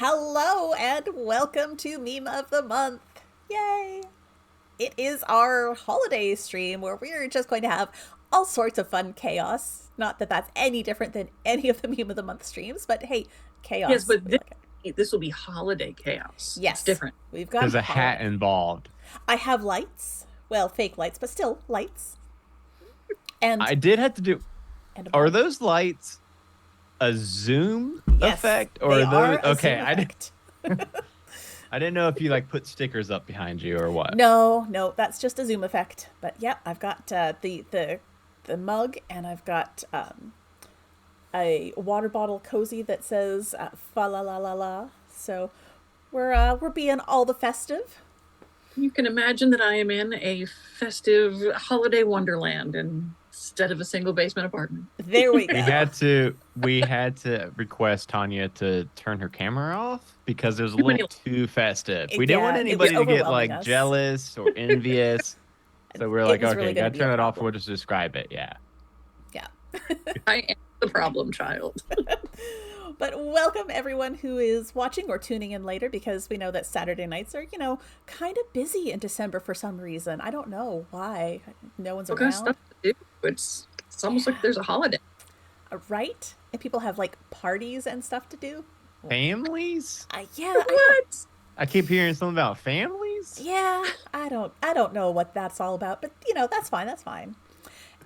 Hello and welcome to Meme of the Month. Yay! It is our holiday stream where we're just going to have all sorts of fun chaos. Not that that's any different than any of the Meme of the Month streams, but hey, Yes, chaos. but We this, like it. this will be holiday chaos. It's Yes, different. we've got There's a hat holiday. involved. I have lights. Well, fake lights, but still lights. And I did have to do. and a Are ball. those lights a zoom Yes, effect, or they are those are a okay? zoom effect. I didn't know if you like put stickers up behind you or what. No, that's just a zoom effect. But yeah, I've got the mug, and I've got a water bottle cozy that says "fa la la la la." So we're being all the festive. You can imagine that I am in a festive holiday wonderland instead of a single basement apartment. There we We go. had to we had to request Tanya to turn her camera off because it was a Too little many. too festive. We didn't want Yeah, it was anybody to get overwhelming like us. jealous or envious. So we're It like, was really okay, going to gotta be a turn it off. We'll problem. just describe it. Yeah. Yeah. I am the problem child. But welcome everyone who is watching or tuning in later because we know that Saturday nights are, kind of busy in December for some reason. I don't know why. No one's What kind of stuff around. to do? It's almost like Yeah. there's a holiday. Right? And people have like parties and stuff to do. Families? Yeah, I don't. What? I keep hearing something about families. Yeah, I don't know what that's all about, but that's fine. That's fine.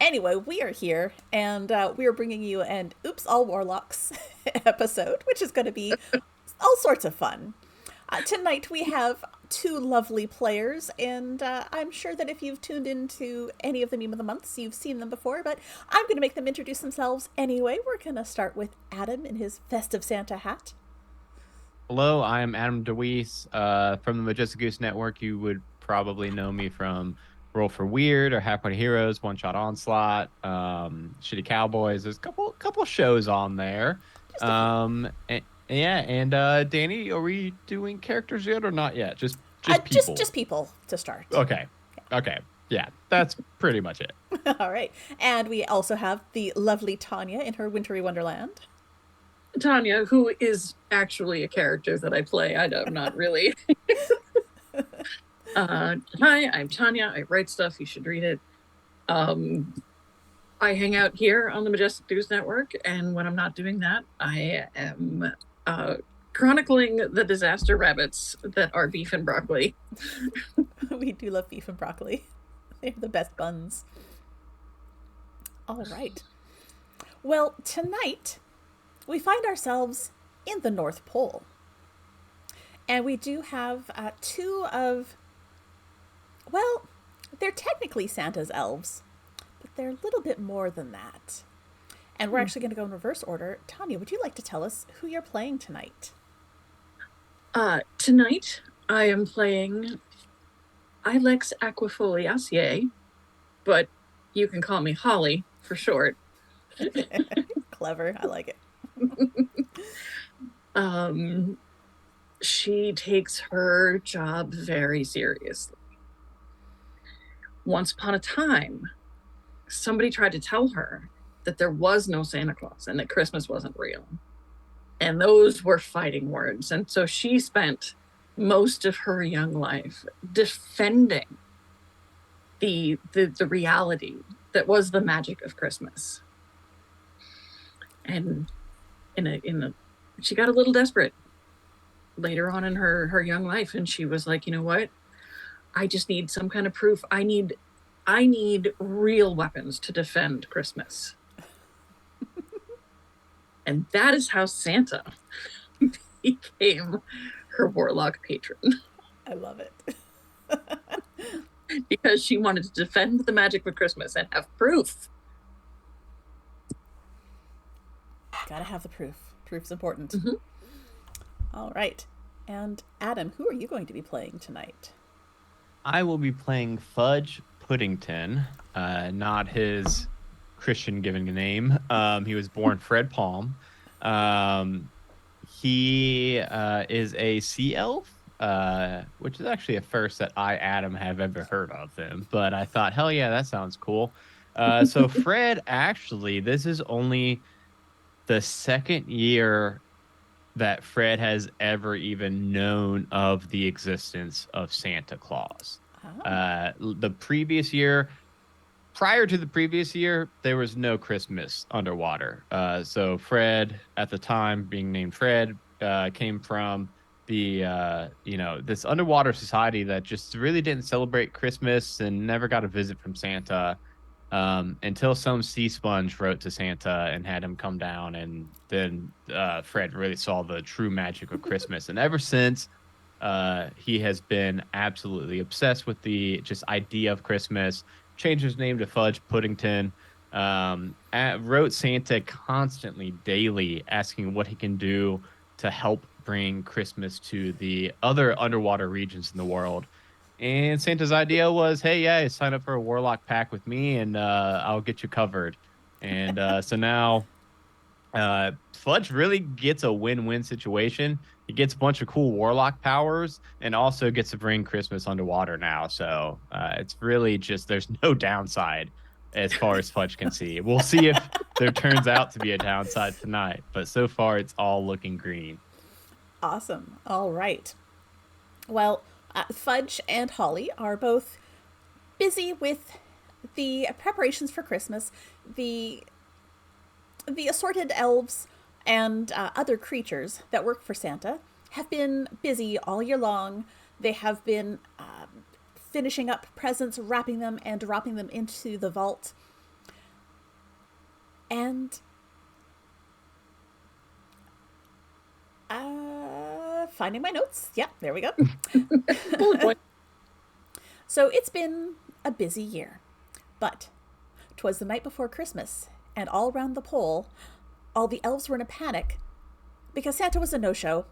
Anyway, we are here, and we are bringing you an "Oops, All Warlocks" episode, which is going to be all sorts of fun. Tonight we have two lovely players, and I'm sure that if you've tuned into any of the Meme of the Months, you've seen them before, but I'm going to make them introduce themselves anyway. We're going to start with Adam in his festive Santa hat. Hello, I'm Adam DeWeese from the Majestic Goose Network. You would probably know me from Roll for Weird or Halfway Heroes, One Shot Onslaught, Shitty Cowboys. There's a couple shows on there. Just a few. Yeah, and Danny, are we doing characters yet or not yet? Just Just people. just people to start. Okay, okay, yeah, that's pretty much it. All right. And we also have the lovely Tanya in her wintry wonderland. Tanya, who is actually a character that I play. I'm not really. Hi, I'm Tanya. I write stuff. You should read it. I hang out here on the Majestic News Network, and when I'm not doing that, I am chronicling the disaster rabbits that are beef and broccoli. We do love beef and broccoli. They're the best buns. All right. Well, tonight we find ourselves in the North Pole. And we do have two of, well, they're technically Santa's elves, but they're a little bit more than that. And we're actually going to go in reverse order. Tanya, would you like to tell us who you're playing tonight? Tonight, I am playing Ilex Aquifoliaceae, but you can call me Holly for short. Clever. I like it. She takes her job very seriously. Once upon a time, somebody tried to tell her that there was no Santa Claus and that Christmas wasn't real. And those were fighting words. And so she spent most of her young life defending the reality that was the magic of Christmas. And she got a little desperate later on in her young life, and she was like, you know what? I just need some kind of proof. I need real weapons to defend Christmas. And that is how Santa became her warlock patron. I love it. Because she wanted to defend the magic of Christmas and have proof. Gotta have the proof. Proof's important. Mm-hmm. All right. And Adam, who are you going to be playing tonight? I will be playing Fudge Puddington, not his Christian given name. He was born Fred Palm. He is a sea elf, which is actually a first that I, Adam, have ever heard of him. But I thought, hell yeah, that sounds cool. So Fred, actually, this is only the second year that Fred has ever even known of the existence of Santa Claus. Oh. The previous year, prior to the previous year, there was no Christmas underwater. So Fred, at the time being named Fred, came from this underwater society that just really didn't celebrate Christmas and never got a visit from Santa, until some sea sponge wrote to Santa and had him come down, and then Fred really saw the true magic of Christmas. And ever since, he has been absolutely obsessed with the just idea of Christmas. Changed his name to Fudge Puddington. Wrote Santa constantly, daily, asking what he can do to help bring Christmas to the other underwater regions in the world. And Santa's idea was, hey, yeah, sign up for a Warlock pack with me, and I'll get you covered. And so now Fudge really gets a win-win situation. He gets a bunch of cool Warlock powers and also gets to bring Christmas underwater now. So it's really just, there's no downside as far as Fudge can see. We'll see if there turns out to be a downside tonight, but so far it's all looking green. Awesome. All right. Well, Fudge and Holly are both busy with the preparations for Christmas. The assorted elves and other creatures that work for Santa have been busy all year long. They have been finishing up presents, wrapping them, and dropping them into the vault. And finding my notes. Yeah, there we go. So it's been a busy year. But 'twas the night before Christmas, and all round the pole, all the elves were in a panic because Santa was a no-show.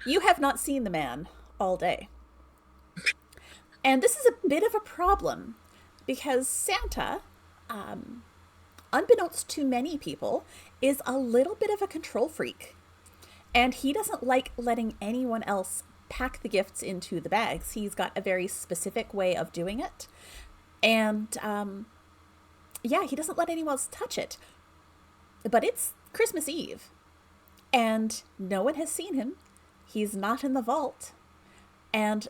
You have not seen the man all day. And this is a bit of a problem because Santa, unbeknownst to many people, is a little bit of a control freak. And he doesn't like letting anyone else pack the gifts into the bags. He's got a very specific way of doing it. And he doesn't let anyone else touch it. But it's Christmas Eve, and no one has seen him. He's not in the vault. And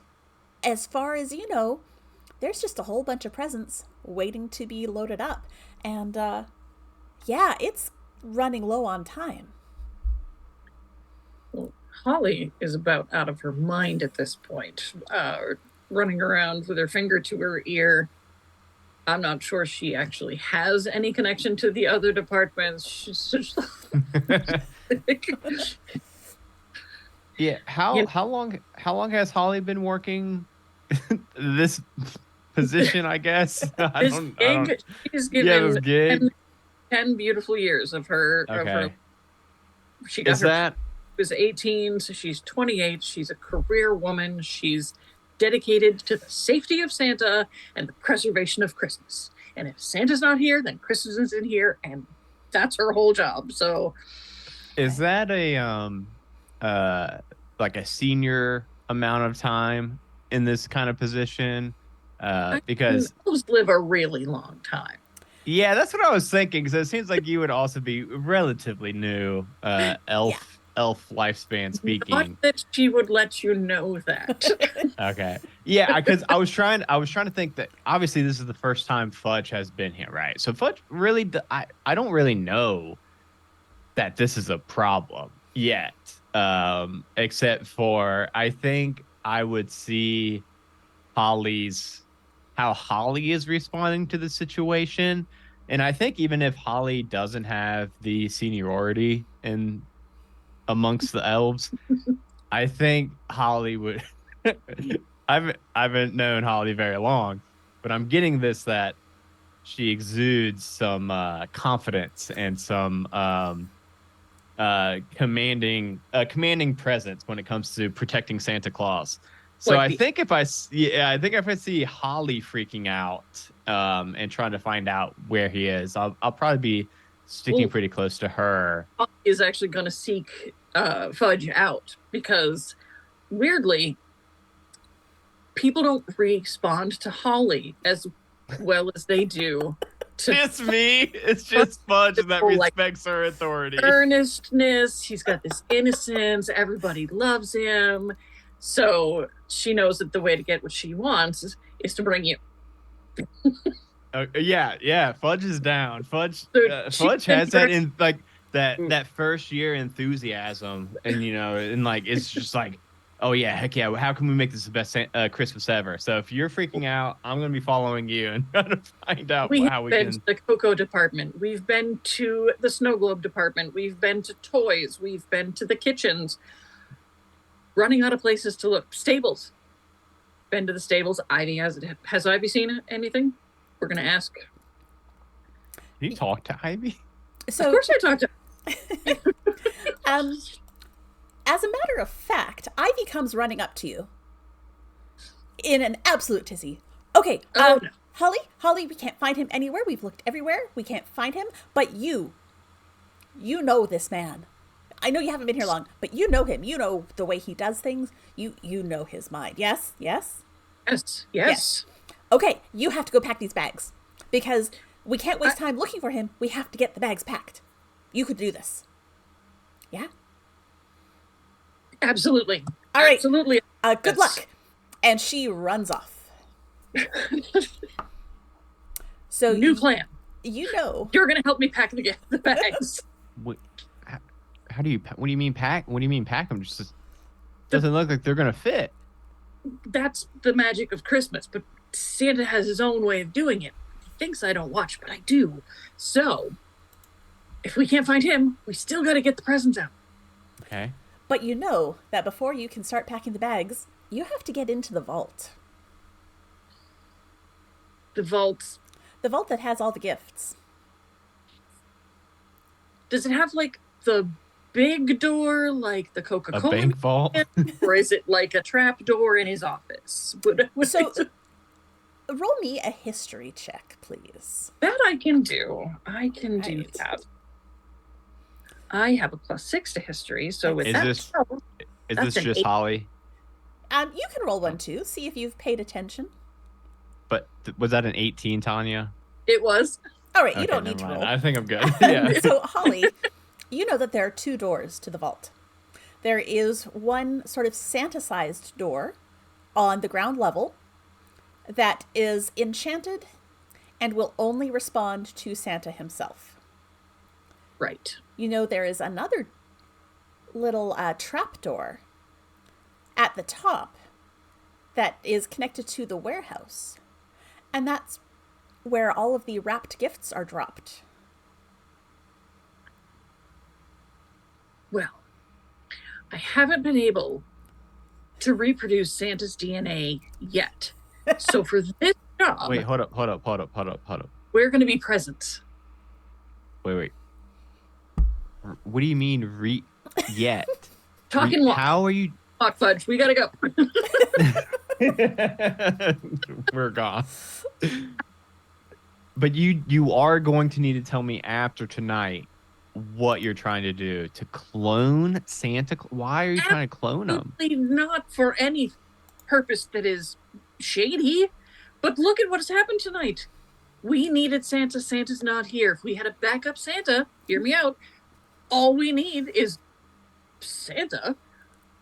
as far as you know, there's just a whole bunch of presents waiting to be loaded up. And it's running low on time. Well, Holly is about out of her mind at this point, running around with her finger to her ear. I'm not sure she actually has any connection to the other departments. She's just Yeah. How long has Holly been working this position, I guess? She's given 10 beautiful years of her. Okay. Of her. She was 18, so she's 28. She's a career woman. She's dedicated to the safety of Santa and the preservation of Christmas. And if Santa's not here, then Christmas isn't here, and that's her whole job. So, is that a like a senior amount of time in this kind of position? Because elves live a really long time. Yeah, that's what I was thinking. Because it seems like you would also be relatively new, elf lifespan speaking. Not that she would let you know that. Okay. Yeah, because I was trying to think that obviously this is the first time Fudge has been here, right? So Fudge really, I don't really know that this is a problem yet, except for I think I would see how Holly is responding to the situation. And I think even if Holly doesn't have the seniority in amongst the elves, I think Holly would I haven't known Holly very long, but I'm getting this that she exudes some confidence and some commanding presence when it comes to protecting Santa Claus. So I think if I see Holly freaking out and trying to find out where he is, I'll probably be sticking pretty close to her. Holly is actually going to seek Fudge out because, weirdly, people don't respond to Holly as well as they do Just me. It's just Fudge that Like, respects her authority. earnestness. He's got this innocence. Everybody loves him. So she knows that the way to get what she wants is to bring you. Yeah. Fudge is down. Fudge So has that in like that first year enthusiasm, and and like it's just like, oh yeah, heck yeah. How can we make this the best Christmas ever? So if you're freaking out, I'm gonna be following you and trying to find out how we been can. to the cocoa department. We've been to the snow globe department. We've been to toys. We've been to the kitchens. Running out of places to look. Stables. Been to the stables. Ivy has Ivy seen anything? We're gonna ask. Can you talk to Ivy? So, of course I talked to as a matter of fact, Ivy comes running up to you in an absolute tizzy. Okay, no. Holly, we can't find him anywhere. We've looked everywhere. We can't find him. But you know this man. I know you haven't been here long, but you know him. You know the way he does things. You know his mind. Yes? Yes. Okay, you have to go pack these bags because we can't waste time looking for him. We have to get the bags packed. You could do this. Yeah? Absolutely. All right. Absolutely. Good luck. And she runs off. So new plan. You're going to help me pack the bags. What do you mean pack? What do you mean pack them? Just doesn't look like they're going to fit. That's the magic of Christmas, but Santa has his own way of doing it. He thinks I don't watch, but I do. So, if we can't find him, we still got to get the presents out. Okay. But you know that before you can start packing the bags, you have to get into the vault. The vault? The vault that has all the gifts. Does it have, like, the big door, like the Coca-Cola? A bank vault? Or is it like a trap door in his office? Roll me a history check, please. That I can do. Do that. I have a +6 to history, so with is this just 8. Holly? You can roll one too. See if you've paid attention. But was that an 18, Tanya? It was. All right, you don't need to roll. I think I'm good. Yeah. So Holly, you know that there are 2 doors to the vault. There is one sort of Santa-sized door on the ground level that is enchanted and will only respond to Santa himself. Right. You know there is another little trap door at the top that is connected to the warehouse. And that's where all of the wrapped gifts are dropped. Well, I haven't been able to reproduce Santa's DNA yet. So for this job... Wait, hold up. We're going to be presents. Wait. What do you mean yet? Talking walk. How are you... Hot fudge, we gotta go. We're gone. But you are going to need to tell me after tonight what you're trying to do to clone Santa. Why are you trying to clone him? Not for any purpose that is shady, but look at what has happened tonight. We needed Santa. Santa's not here. If we had a backup Santa, hear me out. All we need is Santa,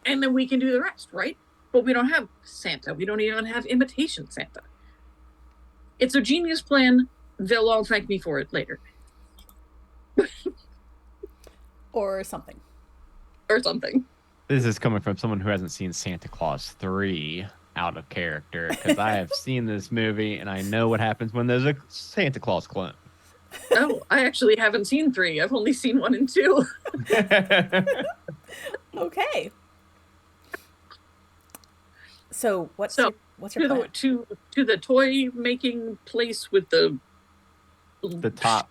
and then we can do the rest, right? But we don't have Santa. We don't even have imitation Santa. It's a genius plan. They'll all thank me for it later. Or something. This is coming from someone who hasn't seen Santa Claus 3 out of character, because I have seen this movie and I know what happens when there's a Santa Claus clone. Oh, I actually haven't seen 3. I've only seen 1 and 2. Okay. So what's your plan? To the toy making place with the top.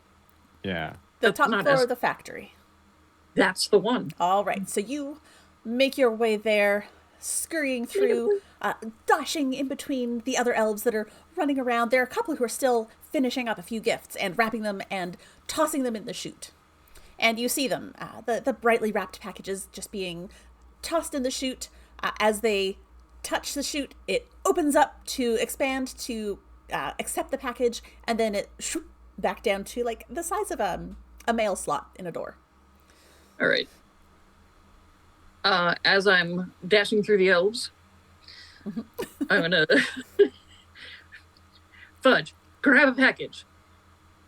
Yeah. The top floor of the factory. That's the one. All right. So you make your way there, scurrying through, dashing in between the other elves that are running around. There are a couple who are still finishing up a few gifts and wrapping them and tossing them in the chute. And you see them, the brightly wrapped packages just being tossed in the chute. As they touch the chute, it opens up to expand to accept the package, and then it back down to like the size of a mail slot in a door. All right. As I'm dashing through the elves, I'm gonna Fudge, grab a package,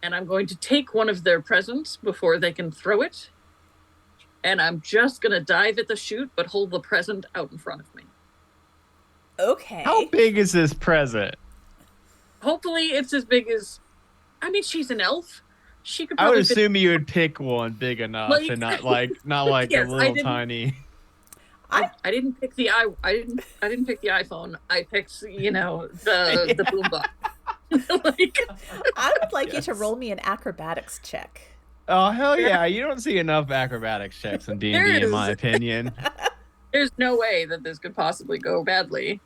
and I'm going to take one of their presents before they can throw it, and I'm just gonna dive at the chute, but hold the present out in front of me. Okay. How big is this present? Hopefully, it's as big as. I mean, she's an elf. She could I probably would assume you would pick one big enough Like- and not like Yes, a I little didn't- tiny. I didn't pick the I didn't pick the iPhone. I picked the boombox. Like, I would like you to Yes. roll me an acrobatics check. Oh hell yeah! You don't see enough acrobatics checks in D&D, in my opinion. there's no way that this could possibly go badly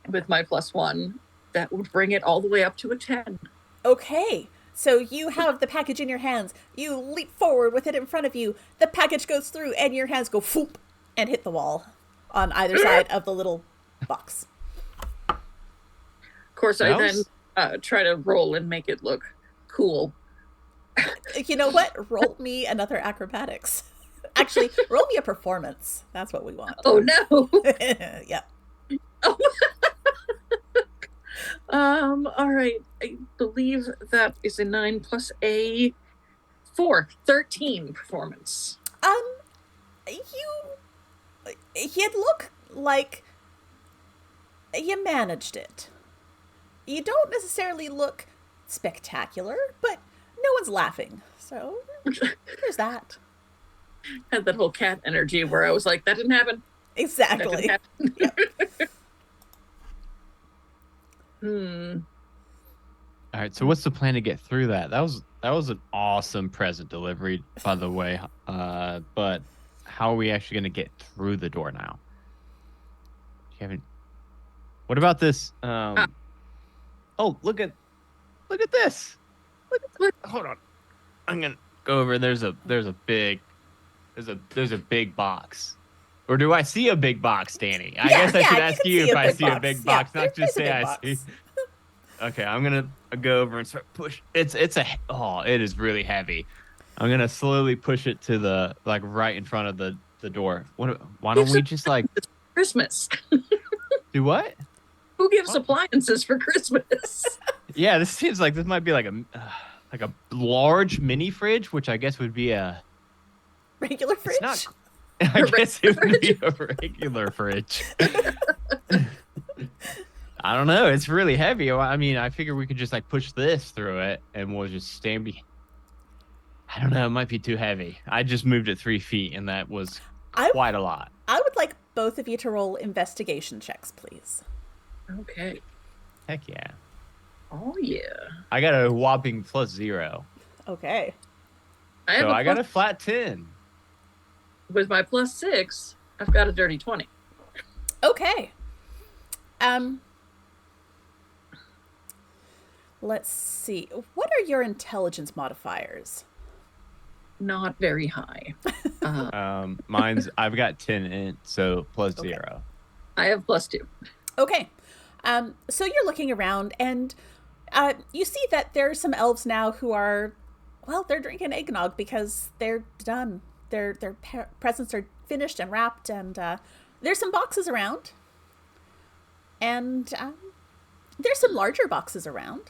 with my +1. That would bring it all the way up to a 10. Okay. So you have the package in your hands. You leap forward with it in front of you. The package goes through, and your hands go foop and hit the wall on either side of the little box. Of course, I then try to roll and make it look cool. You know what? Roll me another acrobatics. Actually, roll me a performance. That's what we want. Oh no. Yeah. All right. I believe that is a 9 plus a 4. 13 performance. You'd look like you managed it. You don't necessarily look spectacular, but no one's laughing. So there's that. Had that whole cat energy where I was like, that didn't happen. That Exactly. didn't happen. All right, so what's the plan to get through that? That was an awesome present delivery, by the way. But how are we actually going to get through the door now? You haven't. What about this? Oh, look at this. Hold on. I'm gonna go over. There's a big box. Or do I see a big box, Danny? I guess I should ask you if I see a big box, not just say I see. Okay, I'm gonna go over and start push. It is really heavy. I'm gonna slowly push it to the right in front of the door. Why don't we just It's Christmas. do what? Who gives appliances for Christmas? Yeah, this seems like this might be like a large mini fridge, which I guess would be a Regular fridge? It's not. I guess it would be a regular fridge. I don't know. It's really heavy. I mean, I figure we could just push this through it, and we'll just stand behind. I don't know. It might be too heavy. I just moved it 3 feet, and that was quite a lot. I would like both of you to roll investigation checks, please. Okay. Heck yeah. Oh yeah. I got a whopping +0. Okay. I got a flat 10. With my +6, I've got a dirty 20. Okay. Let's see. What are your intelligence modifiers? Not very high. I've got 10 in it, so +0. I have +2. Okay. So you're looking around, and you see that there are some elves now who are, well, they're drinking eggnog because they're done. Their presents are finished and wrapped, and there's some boxes around. And there's some larger boxes around.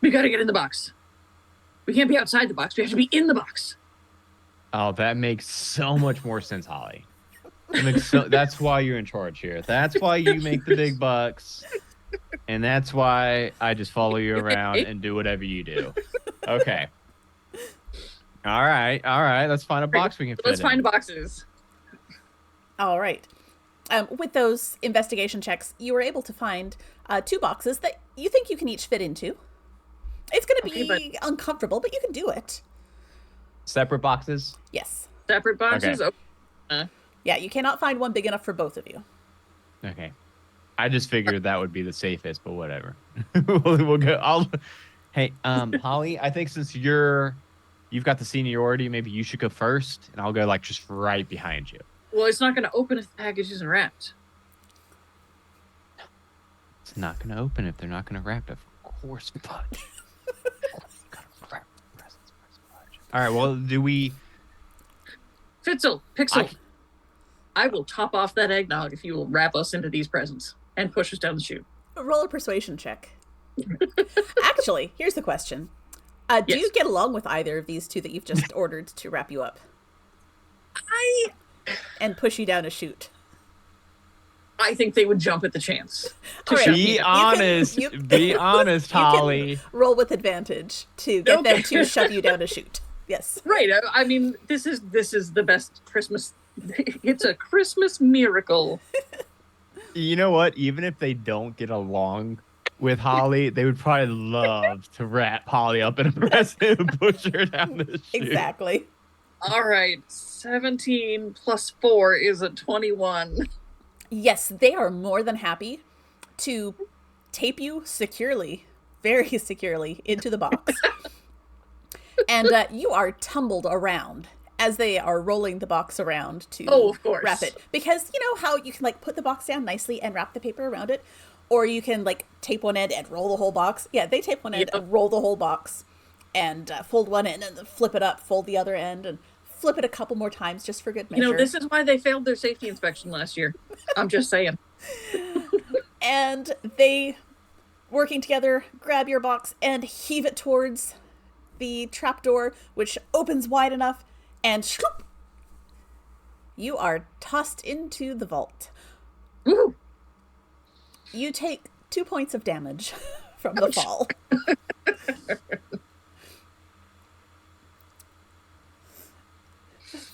We gotta get in the box. We can't be outside the box. We have to be in the box. Oh, that makes so much more sense, Holly. That's why you're in charge here. That's why you make the big bucks. And that's why I just follow you around and do whatever you do. Okay. All right. Let's find a box we can fit Let's in. find boxes. All right. With those investigation checks, you were able to find 2 boxes that you think you can each fit into. It's going to be uncomfortable, but you can do it. Separate boxes? Yes. Separate boxes? Okay. Yeah, you cannot find one big enough for both of you. Okay. I just figured that would be the safest, but whatever. we'll go. Hey, Holly, I think since you've got the seniority, maybe you should go first, and I'll go just right behind you. Well, it's not going to open if the package isn't wrapped. It's not going to open if they're not going to wrap it. Of course, Fudge. All right. Well, do we? Pixel, I will top off that eggnog if you will wrap us into these presents and push us down the chute. Roll a persuasion check. Actually, here's the question. Do Yes. you get along with either of these two that you've just ordered to wrap you up and push you down a chute? I think they would jump at the chance. All right. shove Be me down. honest. Be honest, Holly. Roll with advantage to get them to shove you down a chute. Yes. Right. I mean, this is the best Christmas. It's a Christmas miracle. You know what? Even if they don't get along with Holly, they would probably love to wrap Holly up in a present and push her down the chute. Exactly. All right. 17 plus 4 is a 21. Yes, they are more than happy to tape you securely, very securely, into the box. And you are tumbled around as they are rolling the box around to of course. wrap it. Because you know how you can like put the box down nicely and wrap the paper around it? Or you can like tape one end and roll the whole box. Yeah, they tape one end and roll the whole box and fold one end and then flip it up, fold the other end and flip it a couple more times just for good measure. You know, this is why they failed their safety inspection last year. I'm just saying. And they, working together, grab your box and heave it towards the trapdoor, which opens wide enough, and shloop, you are tossed into the vault. Woo! You take 2 points of damage from the fall.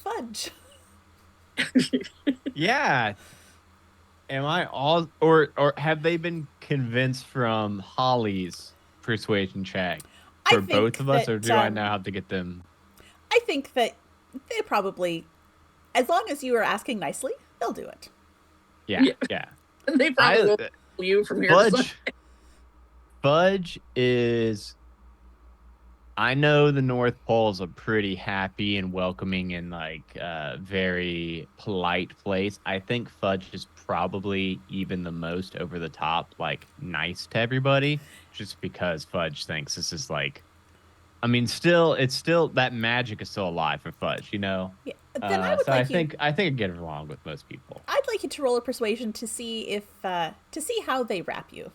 Fudge. Yeah. Am I all or have they been convinced from Holly's persuasion check for both of us, or do I now have to get them? I think that they probably, as long as you are asking nicely, they'll do it. Yeah. They probably will pull you from here. Fudge is. I know the North Pole is a pretty happy and welcoming and like very polite place. I think Fudge is probably even the most over the top, like nice to everybody, just because Fudge thinks this is like, I mean, it's still that magic is still alive for Fudge, you know. Yeah. Then I would so like I think I get along with most people. I'd like you to roll a persuasion to see if to see how they wrap you.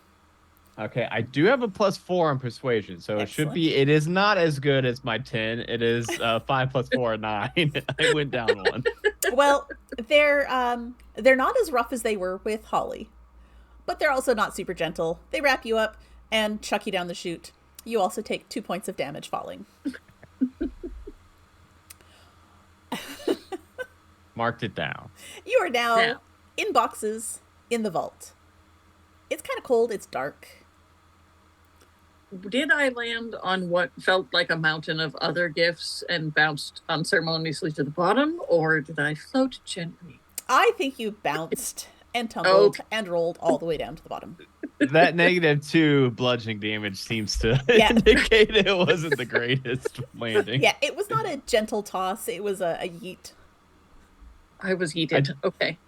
Okay, I do have a +4 on persuasion, so Excellent. it is not as good as my 10. It is 5 + 4, 9. I went down one. Well, they're not as rough as they were with Holly, but they're also not super gentle. They wrap you up and chuck you down the chute. You also take 2 points of damage falling. Marked it down. You are now in boxes in the vault. It's kind of cold. It's dark. Did I land on what felt like a mountain of other gifts and bounced unceremoniously to the bottom, or did I float gently? I think you bounced and tumbled and rolled all the way down to the bottom. That -2 bludgeoning damage seems to indicate it wasn't the greatest landing. Yeah, it was not a gentle toss. It was a yeet. I was yeeted. Okay.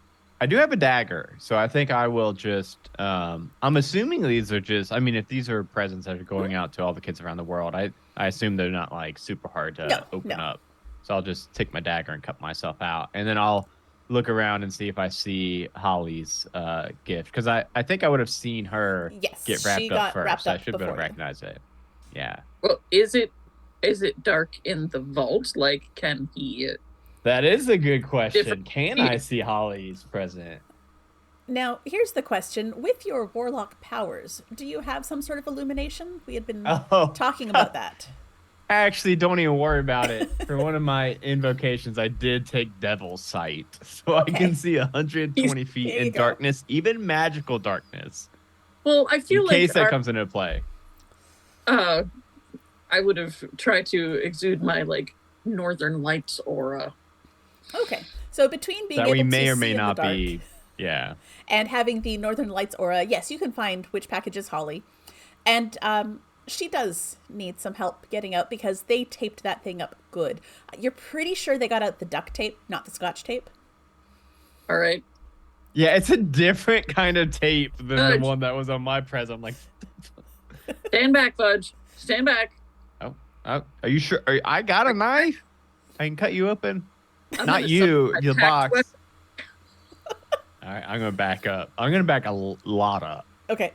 I do have a dagger, so I think I will just, I'm assuming these are just, I mean, if these are presents that are going out to all the kids around the world, I assume they're not like super hard to open up. So I'll just take my dagger and cut myself out. And then I'll look around and see if I see Holly's gift. Because I think I would have seen her get wrapped up first. I should be able to recognize it. Yeah. Well, is it dark in the vault? Like, can he... That is a good question. Can I see Holly's present? Now, here's the question. With your warlock powers, do you have some sort of illumination? We had been talking about that. Actually, don't even worry about it. For one of my invocations, I did take Devil's Sight. So I can see 120 feet in darkness, even magical darkness. Well, I feel like... In case that comes into play. I would have tried to exude my, like, Northern Lights aura. Okay, so between being able we may to or may see in not the dark, be, and having the Northern Lights aura, yes, you can find which package is Holly, and she does need some help getting out because they taped that thing up good. You're pretty sure they got out the duct tape, not the Scotch tape. All right. Yeah, it's a different kind of tape than the one that was on my present. I'm like, stand back, Fudge. Stand back. Oh, Are you sure? I got a knife. I can cut you open. I'm Not gonna you, summon my the packed box. All right, I'm gonna back up. I'm gonna back a lot up. Okay.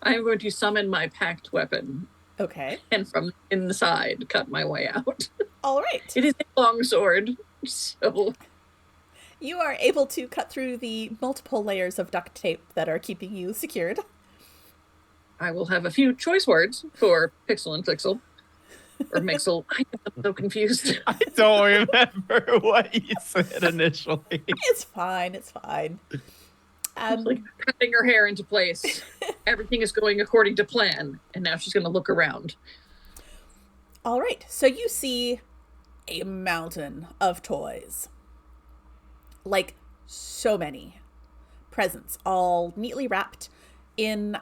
I'm going to summon my packed weapon Okay. and from inside cut my way out. All right. It is a long sword, so You are able to cut through the multiple layers of duct tape that are keeping you secured. I will have a few choice words for Pixel and Fixel. Or Mixel. I get them so confused. I don't remember what you said initially. It's fine. It's fine. It's like cutting her hair into place. Everything is going according to plan, and now she's going to look around. All right. So you see a mountain of toys. Like so many presents, all neatly wrapped in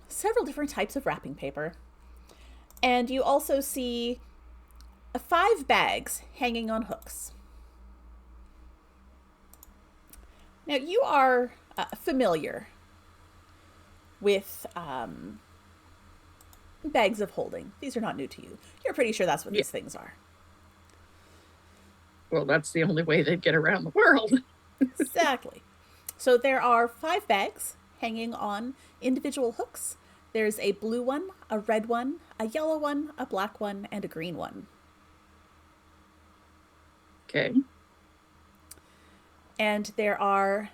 several different types of wrapping paper. And you also see 5 bags hanging on hooks. Now, you are familiar with bags of holding. These are not new to you. You're pretty sure that's what these things are. Well, that's the only way they'd get around the world. Exactly. So there are 5 bags hanging on individual hooks. There's a blue one, a red one, a yellow one, a black one, and a green one. Okay. And there are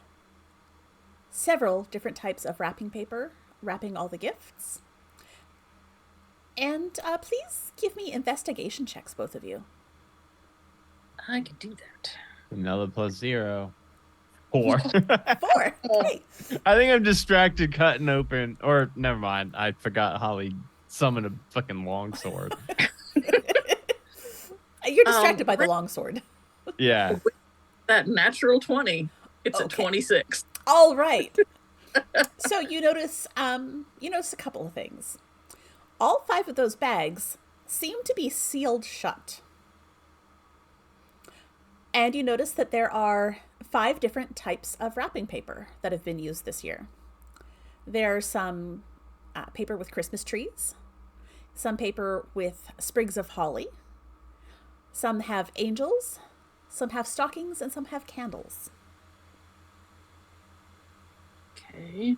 several different types of wrapping paper wrapping all the gifts. And please give me investigation checks, both of you. I can do that. Another +0. 4. 4. Great. I think I'm distracted cutting open. Or never mind. I forgot Holly summoned a fucking longsword. You're distracted by the longsword. Yeah. That natural 20. It's a 26. All right. So you notice a couple of things. All 5 of those bags seem to be sealed shut. And you notice that there are 5 different types of wrapping paper that have been used this year. There's some paper with Christmas trees, some paper with sprigs of holly, some have angels, some have stockings, and some have candles. Okay.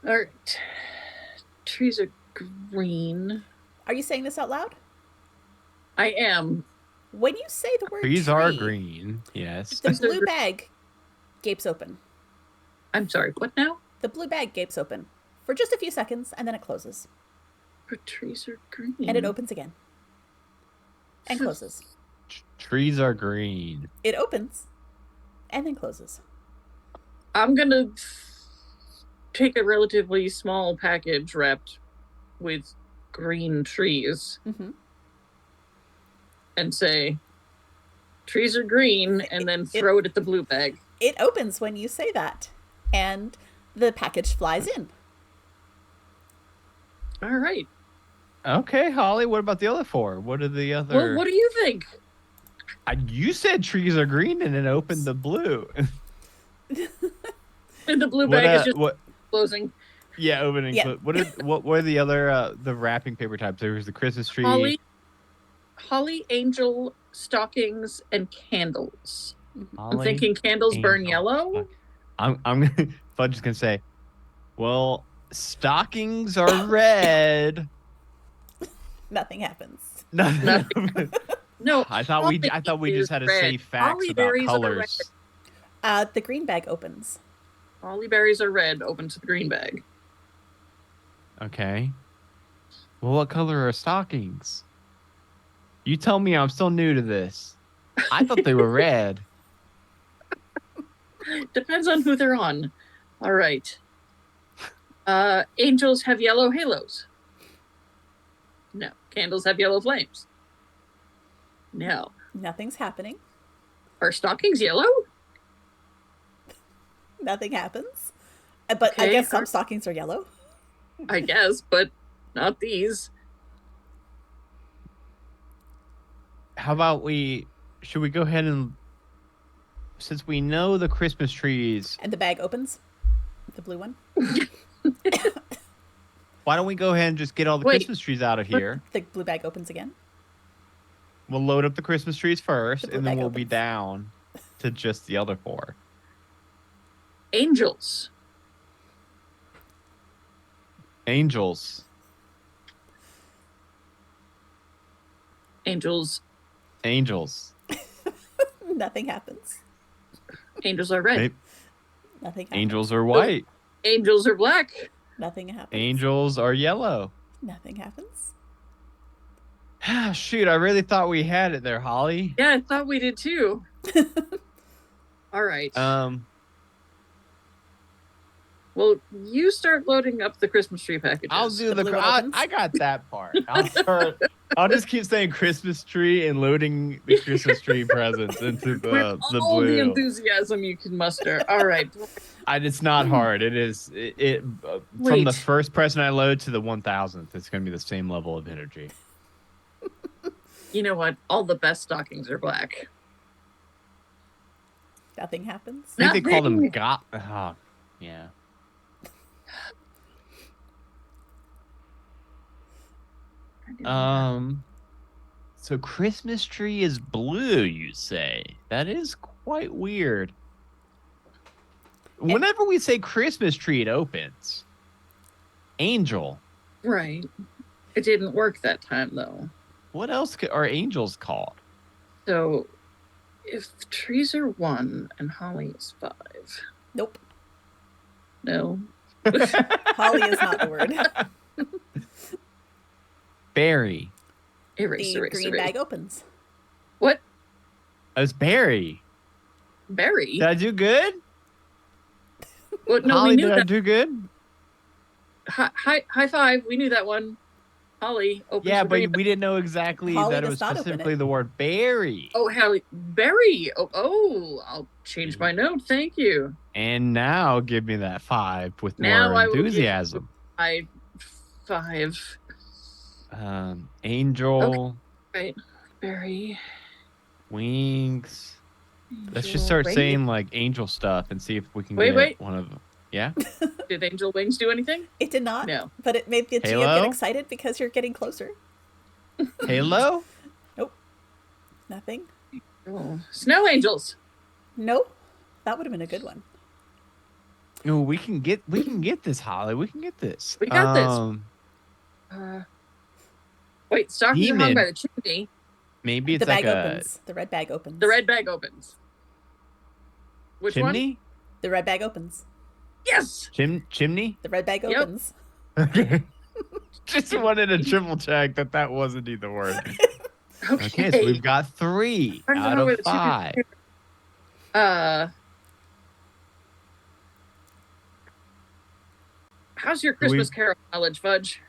All right. Trees are green. Are you saying this out loud? I am. When you say the word Trees tree, are green. Yes. the blue bag gapes open. I'm sorry, what now? The blue bag gapes open for just a few seconds, and then it closes. But trees are green. And it opens again. And closes. Trees are green. It opens, and then closes. I'm going to take a relatively small package wrapped with green trees and say, trees are green, and then throw it at the blue bag. It opens when you say that, and the package flies in. All right. Okay, Holly, what about the other 4? What are the other... Well, what do you think? You said trees are green and it opened the blue. And the blue bag is just what? closing. Yeah, opening. Yeah. What were the other the wrapping paper types? There was the Christmas tree. Holly, angel, stockings, and candles. Holly, I'm thinking candles burn angel, yellow. I'm just gonna say, well, stockings are red. Nothing happens. Nothing. No, I thought we just had to say facts Holly about berries are colors. The green bag opens. Holly berries are red. Open to the green bag. Okay. Well, what color are stockings? You tell me. I'm still new to this. I thought they were red. Depends on who they're on. All right. Angels have yellow halos. No. Candles have yellow flames. No. Nothing's happening. Are stockings yellow? Nothing happens. But I Okay, guess some stockings are yellow. I guess, but not these. How about should we go ahead and, since we know the Christmas trees. And the bag opens. The blue one. Why don't we go ahead and just get all the Wait. Christmas trees out of here? The blue bag opens again. We'll load up the Christmas trees first, The blue and then bag we'll be opens. down to just the other 4. Angels. Angels. Angels. Angels. Nothing happens. Angels are red. Nothing happens. Angels are white. Angels are black. Nothing happens. Angels are yellow. Nothing happens. Shoot, I really thought we had it there, Holly. Yeah, I thought we did too. All right. Well, you start loading up the Christmas tree packages. I'll do The the. blue one opens? I got that part. I'll just keep saying Christmas tree and loading the Christmas tree presents into With the all the blue. enthusiasm you can muster. All right. It's not hard. It is. From Wait. the first present I load to the 1000th, it's going to be the same level of energy. You know what? All the best stockings are black. Nothing happens. I think they call them Nothing. yeah. So Christmas tree is blue, you say? That is quite weird. Whenever we say Christmas tree, it opens. Angel. Right. It didn't work that time, though. What else are angels called? So, if trees are 1 and holly is 5, Nope. no. Holly is not the word. Berry. Erase, The erase, green erase. bag opens. What? It's berry. Berry? Did I do good? Well, no, Holly, we knew did I that. do good? High five. We knew that one. Holly opens Yeah, the but green we didn't know exactly Holly that it does Oh, was not open specifically it. the word berry. Holly. Berry. Oh, I'll change my note. Thank you. And now give me that 5 with Now more I will give you- enthusiasm. 5. Angel, Right. Berry. wings. Let's Angel just start wings? saying like angel stuff and see if we can Wait, get wait. one of them. Yeah? Did angel wings do anything? It did not. No. But it made the GM Halo? get excited because you're getting closer. Halo? Nothing. Oh. Snow angels. No. That would have been a good one. No, we can get this, Holly. We can get this. We got this. Wait, stockings are hung Demon. by the chimney. Maybe it's The like bag a opens. The red bag opens. The red bag opens. Which one? chimney? The red bag opens. Yes. Chimney? The red bag Yep. opens. Okay. Just wanted to triple check that wasn't either word. Okay. Okay, so we've got 3 I don't out know where of the two 5. How's your Christmas Carol knowledge, Fudge?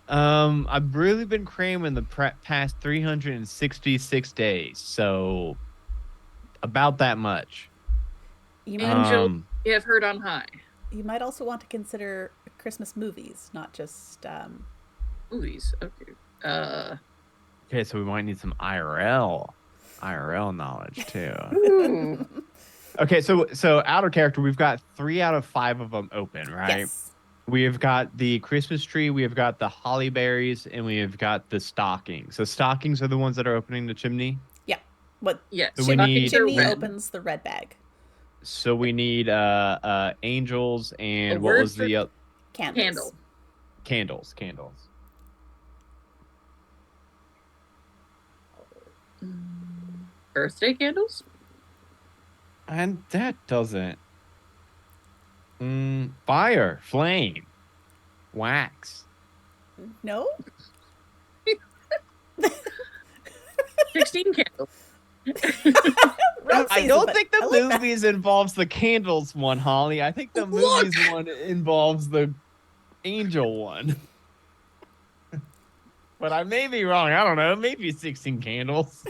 I've really been cramming the past 366 days, so about that much. You might, Angel. You have heard on high. you might also want to consider Christmas movies, not just Movies. Okay. Okay, so we might need some IRL knowledge too. Ooh. Okay, so out of character, we've got 3 out of 5 of them open, right? yes. We have got the Christmas tree, we have got the holly berries, and we have got the stockings. So stockings are the ones that are opening the chimney. Yeah. What Yes. So we Stockings need- are chimney red. opens the red bag. So we need angels and A what word was the for- Candles. Candle. candles. Birthday candles? And that doesn't. Fire, flame, wax. No? 16 candles. Wrong I season, don't but think I the like that. movies involves the candles one, Holly. I think the Look! movies one involves the angel one. But I may be wrong. I don't know. Maybe 16 candles.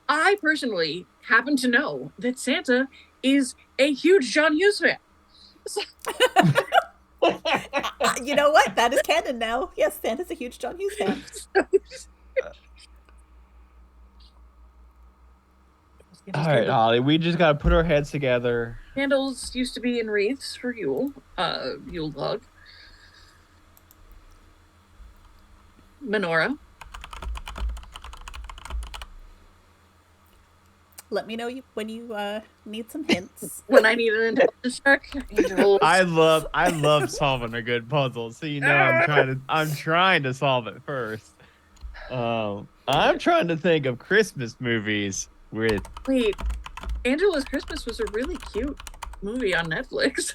I personally happen to know that Santa is a huge John Hughes fan. You know what? That is canon now. Yes, Santa's a huge John Hughes fan. All right, Holly. We just got to put our heads together. Candles used to be in wreaths for Yule log. Menorah. Let me know when you need some hints. When I need an intelligence check, angels. I love solving a good puzzle. So I'm trying to solve it first. I'm trying to think of Christmas movies with. Wait, Angela's Christmas was a really cute movie on Netflix.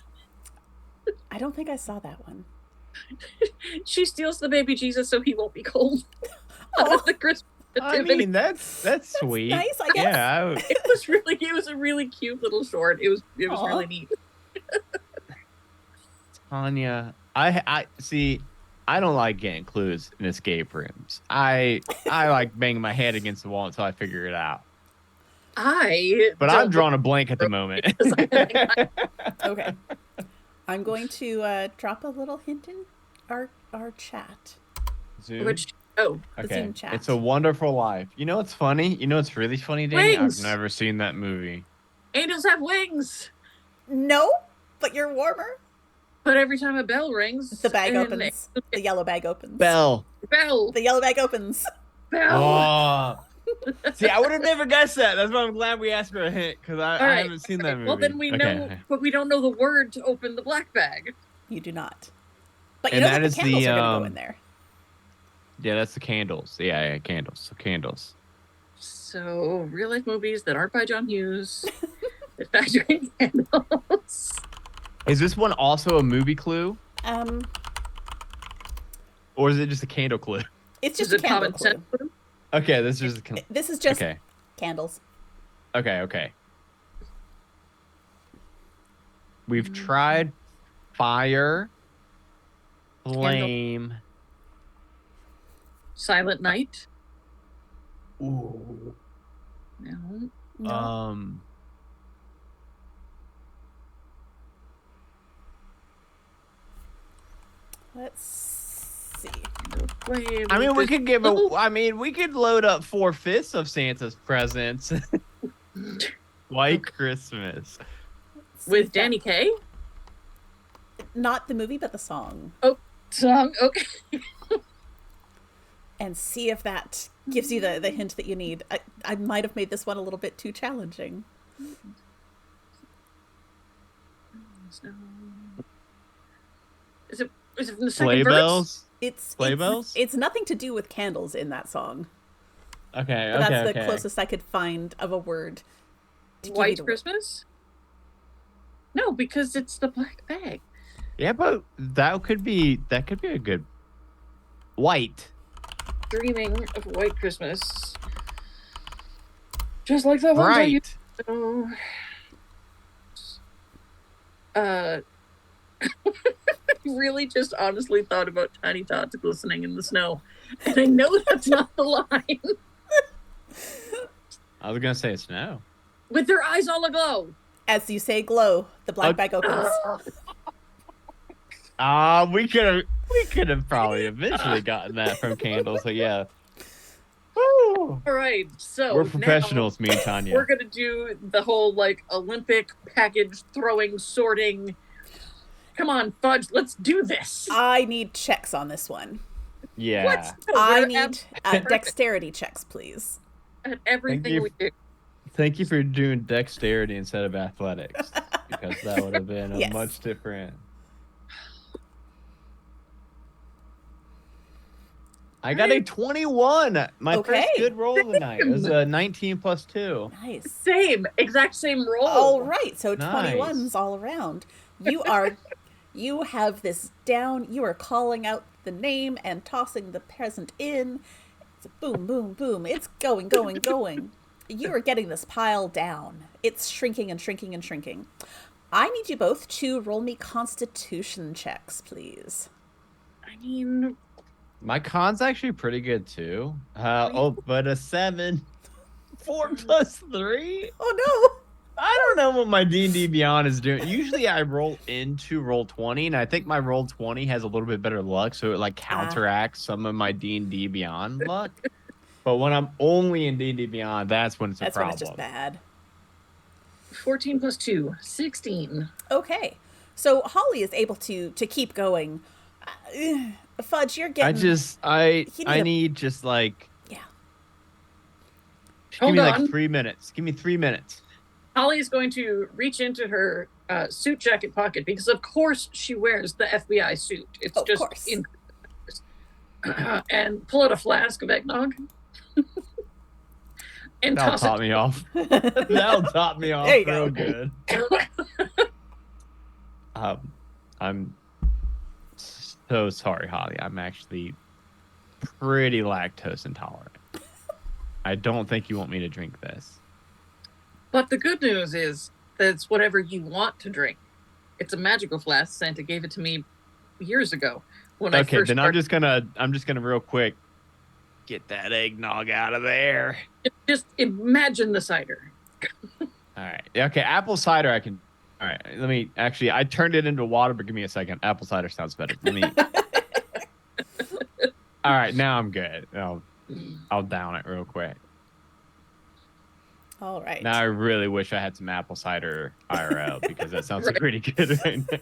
I don't think I saw that one. She steals the baby Jesus so he won't be cold. Out of the Christmas I mean, that's sweet. Nice, I guess. Yeah, it was a really cute little short. It was really neat. Tanya, I see. I don't like getting clues in escape rooms. I like banging my head against the wall until I figure it out. But I'm drawing a blank at the moment. Okay. I'm going to drop a little hint in our chat. Zoom. The Okay. Zoom chat. It's a Wonderful Life. You know what's funny? You know what's really funny, Danny? Wings. I've never seen that movie. Angels have wings. No, but you're warmer. But every time a bell rings, The bag opens. The yellow bag opens. Bell. The yellow bag opens. Oh. See, I would have never guessed that. That's why I'm glad we asked for a hint, because I haven't seen that movie. Well, then we know, but we don't know the word to open the black bag. You do not. But you And know that that is the candles the, are going to go in there. Yeah, that's the candles. Yeah, candles. So candles. So, real life movies that aren't by John Hughes that factor in candles. Is this one also a movie clue? Or is it just a candle clue? It's just a candle clue. Okay, this is just okay. Candles. Okay. We've tried fire, flame. Silent Night. Ooh. No. Let's see. I mean, we could we could load up 4/5 of Santa's presents. White Christmas. With Danny Kaye? Not the movie, but the song. Oh, song. Okay. And see if that gives you the hint that you need. I might have made this one a little bit too challenging. Is it from the second Sleigh verse? bells? Sleigh bells? It's nothing to do with candles in that song. Okay, But that's the closest I could find of a word. White Christmas? No, because it's the black bag. Yeah, but that could be a good white. Dreaming of White Christmas. Just like that one Right. Really just honestly thought about tiny tots glistening in the snow. And I know that's not the line. I was gonna say snow. With their eyes all aglow. As you say glow, the black bag opens. We could have probably eventually gotten that from candles, but yeah. All right, so we're professionals, me and Tanya. We're gonna do the whole Olympic package throwing, sorting. Come on, Fudge, let's do this. I need checks on this one. Yeah. What? No, I need dexterity checks, please. At everything we do. Thank you for doing dexterity instead of athletics, because that would have been a Yes. much different. I got a 21. My first good roll of the night. It was a 19 plus 2. Nice. Same. Exact same roll. All right. So Nice. 21s all around. You have this down. You are calling out the name and tossing the present in. It's a boom, boom, boom. It's going, going, going. You are getting this pile down. It's shrinking and shrinking and shrinking. I need you both to roll me constitution checks, please. I mean... My con's actually pretty good, too. But a 7. 4 plus 3? Oh, no. I don't know what my D&D Beyond is doing. Usually I roll into roll 20, and I think my roll 20 has a little bit better luck, so it counteracts some of my D&D Beyond luck. But when I'm only in D&D Beyond, that's when it's a problem. That's when it's just bad. 14 plus 2, 16. Okay. So Holly is able to keep going. Fudge, you're getting. I You need a- need just like Yeah. just give Hold me like on. 3 minutes. Give me 3 minutes. Holly is going to reach into her suit jacket pocket because, of course, she wears the FBI suit. It's Of just course. in and pull out a flask of eggnog and That'll toss top me off. That'll top me off There you real go. good. it. I'm so sorry, Holly. I'm actually pretty lactose intolerant. I don't think you want me to drink this. But the good news is that it's whatever you want to drink. It's a magical flask. Santa gave it to me years ago when I first then started. I'm just gonna real quick get that eggnog out of there. Just imagine the cider. All right. Okay, apple cider I can. All right. Let me actually. I turned it into water, but give me a second. Apple cider sounds better. Let me. All right. Now I'm good. I'll down it real quick. All right. Now I really wish I had some apple cider IRL because that sounds Right. pretty good right now.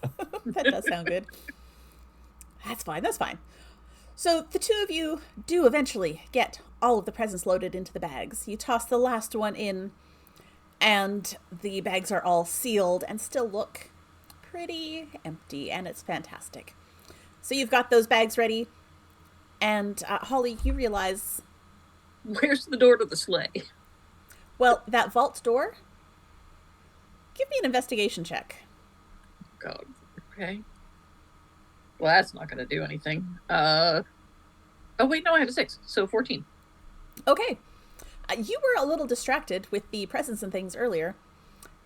That does sound good. That's fine. That's fine. So the two of you do eventually get all of the presents loaded into the bags. You toss the last one in, and the bags are all sealed and still look pretty empty, and it's fantastic. So you've got those bags ready, and Holly, you realize, Where's the door to the sleigh? well, that vault door. Give me an investigation check. God. Okay. Well, that's not going to do anything. Oh, wait, no, I have a 6, so 14. Okay. You were a little distracted with the presents and things earlier,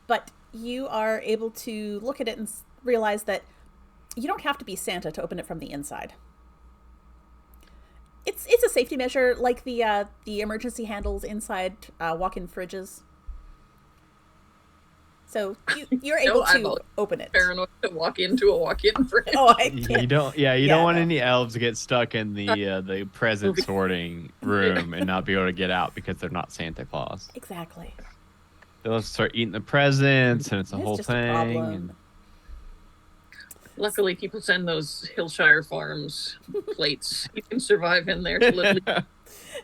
but you are able to look at it and realize that you don't have to be Santa to open it from the inside. It's a safety measure, like the emergency handles inside walk-in fridges. So you're able to open it. Paranoid to walk into a walk-in fridge. Oh, I can't. You don't want any elves to get stuck in the present Movie. sorting room and not be able to get out because they're not Santa Claus. Exactly. They'll start eating the presents and it's a It's whole just a thing. problem. And Luckily, people send those Hillshire Farms plates. You can survive in there. To live.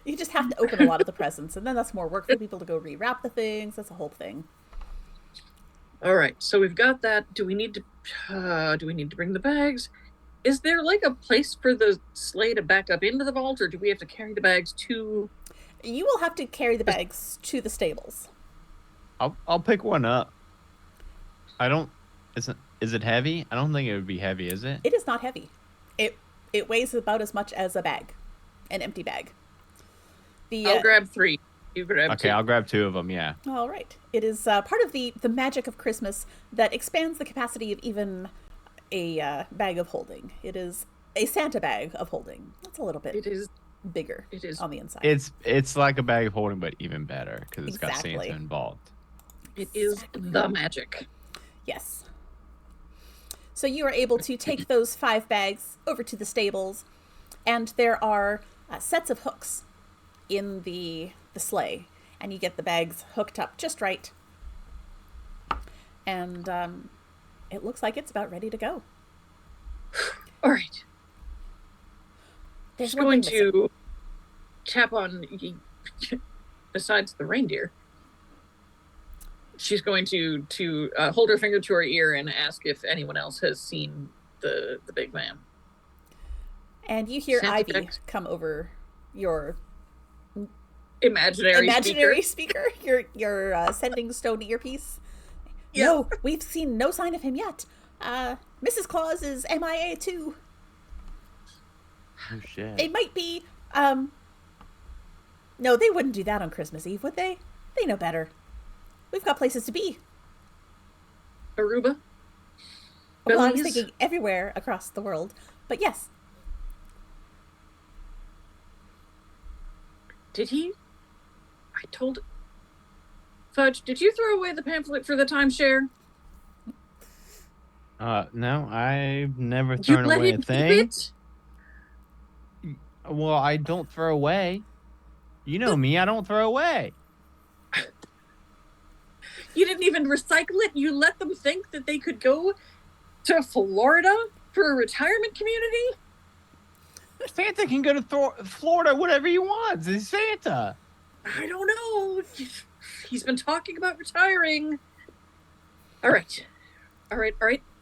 You just have to open a lot of the presents, and then that's more work for people to go rewrap the things. That's a whole thing. All right, so we've got that. Do we need to bring the bags? Is there like a place for the sleigh to back up into the vault, or do we have to carry the bags to? You will have to carry the bags to the stables. I'll pick one up. I don't. Is it heavy? I don't think it would be heavy, is it? It is not heavy. It weighs about as much as a bag, an empty bag. I'll grab 3. You grab 2. Okay, I'll grab 2 of them. Yeah. All right. It is part of the magic of Christmas that expands the capacity of even a bag of holding. It is a Santa bag of holding. It's a little bit bigger. It is on the inside. It's like a bag of holding, but even better because it's got Exactly. Santa involved. It is the magic. Yes. So you are able to take those 5 bags over to the stables, and there are sets of hooks in the sleigh, and you get the bags hooked up just right. And it looks like it's about ready to go. All right. There's She's one going thing missing. to tap on, besides the reindeer, she's going to hold her finger to her ear and ask if anyone else has seen the big man. And you hear Santa Ivy Claus. come over your Imaginary speaker. Your sending stone earpiece. Yeah. No, we've seen no sign of him yet. Mrs. Claus is MIA too. Oh shit. It might be, no, they wouldn't do that on Christmas Eve, would they? They know better. We've got places to be. Aruba. Well, I was Belize? thinking everywhere across the world, but yes. Did he? I told Fudge, did you throw away the pamphlet for the timeshare? No, I've never You thrown let away him a keep thing. it? Well, I don't throw away. You know me, I don't throw away. You didn't even recycle it. You let them think that they could go to Florida for a retirement community. Santa can go to Florida whenever he wants. He's Santa. I don't know. He's been talking about retiring. All right.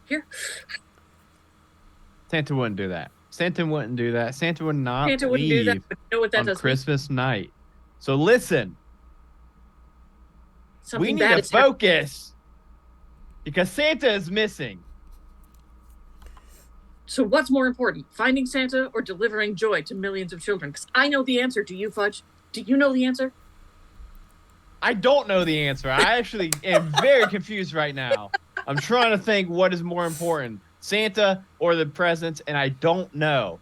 Here. Santa wouldn't do that. Santa wouldn't do that. Santa would not Santa wouldn't leave do that, but you know what that on does? Christmas night. So listen, Something we need bad to is happening. focus because Santa is missing. So what's more important, finding Santa or delivering joy to millions of children? Because I know the answer. Do you, Fudge? Do you know the answer? I don't know the answer. I actually am very confused right now. I'm trying to think what is more important, Santa or the presents, and I don't know.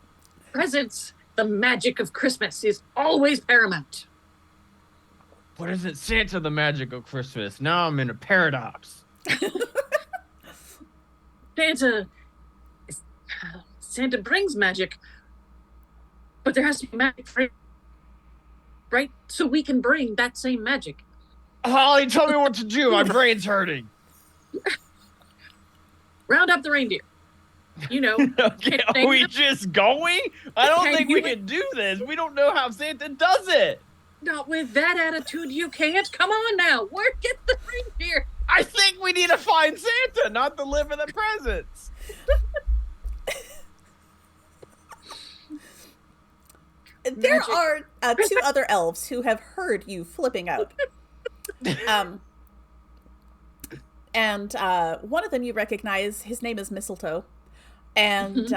Presents. The magic of Christmas is always paramount. What is it, Santa, the magic of Christmas? Now I'm in a paradox. Santa brings magic, but there has to be magic, right? So we can bring that same magic. Holly, tell me what to do. My brain's hurting. Round up the reindeer. You know. Okay, are we just going? I don't think we can do this. We don't know how Santa does it. Not with that attitude, you can't. Come on now. Where get the reindeer? I think we need to find Santa, not deliver the presents. There are two other elves who have heard you flipping out. And one of them you recognize, his name is Mistletoe. And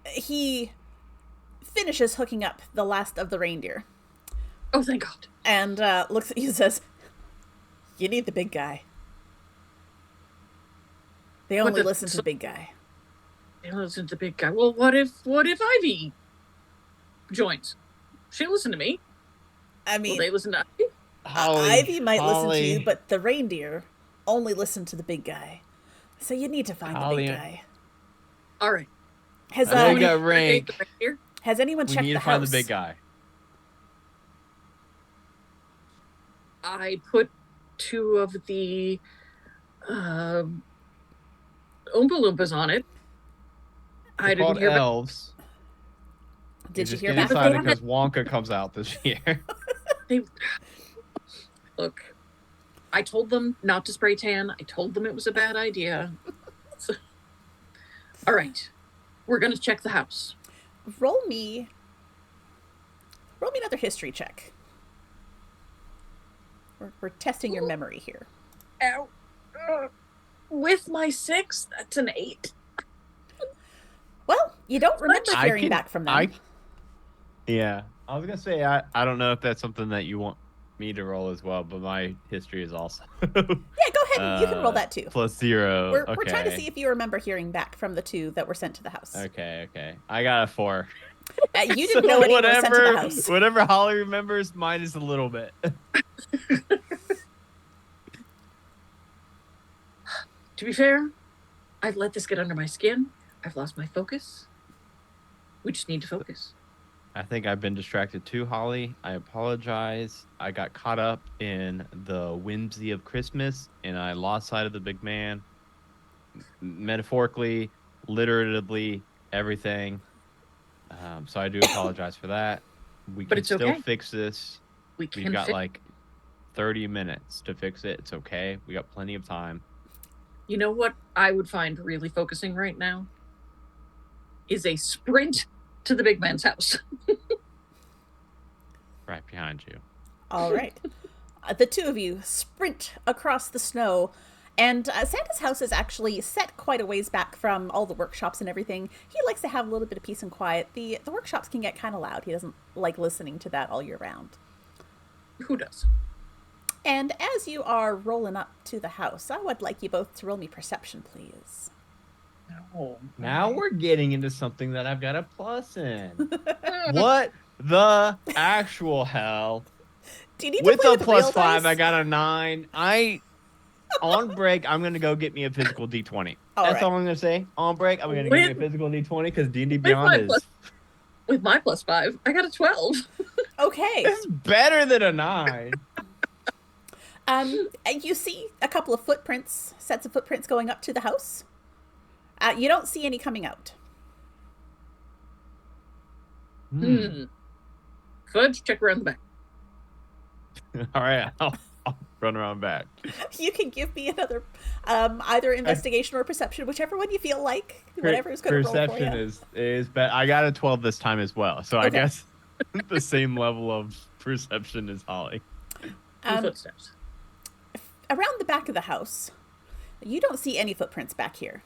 he finishes hooking up the last of the reindeer. Oh, thank God. And looks at you and says, "You need the big guy. They only listen to the big guy." They listen to the big guy. Well, what if Ivy joins? She'll listen to me. I mean, will they listen to Ivy? Ivy might listen to you, but the reindeer only listen to the big guy. So you need to find the big guy. All right. Has rank. Has anyone checked the house? We need to find the big guy. I put two of the Oompa Loompas on it. I didn't hear elves. Did you hear that? Because Wonka comes out this year. Look, I told them not to spray tan. I told them it was a bad idea. All right, we're gonna check the house. Roll me another history check. We're testing your memory here. Ow. With my 6, that's an 8. Well, you don't remember hearing back from them. Yeah, I was gonna say I don't know if that's something that you want me to roll as well, but my history is also. Yeah, go ahead. You can roll that too. +0. We're trying to see if you remember hearing back from the two that were sent to the house. Okay. I got a 4. You didn't know anyone was sent to the house. Whatever Holly remembers, mine is a little bit. To be fair, I've let this get under my skin. I've lost my focus. We just need to focus. I think I've been distracted too, Holly. I apologize. I got caught up in the whimsy of Christmas, and I lost sight of the big man. Metaphorically, literally, everything. So I do apologize for that. We can still fix this. We've got like 30 minutes to fix it. It's okay. We got plenty of time. You know what I would find really focusing right now? Is a sprint to the big man's house. Right behind you. All right. The two of you sprint across the snow, and Santa's house is actually set quite a ways back from all the workshops and everything. He likes to have a little bit of peace and quiet. The workshops can get kind of loud. He doesn't like listening to that all year round. Who does? And as you are rolling up to the house, I would like you both to roll me perception, please. Oh, now we're getting into something that I've got a plus in. What the actual hell? Do you need with to play a +5, dice? I got a 9. On break, I'm gonna go get me a physical D20. That's all I'm gonna say. On break, I'm gonna get me a physical D20 because D&D Beyond is. With my +5, I got a 12. Okay. It's better than a 9. And you see a couple of footprints, sets of footprints going up to the house. You don't see any coming out. Fudge, check around the back. All right, I'll run around back. You can give me another, either investigation or perception, whichever one you feel like. Whatever is going to roll for you. Perception is but I got a 12 this time as well, so I guess the same level of perception as Holly. Footsteps. Around the back of the house, you don't see any footprints back here.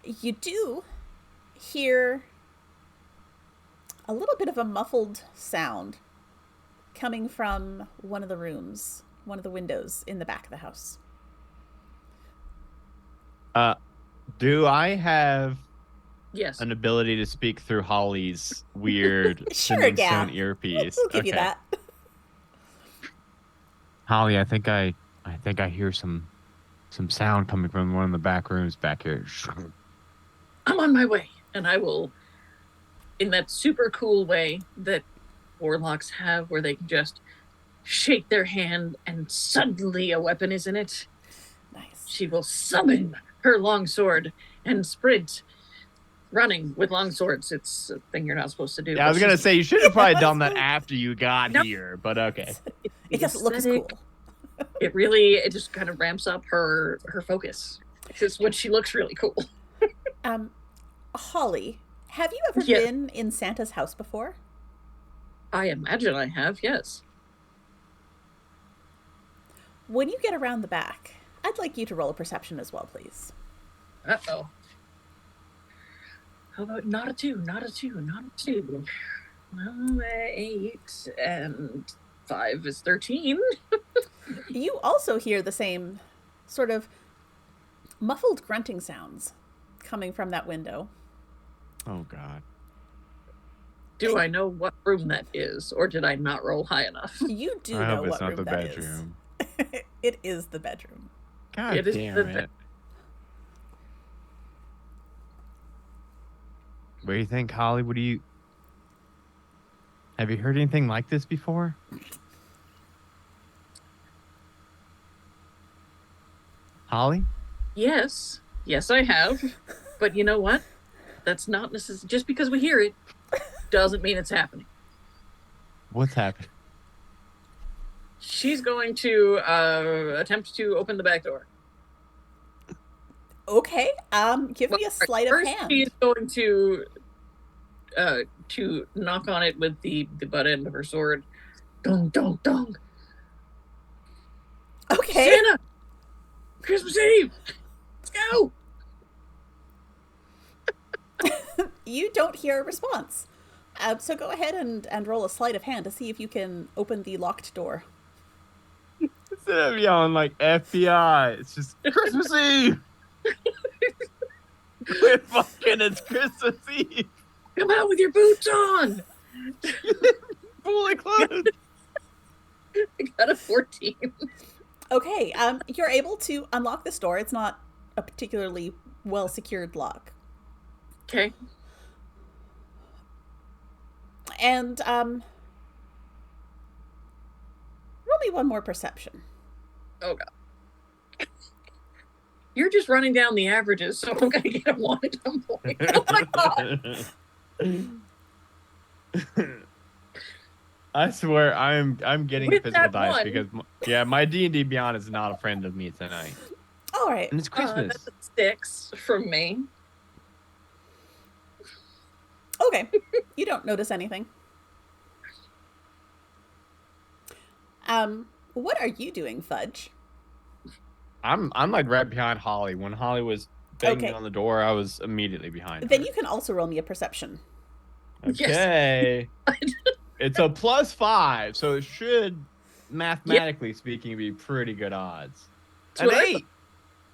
You do hear a little bit of a muffled sound coming from one of the rooms, one of the windows in the back of the house. Do I have Yes. an ability to speak through Holly's weird Sure, sending yeah. sound earpiece? We'll give you that. Holly, I think I hear some sound coming from one of the back rooms back here. I'm on my way, and I will, in that super cool way that warlocks have, where they can just shake their hand and suddenly a weapon is in it. Nice. She will summon her longsword and sprint, running with long swords. It's a thing you're not supposed to do. Yeah, I was gonna say you should have probably done that after you got here, but okay. It doesn't look as cool. It just kind of ramps up her focus. Because when she looks really cool. Holly, have you ever been in Santa's house before? I imagine I have, yes. When you get around the back, I'd like you to roll a perception as well, please. Uh-oh. How about not a 2, not a 2, not a 2. Well, 8 and 5 is 13. You also hear the same sort of muffled grunting sounds coming from that window. Oh, God. Do I know what room that is, or did I not roll high enough? You do I know hope it's what not room the that bedroom. is. It is the bedroom. God It is damn the it. What do you think, Holly? Have you heard anything like this before? Holly? Yes, I have. But you know what? That's not necessarily, just because we hear it doesn't mean it's happening. What's happening? She's going to attempt to open the back door. Okay, give me a sleight of First, hand. she's going to knock on it with the butt end of her sword. Dong, dong, dong. Okay. Santa! Christmas Eve! Let's go! You don't hear a response. So go ahead and roll a sleight of hand to see if you can open the locked door. Instead of yelling like FBI, it's just Christmas Eve! It's Christmas Eve! Come out with your boots on! Fully clothed! I got a 14. Okay, you're able to unlock this door. It's not a particularly well-secured lock. Okay. And, roll me one more perception. Oh, God. You're just running down the averages, so I'm going to get a 1 at some point. Oh, my God. I swear I'm getting With physical that dice 1. because my D&D Beyond is not a friend of me tonight. All right. And it's Christmas. That's a 6 from me. Okay. You don't notice anything. What are you doing, Fudge? I'm like right behind Holly. When Holly was banging on the door, I was immediately behind Then her. you can also roll me a perception. Okay. It's a +5, so it should, mathematically speaking, be pretty good odds. An 8.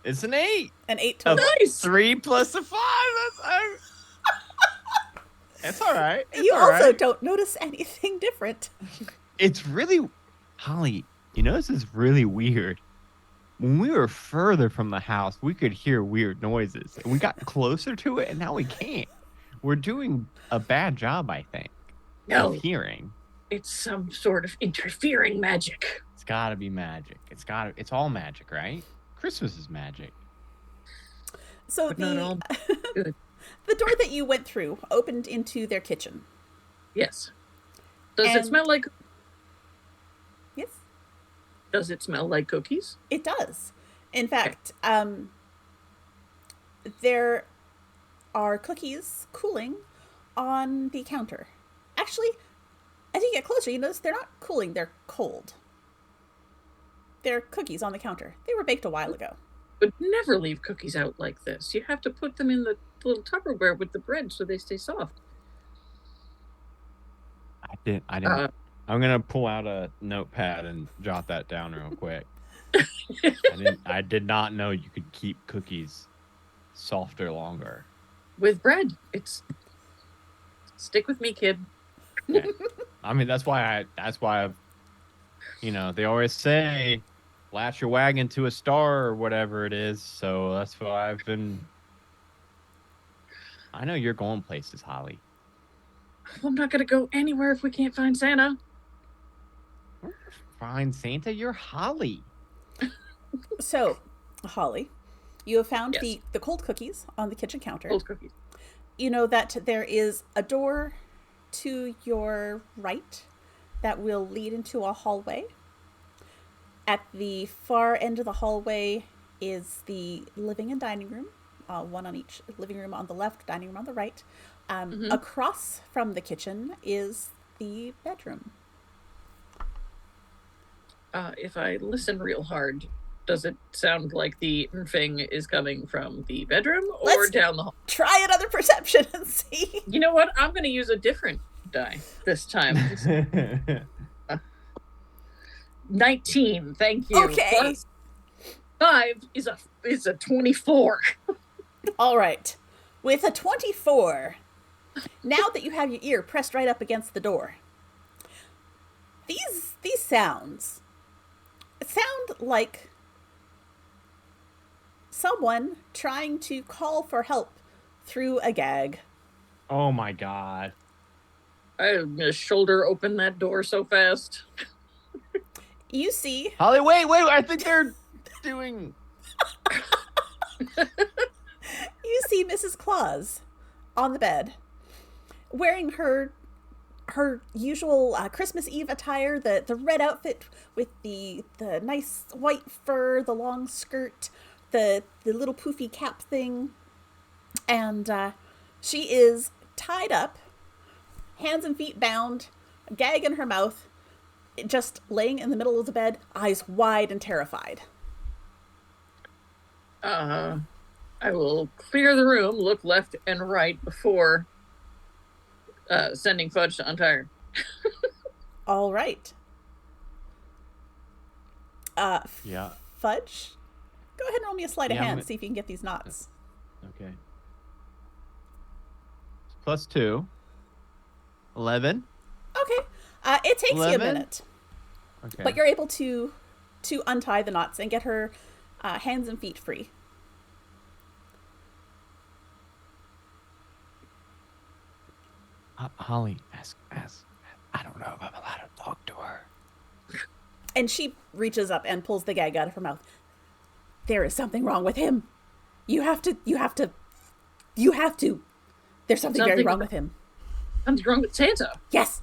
It's an 8. An 8 total. Nice. 3 plus a 5. That's all right. You also don't notice anything different. It's really, Holly, you know, this is really weird. When we were further from the house, we could hear weird noises. And we got closer to it, and now we can't. We're doing a bad job, I think, No, of hearing. it's some sort of interfering magic. It's gotta be magic. It's all magic, right? Christmas is magic. So But not all good. the door that you went through opened into their kitchen. Yes. Does it And- smell like? Yes, Does it smell like cookies? it does. In fact, there are cookies cooling on the counter. Actually, as you get closer, you notice they're not cooling, they're cold. They're cookies on the counter. They were baked a while ago. Would never leave cookies out like this. You have to put them in the little Tupperware with the bread so they stay soft. I didn't. I'm gonna pull out a notepad and jot that down real quick. I did not know you could keep cookies softer longer. With bread, it's stick with me, kid. Okay. I mean, that's why I've, they always say, latch your wagon to a star or whatever it is. So that's why I know you're going places, Holly. I'm not gonna go anywhere if we can't find Santa. Find Santa, you're Holly. So, Holly, you have found Yes. the cold cookies on the kitchen counter. Cold cookies. You know that there is a door to your right that will lead into a hallway. At the far end of the hallway is the living and dining room, one on each. Living room on the left, dining room on the right. Across from the kitchen is the bedroom. If I listen real hard, does it sound like the thing is coming from the bedroom or Let's- down the hall? Try another perception and see. You know what? I'm going to use a different die this time. 19, thank you. Okay. Plus 5 is a 24. All right. With a 24, now that you have your ear pressed right up against the door, these sounds sound like someone trying to call for help through a gag. Oh my God. I'm going to shoulder open that door so fast. You see, Holly, wait. I think they're doing. you see Mrs. Claus on the bed, wearing her usual Christmas Eve attire, the red outfit with the nice white fur, the long skirt, the little poofy cap thing, and she is tied up, hands and feet bound, a gag in her mouth, just laying in the middle of the bed, eyes wide and terrified. I will clear the room, look left and right before sending Fudge to untire. All right. Yeah. Fudge, go ahead and roll me a sleight of Yeah, I'm hand, gonna- see if you can get these knots. Okay. +2. 11. Okay. It takes you a 11? minute, Okay. but you're able to untie the knots and get her hands and feet free. Holly, ask. I don't know if I'm allowed to talk to her. And she reaches up and pulls the gag out of her mouth. There is something wrong with him. You have to. There's something very Something- wrong with him. Something's wrong with Santa. Yes,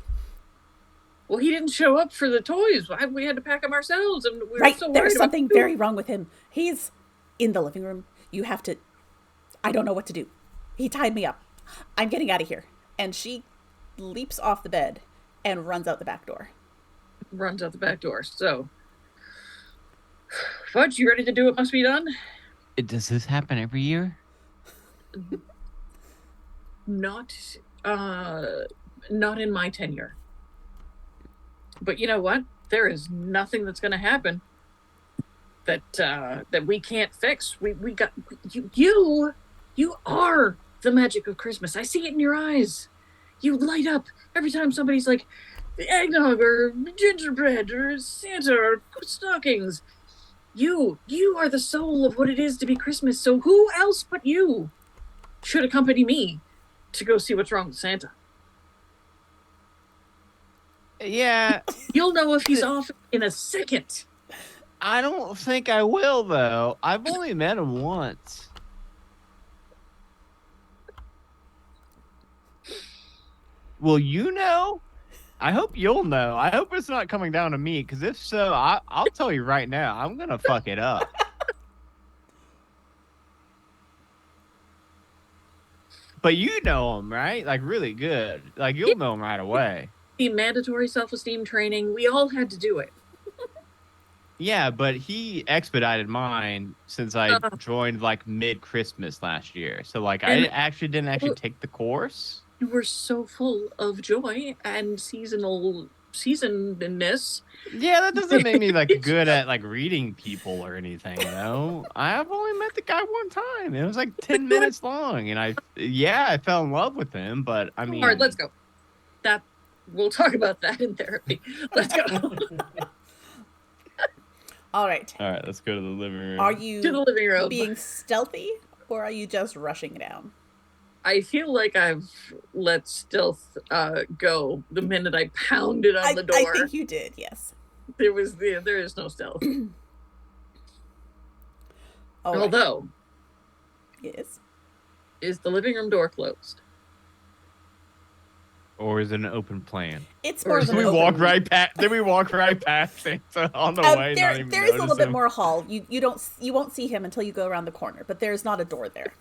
Well, he didn't show up for the toys. We had to pack them ourselves, and we were right. so worried There's about something food. very wrong with him. He's in the living room. You have to. I don't know what to do. He tied me up. I'm getting out of here. And she leaps off the bed and runs out the back door. Runs out the back door. So, Fudge, you ready to do what must be done? Does this happen every year? Not in my tenure. But you know what? There is nothing that's going to happen that we can't fix. We got you. You are the magic of Christmas. I see it in your eyes. You light up every time somebody's like eggnog or gingerbread or Santa or stockings. You are the soul of what it is to be Christmas. So who else but you should accompany me to go see what's wrong with Santa? Yeah, You'll know if he's off in a second. I don't think I will, though. I've only met him once. Will you know? I hope you'll know. I hope it's not coming down to me, because if so, I'll tell you right now, I'm going to fuck it up. But you know him, right? Like, really good. Like, you'll know him right away. The mandatory self-esteem training, we all had to do it. Yeah, but he expedited mine since I joined, like, mid-Christmas last year. So, like, I didn't actually take the course. You were so full of joy and seasonedness. Yeah, that doesn't make me like good at like reading people or anything, you know. I've only met the guy one time. It was like 10 minutes long, and I fell in love with him. But I mean, all right, let's go. We'll talk about that in therapy. Let's go. All right. Let's go to the living room. Are you to the living room. being stealthy, or are you just rushing down? I feel like I've let stealth go the minute I pounded on the door. I think you did, yes. There is no stealth. Although, yes, is the living room door closed? Or is it an open plan? It's more of an Then we walk right past Santa on the way. There is a little bit more hall. You won't see him until you go around the corner, but there's not a door there.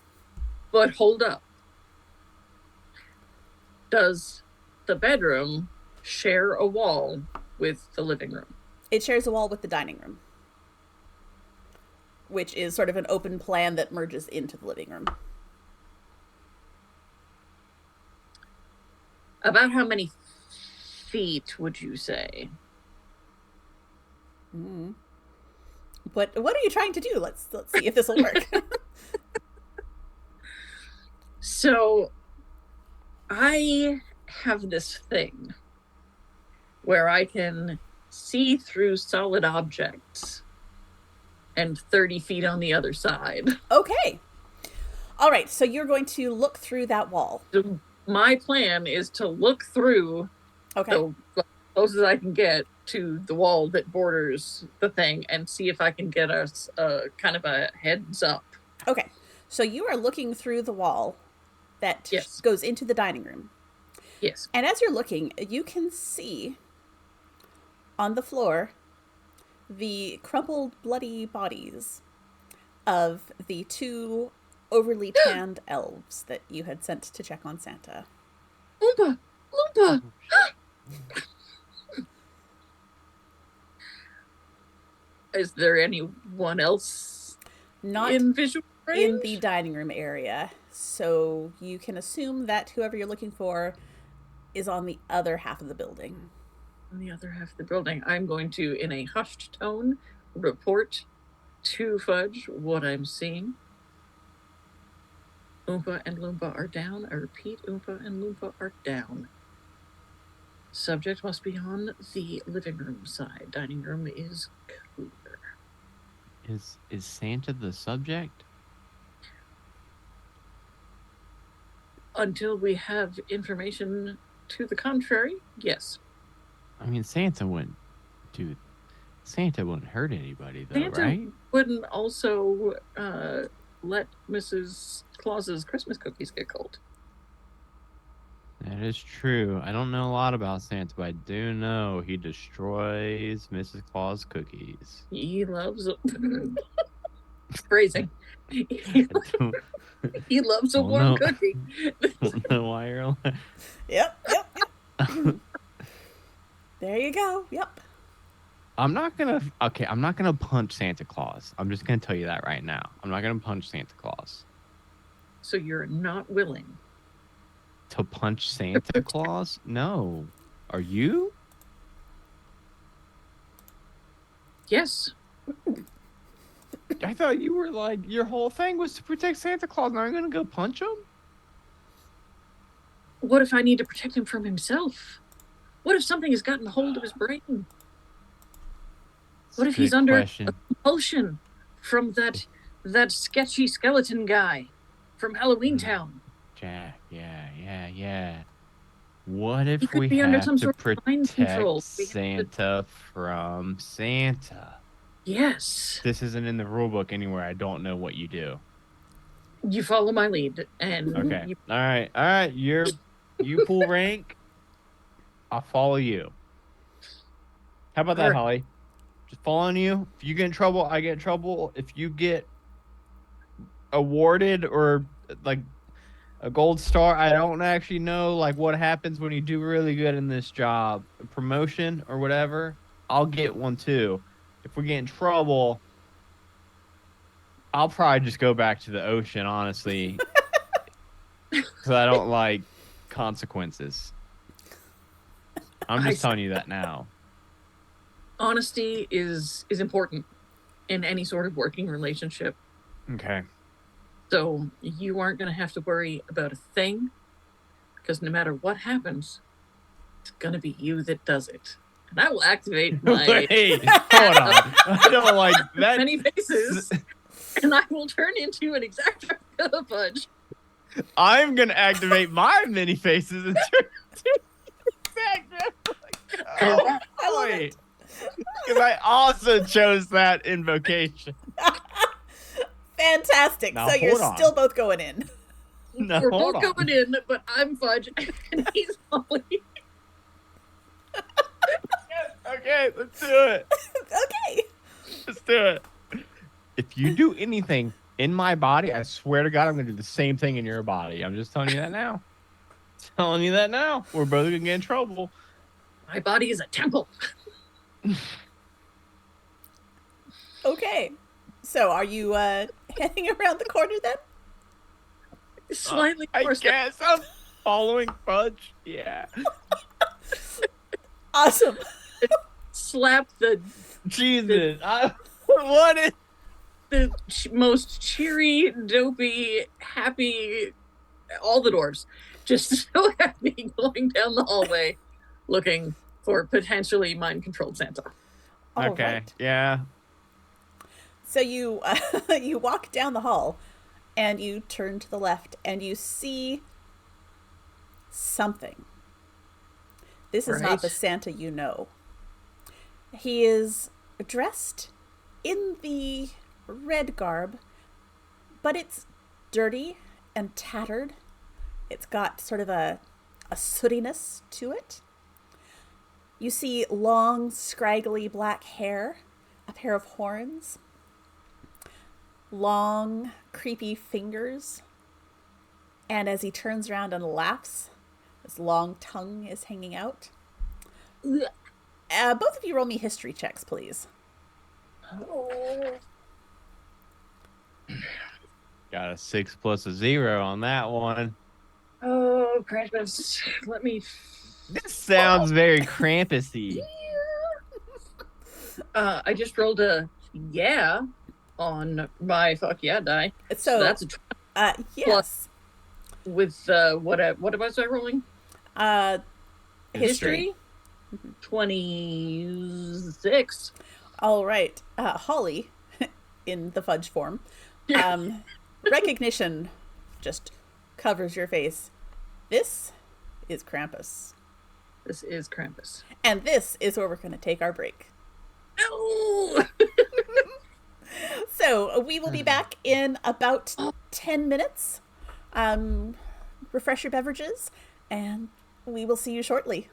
But hold up. Does the bedroom share a wall with the living room? It shares a wall with the dining room, which is sort of an open plan that merges into the living room. About how many feet would you say? What are you trying to do? Let's see if this will work. So I have this thing where I can see through solid objects and 30 feet on the other side. Okay. All right, so you're going to look through that wall. So my plan is to look through the closest I can get to the wall that borders the thing and see if I can get us kind of a heads up. Okay, so you are looking through the wall that goes into the dining room. Yes. And as you're looking, you can see on the floor the crumpled, bloody bodies of the two overly tanned elves that you had sent to check on Santa. Loompa! Loompa! Is there anyone else not in visual range? In the dining room area? So you can assume that whoever you're looking for is on the other half of the building. On the other half of the building, I'm going to, in a hushed tone, report to Fudge what I'm seeing. Oompa and Loompa are down. I repeat, Oompa and Loompa are down. Subject must be on the living room side. Dining room is clear. Is Santa the subject? Until we have information to the contrary, yes. I mean, Santa wouldn't hurt anybody, though, Santa right? Wouldn't also let Mrs. Claus's Christmas cookies get cold. That is true. I don't know a lot about Santa, but I do know he destroys Mrs. Claus cookies. He loves phrasing. He loves a warm cookie. Don't know why you're like... Yep. There you go. Yep. I'm not gonna punch Santa Claus. I'm just gonna tell you that right now. I'm not gonna punch Santa Claus. So you're not willing to punch Santa Claus? No. Are you? Yes. I thought you were like, your whole thing was to protect Santa Claus. Now you're gonna go punch him? What if I need to protect him from himself? What if something has gotten a hold of his brain? What if he's under a compulsion from that sketchy skeleton guy from Halloween Town? Jack, yeah. What if could we be under have some to sort of mind control. protect We have to- Santa from Santa? Yes. This isn't in the rule book anywhere. I don't know what you do. You follow my lead, and Okay. you, All right. You pull rank. I'll follow you. How about that, Alright. Holly? Just following you. If you get in trouble, I get in trouble. If you get awarded or like a gold star, I don't actually know like what happens when you do really good in this job, a promotion or whatever. I'll get one too. If we get in trouble, I'll probably just go back to the ocean, honestly, because I don't like consequences. I'm just telling you that now. honesty is important in any sort of working relationship. Okay. So you aren't going to have to worry about a thing, because no matter what happens, it's going to be you that does it. And I will activate my Wait, hold on. I don't like that. many faces, and I will turn into an exact replica of the fudge. I'm gonna activate my mini faces and turn into exact replica. Oh I love boy! it. Because I also chose that invocation. Fantastic. Now, So you're hold on. still both going in. No, We're hold both on. going in, but I'm fudge and he's Holly. Okay, let's do it. Okay. Let's do it. If you do anything in my body, I swear to God, I'm gonna do the same thing in your body. I'm just telling you that now. Telling you that now. We're both gonna get in trouble. My body is a temple. Okay. So are you heading around the corner then? Slightly I more guess I'm following Fudge. Yeah. Awesome. slap Jesus. What is the most cheery, dopey, happy, all the dwarves, just so happy going down the hallway looking for potentially mind-controlled Santa. All okay. right. Yeah. So you you walk down the hall and you turn to the left and you see something. This is not Right. the Santa you know. He is dressed in the red garb, but it's dirty and tattered. It's got sort of a sootiness to it. You see long, scraggly black hair, a pair of horns, long, creepy fingers, and as he turns around and laughs, his long tongue is hanging out. Both of you roll me history checks, please. Got a 6 plus a 0 on that one. Oh, Krampus. Let me. This sounds very Krampus-y. I just rolled a yeah on my fuck yeah die. So that's a yes. with what was I rolling? History. 26. All right. Holly, in the fudge form. Recognition just covers your face. This is Krampus. This is Krampus. And this is where we're going to take our break. No! So we will be back in about 10 minutes. Refresh your beverages, and we will see you shortly.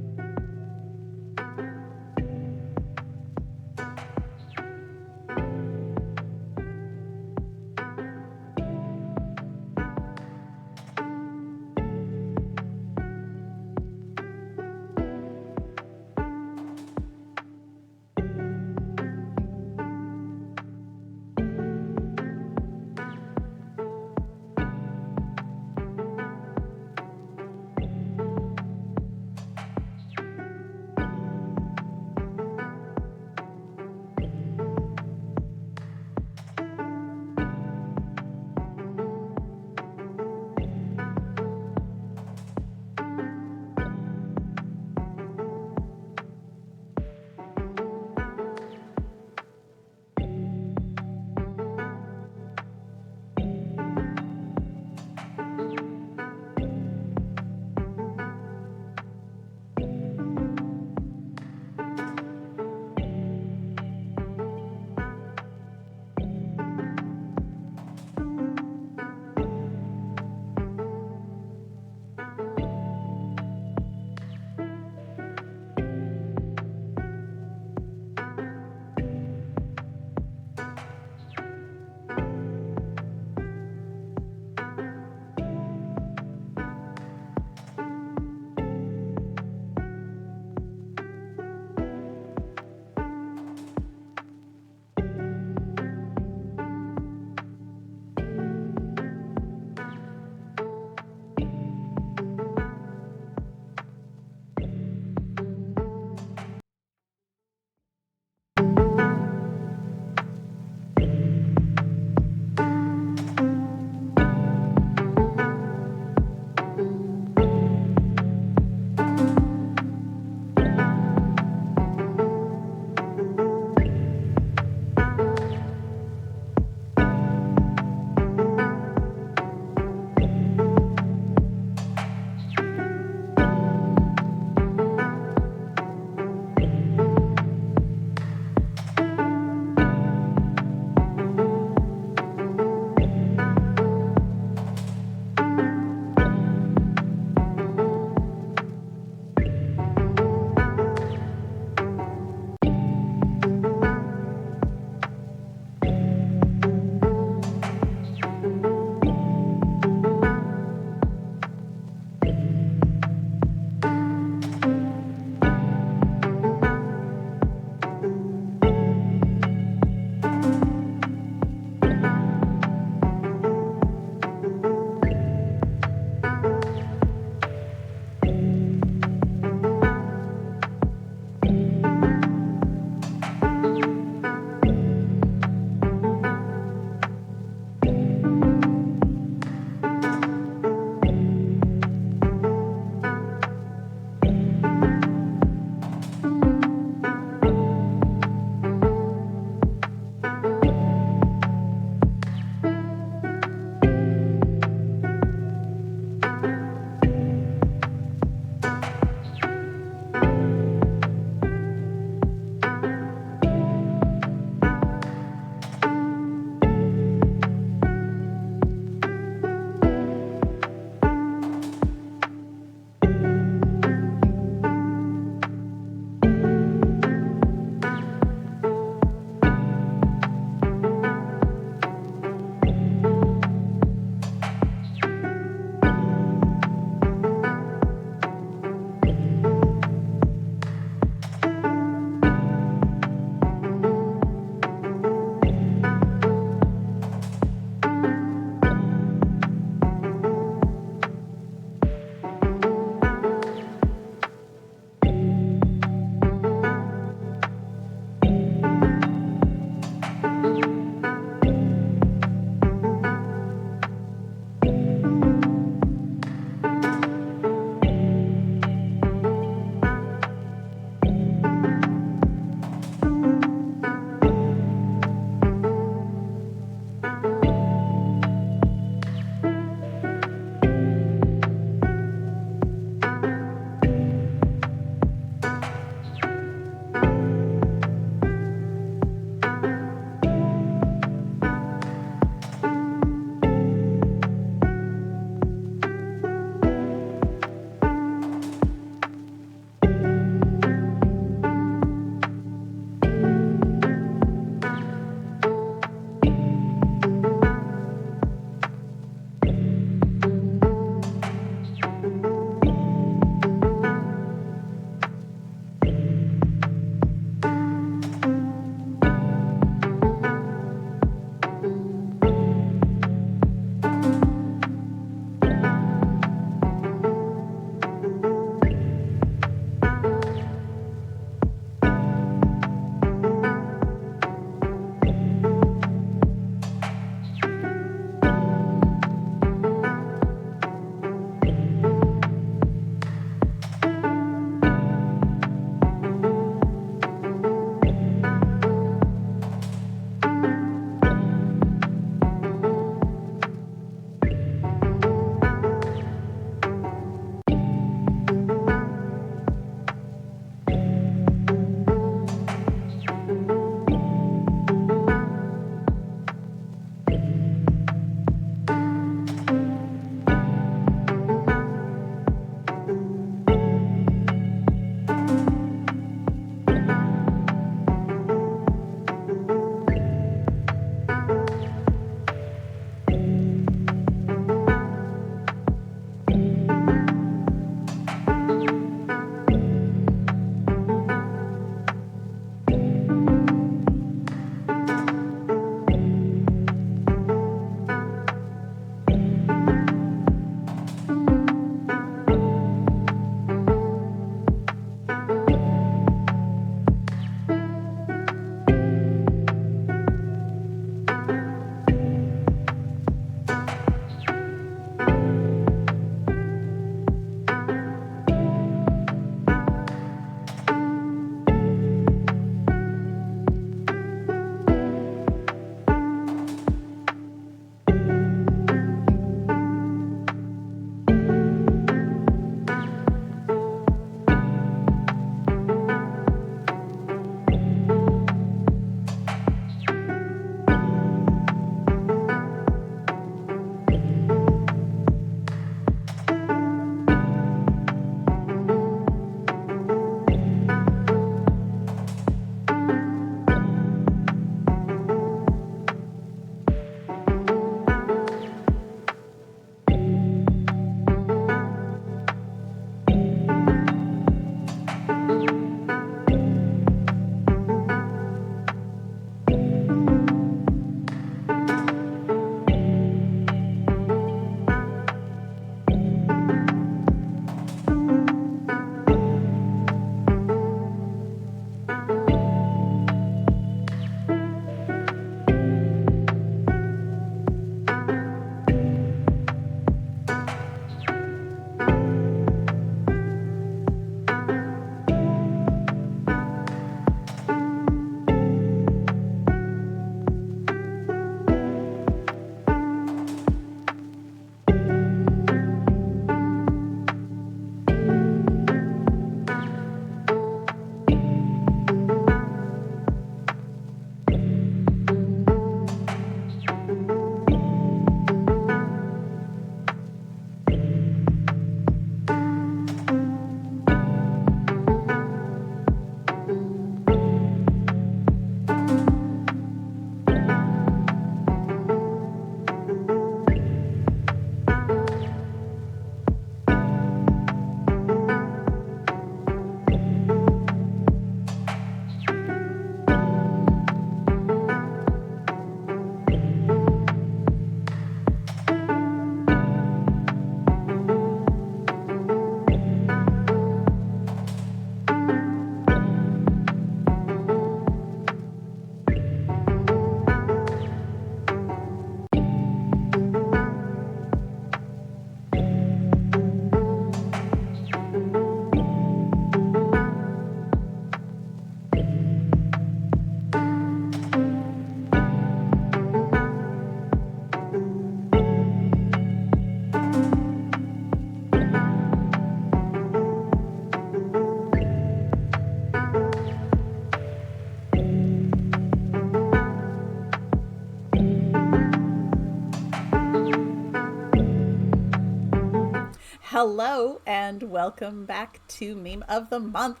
Hello and welcome back to Meme of the Month.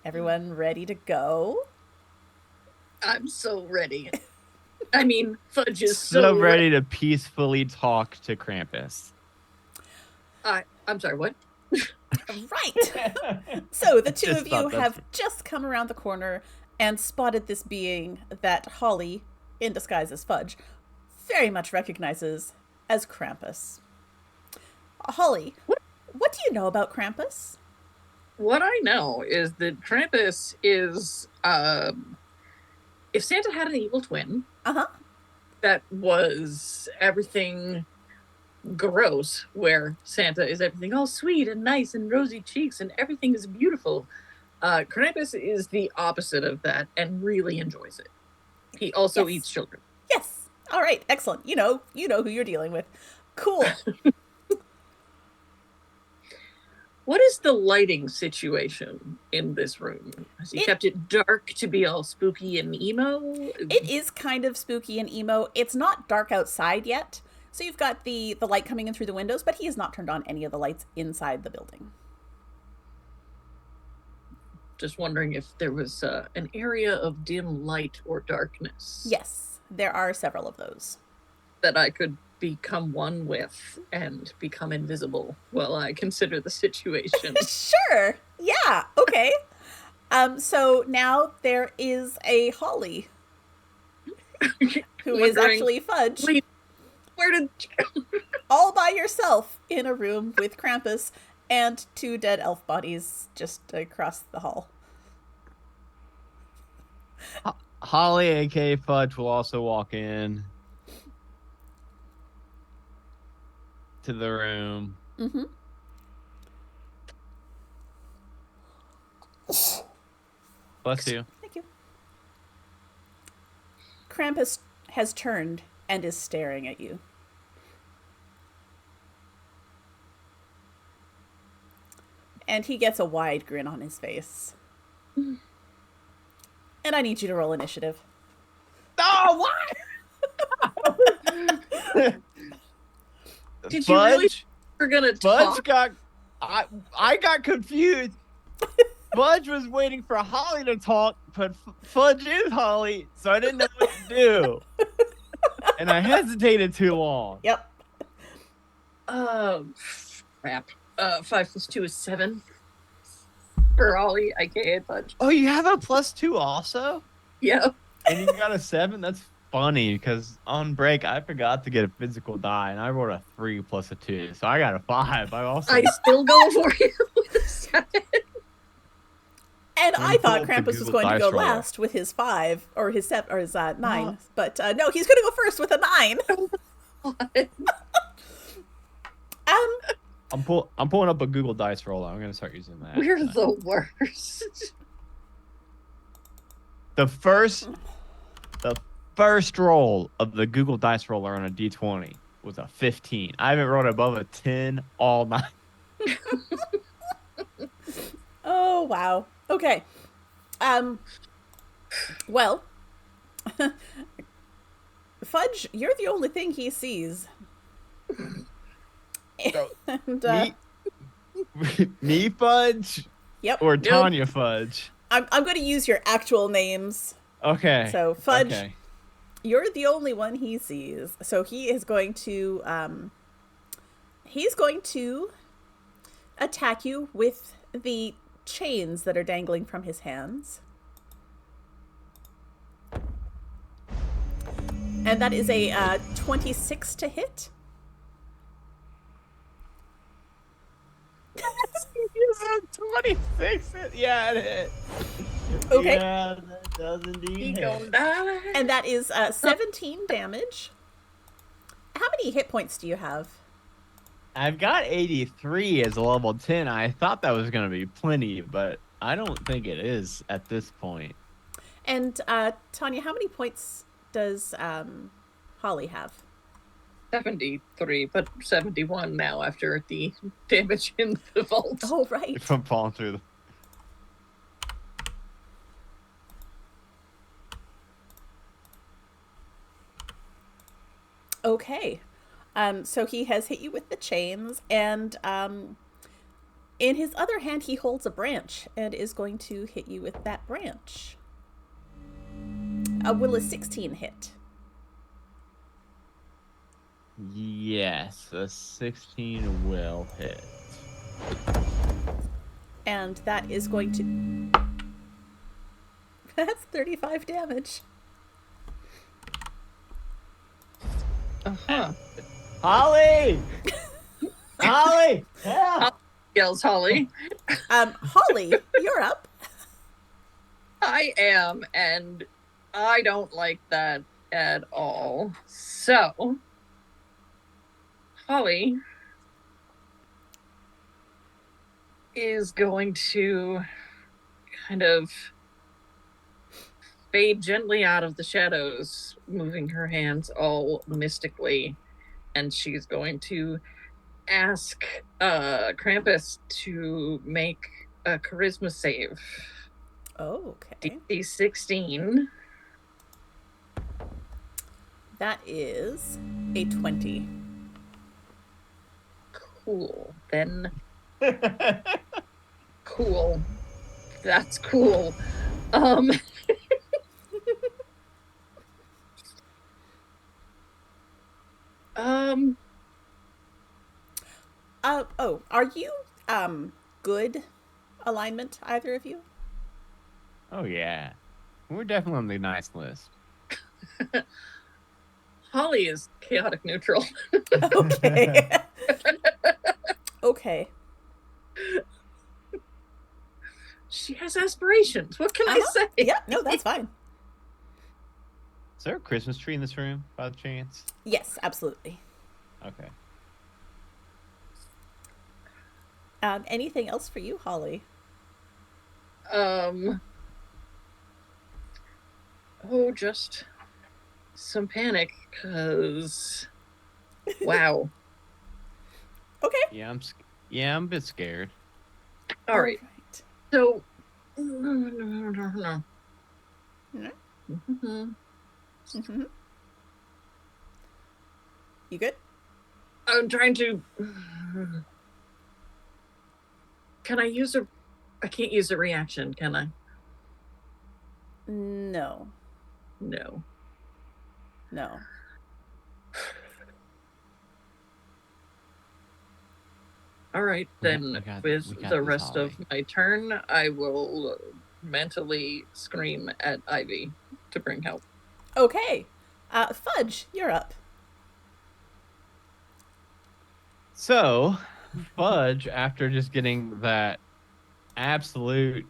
Everyone ready to go? I'm so ready. I mean, Fudge is So so ready to peacefully talk to Krampus. I'm sorry, what? Right. So the two Just of you thought that's- have just come around the corner and spotted this being that Holly, in disguise as Fudge, very much recognizes as Krampus. Holly, what do you know about Krampus? What I know is that Krampus is, if Santa had an evil twin Uh-huh. that was everything gross, where Santa is everything all sweet and nice and rosy cheeks and everything is beautiful, Krampus is the opposite of that and really enjoys it. He also Yes. eats children. Yes. All right. Excellent. You know who you're dealing with. Cool. What is the lighting situation in this room? Has he kept it dark to be all spooky and emo? It is kind of spooky and emo. It's not dark outside yet. So you've got the light coming in through the windows, but he has not turned on any of the lights inside the building. Just wondering if there was an area of dim light or darkness. Yes, there are several of those. That I could become one with and become invisible while I consider the situation. Sure. Yeah. Okay. So now there is a Holly who is actually Fudge. Wait, where did all by yourself in a room with Krampus and two dead elf bodies just across the hall. Holly, aka Fudge, will also walk in to the room. Mm-hmm. Bless you. Thank you. Krampus has turned and is staring at you. And he gets a wide grin on his face. And I need you to roll initiative. Oh, what? Did you really Fudge? we're gonna Fudge talk? I got confused. Fudge was waiting for Holly to talk, but Fudge is Holly, so I didn't know what to do. And I hesitated too long. Yep. Crap. 5 plus 2 is 7. For Ollie, aka Fudge. Oh, you have a +2 also? Yeah. And you got a 7? That's funny, because on break, I forgot to get a physical die, and I rolled a 3 plus a 2, so I got a 5. I still go for you with a 7. And I thought Krampus was going to go roller. last with his 5 or his 7 or his 9, but no, he's going to go first with a 9. I'm pulling up a Google Dice roll. I'm gonna start using that. We're the worst. The first roll of the Google Dice roller on a D20 was a 15. I haven't rolled above a 10 all night. Oh, wow. Okay. Well, Fudge, you're the only thing he sees. And, me Fudge? Yep. Or Tanya Fudge? I'm going to use your actual names. Okay. So, Fudge, okay. You're the only one he sees. So he is going to, attack you with the chains that are dangling from his hands. And that is a 26 to hit. 26. Yeah, it hit. Okay. Yeah, that does indeed hit. And that is 17 damage. How many hit points do you have? I've got 83 as a level 10. I thought that was going to be plenty, but I don't think it is at this point. And Tanya, how many points does Holly have? 73, but 71 now after the damage in the vault. Oh, right. If I'm falling through the... Okay. So he has hit you with the chains, and in his other hand, he holds a branch and is going to hit you with that branch. Will a 16 hit? Yes, a 16 will hit. And that is going to... That's 35 damage. Uh-huh. Holly! Holly! Yeah! Yells Holly. Holly, you're up. I am, and I don't like that at all. So, Holly is going to kind of fade gently out of the shadows, moving her hands all mystically, and she's going to ask Krampus to make a charisma save. Oh, okay. DC 16. That is a 20. Cool. Then cool. That's cool. Are you good alignment, either of you? Oh, yeah. We're definitely on the nice list. Holly is chaotic neutral. Okay. Okay. She has aspirations. What can I say? Yeah, no, that's fine. Is there a Christmas tree in this room, by chance? Yes, absolutely. Okay. Anything else for you, Holly? Just some panic, because wow. Okay. Yeah, I'm a bit scared. All right. So no. No? Mm-hmm. You good? I'm trying to. Can I use a? I can't use a reaction, can I? No. No. No. All right, then with the rest of my turn, I will mentally scream at Ivy to bring help. Okay. Fudge, you're up. So, Fudge, after just getting that absolute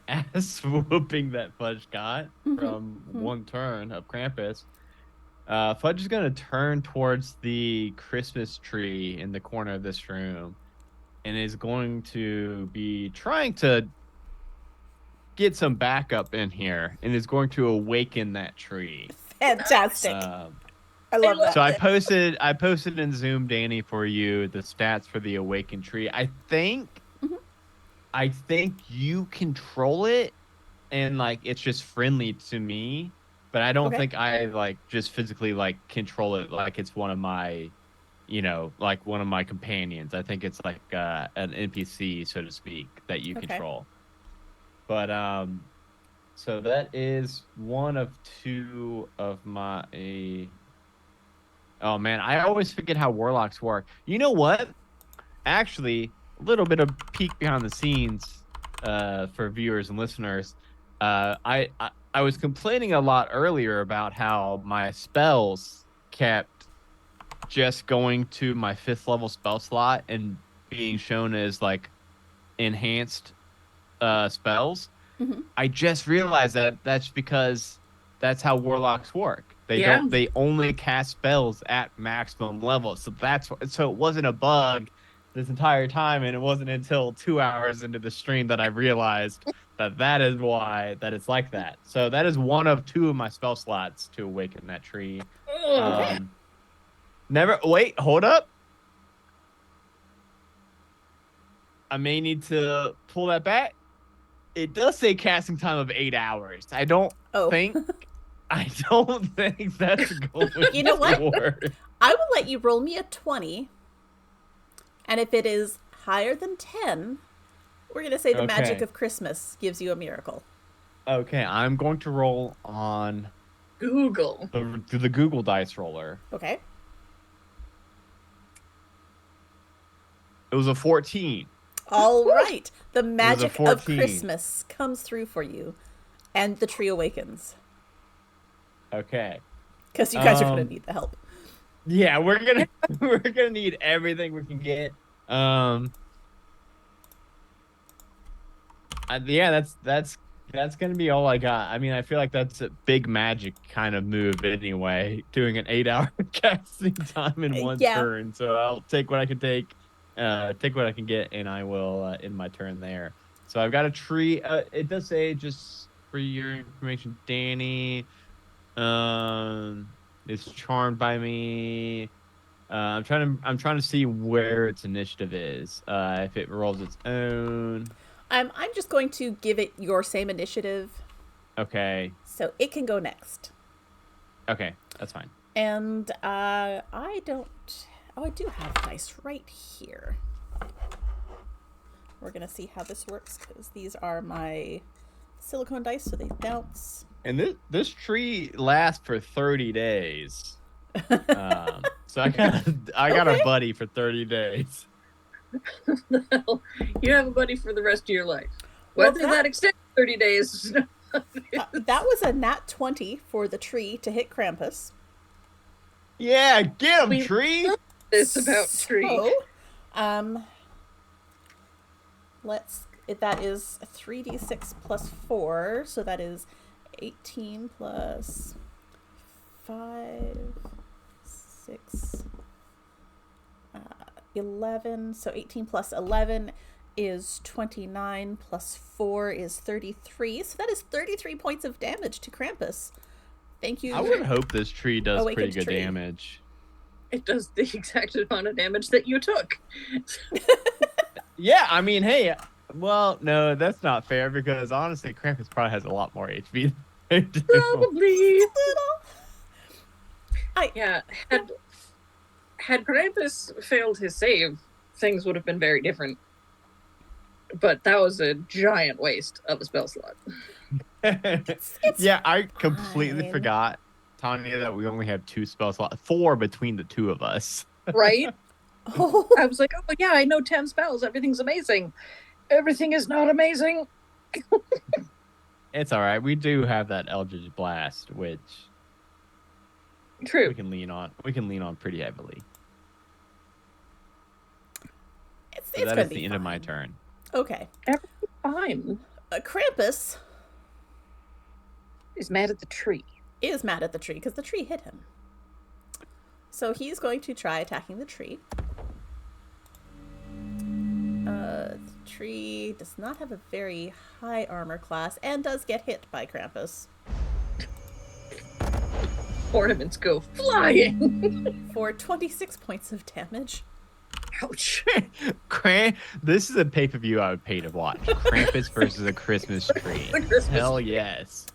ass whooping that Fudge got from one turn of Krampus, Fudge is going to turn towards the Christmas tree in the corner of this room and is going to be trying to get some backup in here and is going to awaken that tree. Fantastic. I love that. So I posted in Zoom, Danny, for you the stats for the awakened tree. I think you control it and like it's just friendly to me, but I don't think I like just physically like control it like it's one of my, like one of my companions. I think it's like an NPC, so to speak, that you control. But so that is one of two of my Oh man, I always forget how Warlocks work. You know what? Actually, a little bit of peek behind the scenes for viewers and listeners. I was complaining a lot earlier about how my spells kept just going to my 5th level spell slot and being shown as like enhanced spells. I just realized that that's because that's how Warlocks work. They only cast spells at maximum level. So so it wasn't a bug this entire time, and it wasn't until 2 hours into the stream that I realized that is why that it's like that. So that is one of 2 of my spell slots to awaken that tree. Hold up. I may need to pull that back. It does say casting time of 8 hours. I don't think I don't think that's going You know what? to work. I will let you roll me a 20. And if it is higher than 10, we're going to say the magic Okay. of Christmas gives you a miracle. Okay, I'm going to roll on Google. the Google Dice roller. Okay. It was a 14. All right. The was a magic of 14. Christmas comes through for you. And the tree awakens. Okay. Because you guys are going Um, to need the help. Yeah, we're gonna need everything we can get. Yeah, that's gonna be all I got. I mean, I feel like that's a big magic kind of move anyway, doing an 8-hour casting time in one Yeah. turn. So I'll take what I can take what I can get, and I will end my turn there. So I've got a tree. It does say, just for your information, Danny, is charmed by me. I'm trying to see where its initiative is. If it rolls its own. I'm just going to give it your same initiative. Okay. So it can go next. Okay, that's fine. And I don't... Oh, I do have dice right here. We're going to see how this works, because these are my silicone dice, so they bounce. And this tree lasts for 30 days. So I got a buddy for 30 days. You have a buddy for the rest of your life. Whether that extends 30 days. That was a nat 20 for the tree to hit Krampus. Yeah, get him, tree. It's about tree. So, that is 3d6 plus 4, so that is 18 plus 5, 6, 11. So 18 plus 11 is 29, plus 4 is 33. So that is 33 points of damage to Krampus. Thank you. I would hope this tree does Awakened pretty good tree. damage. It does the exact amount of damage that you took. Yeah, I mean, hey, well, no, that's not fair, because honestly, Krampus probably has a lot more HP than I do. Probably. I Yeah, had Krampus failed his save, things would have been very different. But that was a giant waste of a spell slot. it's Yeah, I completely fine. forgot, Tanya, that we only have 2 spell slots, 4 between the 2 of us. Right? Oh, I was like, oh yeah, I know 10 spells. Everything's amazing. Everything is not amazing. It's all right. We do have that Eldritch Blast, which True. we can lean on. We can lean on pretty heavily. it's So going that to is be the end of my fine. turn. Okay. Everything's fine. Krampus He's mad at the tree. is mad at the tree because the tree hit him. So he's going to try attacking the tree. The tree does not have a very high armor class and does get hit by Krampus Ornaments go flying. for 26 points of damage. Ouch. This is a pay-per-view I would pay to watch. Krampus versus a Christmas tree. The Christmas Hell yes.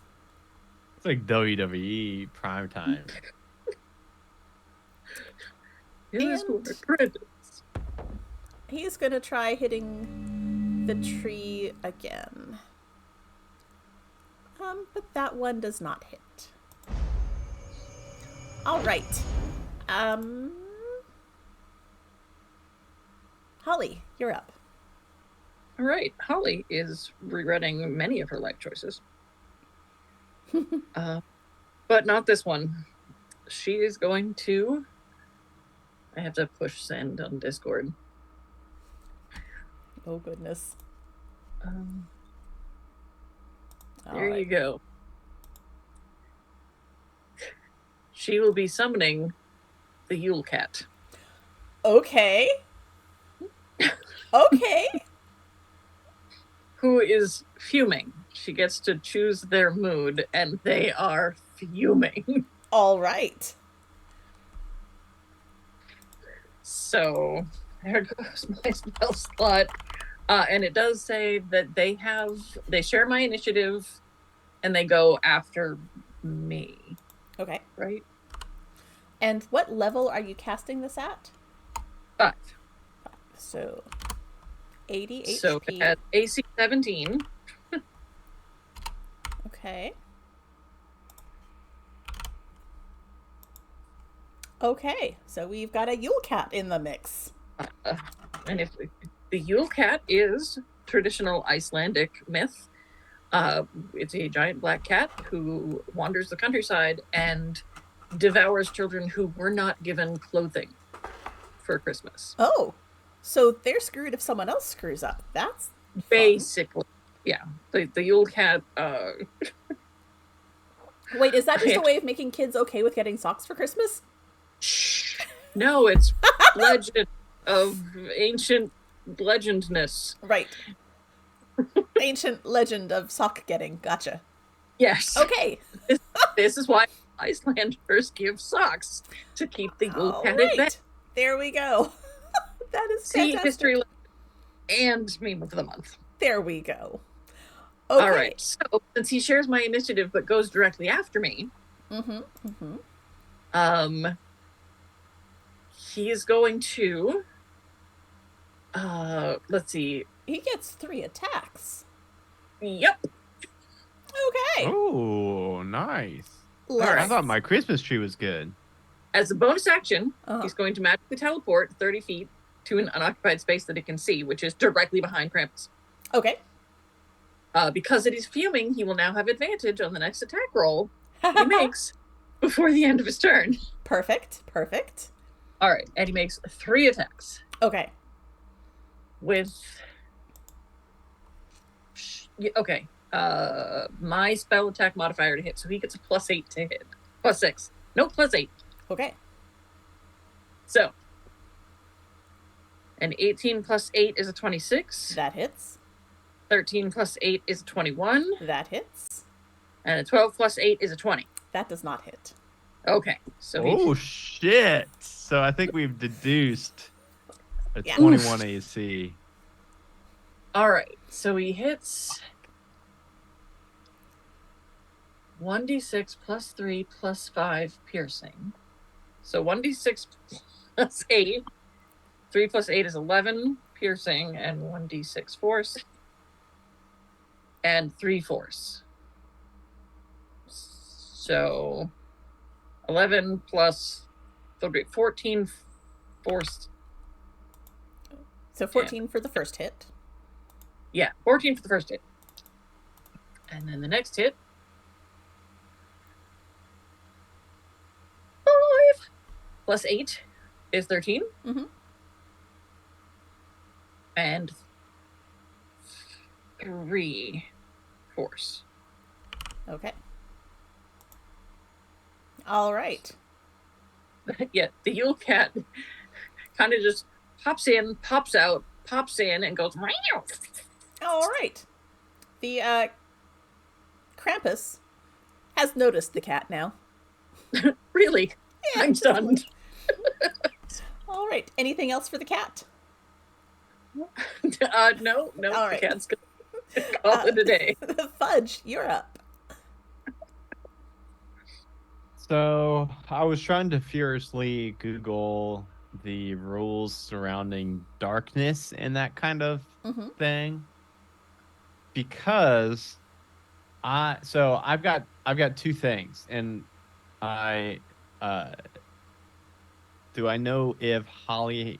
It's like WWE primetime. Here's And- for credits. He's going to try hitting the tree again. But that one does not hit. All right. Holly, you're up. All right. Holly is regretting many of her life choices. But not this one. She is going to... I have to push send on Discord. Oh, goodness. All There right. you go. She will be summoning the Yule Cat. Okay. Okay. Who is fuming. She gets to choose their mood, and they are fuming. All right. So there goes my spell slot. And it does say that they share my initiative, and they go after me, Okay. right? And what level are you casting this at? 5. So 80 So it HP. has AC 17. Okay. Okay, so we've got a Yule Cat in the mix. And if the Yule Cat is traditional Icelandic myth, it's a giant black cat who wanders the countryside and devours children who were not given clothing for Christmas. Oh, so they're screwed if someone else screws up. That's fun. Basically, yeah. The Yule Cat. Wait, is that just a way of making kids okay with getting socks for Christmas? No, it's legend of ancient legendness. Right. Ancient legend of sock getting. Gotcha. Yes. Okay. This is why Icelanders give socks to keep the Yule Cat at bay. There we go. That is See, fantastic. history and meme of the month. There we go. Okay. All right. So since he shares my initiative but goes directly after me, he is going to. Let's see. He gets 3 attacks. Yep. Okay. Oh, nice. All right. I thought my Christmas tree was good. As a bonus action, he's going to magically teleport 30 feet to an unoccupied space that it can see, which is directly behind Krampus. Okay. Because it is fuming, he will now have advantage on the next attack roll he makes before the end of his turn. Perfect. Perfect. All right. And he makes 3 attacks. Okay. With... Okay. My spell attack modifier to hit, so he gets a +8 to hit. +6. No, +8. Okay. So, an 18 + 8 is a 26. That hits. 13 + 8 is a 21. That hits. And a 12 + 8 is a 20. That does not hit. Okay. So shit. So I think we've deduced a 21 AC. All right. So he hits 1d6 + 3 + 5 piercing. So 1d6 + 8. 3 + 8 is 11 piercing and 1d6 force. And 3 force. So 11 plus 14 force. So 14 for the first hit. Yeah, 14 for the first hit. And then the next hit. 5 + 8 is 13. And 3 force. Okay. All right. Yeah, the Yule Cat kind of just pops in, pops out, pops in, and goes. Meow. All right. The Krampus has noticed the cat now. Really? Yeah, I'm stunned. All right. Anything else for the cat? No. All right. The cat's gonna call it a day. Fudge, you're up. So I was trying to furiously Google the rules surrounding darkness and that kind of thing, because I've got 2 things, and do I know if Holly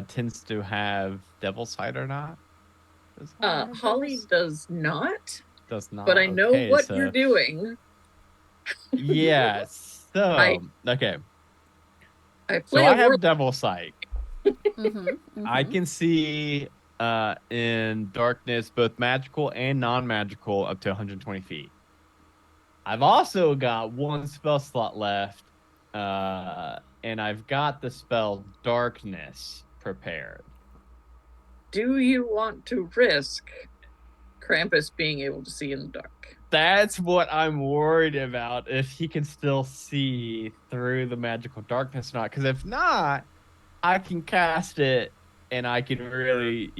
tends to have Devil's Sight or not? Holly does not. Does not. But I know what you're doing. Yeah. So okay. I have Devil Sight. I can see in darkness both magical and non-magical up to 120 feet. I've also got 1 spell slot left, and I've got the spell Darkness prepared. Do you want to risk Krampus being able to see in the dark? That's what I'm worried about, if he can still see through the magical darkness or not. Because if not, I can cast it, and I can really,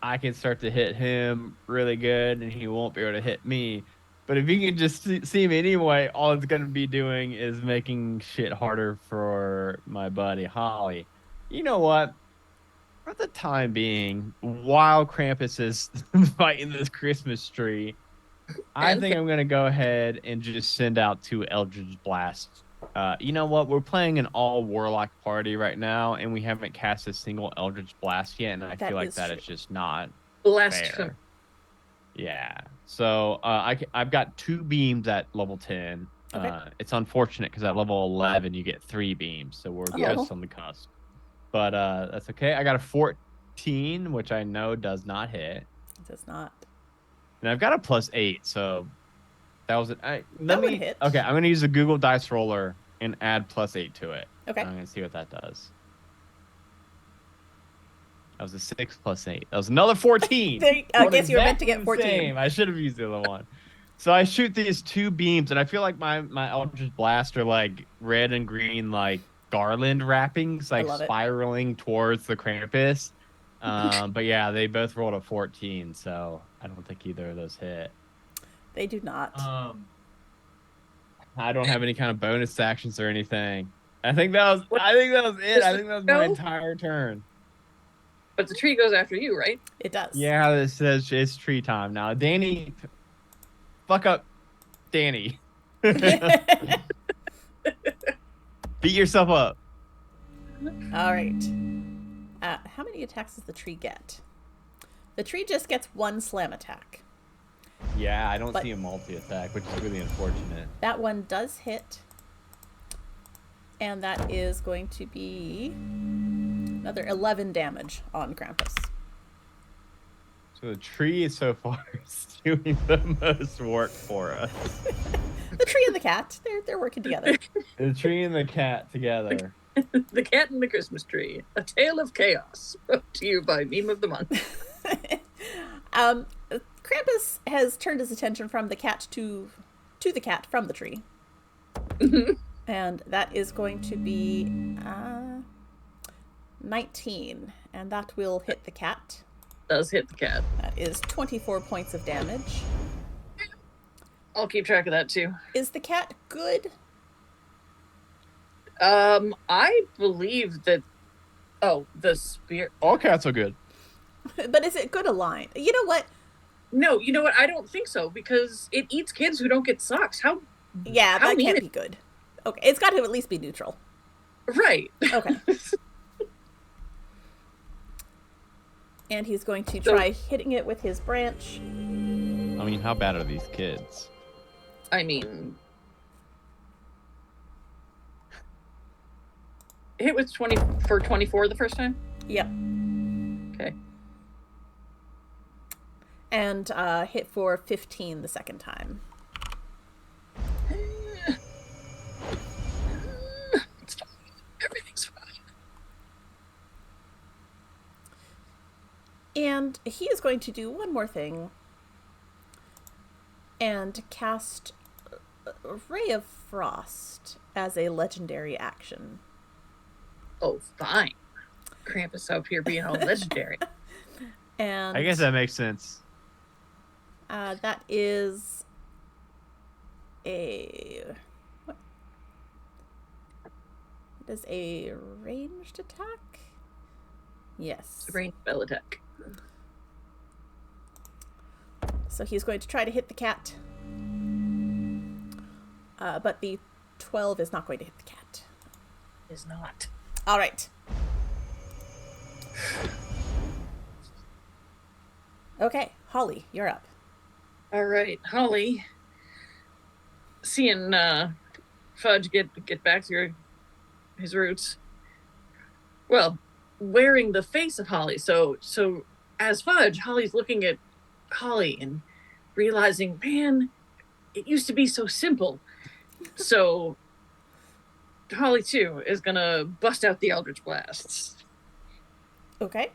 I can start to hit him really good, and he won't be able to hit me. But if you can just see me anyway, all it's going to be doing is making shit harder for my buddy Holly. You know what? For the time being, while Krampus is fighting this Christmas tree, I think I'm going to go ahead and just send out 2 Eldritch Blasts. You know what? We're playing an all Warlock party right now, and we haven't cast a single Eldritch Blast yet, and I feel like that is just not fair. Yeah. So I've got 2 beams at level 10. Okay. It's unfortunate because at level 11 you get 3 beams, so we're just on the cusp. But that's okay. I got a 14, which I know does not hit. It does not. And I've got a +8, so that was it. That would hit. Okay, I'm gonna use a Google Dice Roller and add +8 to it. Okay. I'm gonna see what that does. That was a 6 + 8. That was another 14. I guess you were meant to get 14. Same. I should have used the other one. So I shoot these 2 beams, and I feel like my Eldritch Blast are like red and green, like garland wrappings, like spiraling towards the Krampus. But yeah, they both rolled a 14, so I don't think either of those hit. They do not. I don't have any kind of bonus actions or anything. I think that was it. I think that was my entire turn. But the tree goes after you, right? It does. Yeah, this says it's tree time now. Danny, fuck up, Danny. Beat yourself up. All right. How many attacks does the tree get? The tree just gets 1 slam attack. Yeah, I don't see a multi-attack, which is really unfortunate. That one does hit. And that is going to be another 11 damage on Krampus. So the tree so far is doing the most work for us. The tree and the cat, they're working together. The tree and the cat together. The Cat and the Christmas Tree, a tale of chaos, brought to you by Meme of the Month. Krampus has turned his attention from the cat to the cat from the tree. And that is going to be 19, and that will hit the cat. Does hit the cat. That is 24 points of damage. I'll keep track of that too. Is the cat good? I believe that. Oh, the spirit. All cats are good. But is it good aligned? You know what? No, you know what? I don't think so because it eats kids who don't get socks. How? Yeah, that can't be good. Okay, it's got to at least be neutral. Right. Okay. And he's going to try hitting it with his branch. I mean, how bad are these kids? I mean, hit with 24 the first time? Yep. Okay. And hit for 15 the second time. It's fine. Everything's fine. And he is going to do one more thing. And cast Ray of Frost as a legendary action. Oh, fine. Krampus up here being all legendary. And I guess that makes sense. That is a... What? It is a ranged attack? Yes. Ranged spell attack. So he's going to try to hit the cat. But the 12 is not going to hit the cat. Is not. All right. Okay, Holly, you're up. All right, Holly. Seeing Fudge get back to his roots. Well, wearing the face of Holly. So as Fudge, Holly's looking at Holly and realizing, man, it used to be so simple. So Holly too is gonna bust out the Eldritch Blasts. Okay.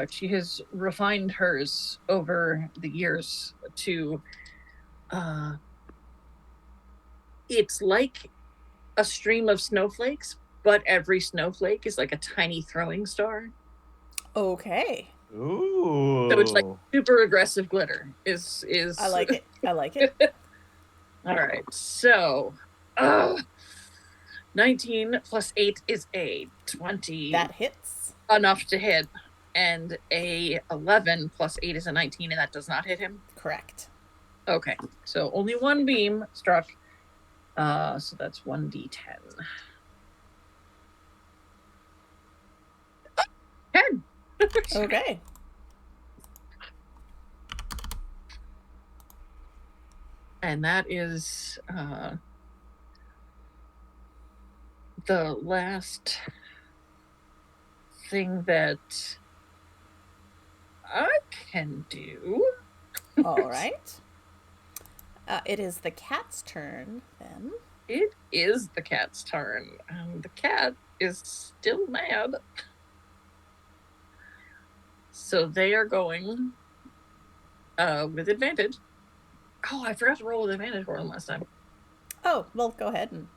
She has refined hers over the years to it's like a stream of snowflakes, but every snowflake is like a tiny throwing star. Okay. Ooh. So it's like super aggressive glitter. Is I like it. I like it. All right. So 19 plus 8 is a 20. That hits. Enough to hit. And a 11 plus 8 is a 19, and that does not hit him? Correct. Okay. So only one beam struck. So that's 1d10. 10. Okay. And that is the last thing that I can do. All right. It is the cat's turn then. It is the cat's turn. The cat is still mad. So they are going with advantage. Oh, I forgot to roll with advantage for them last time. Oh, well, go ahead and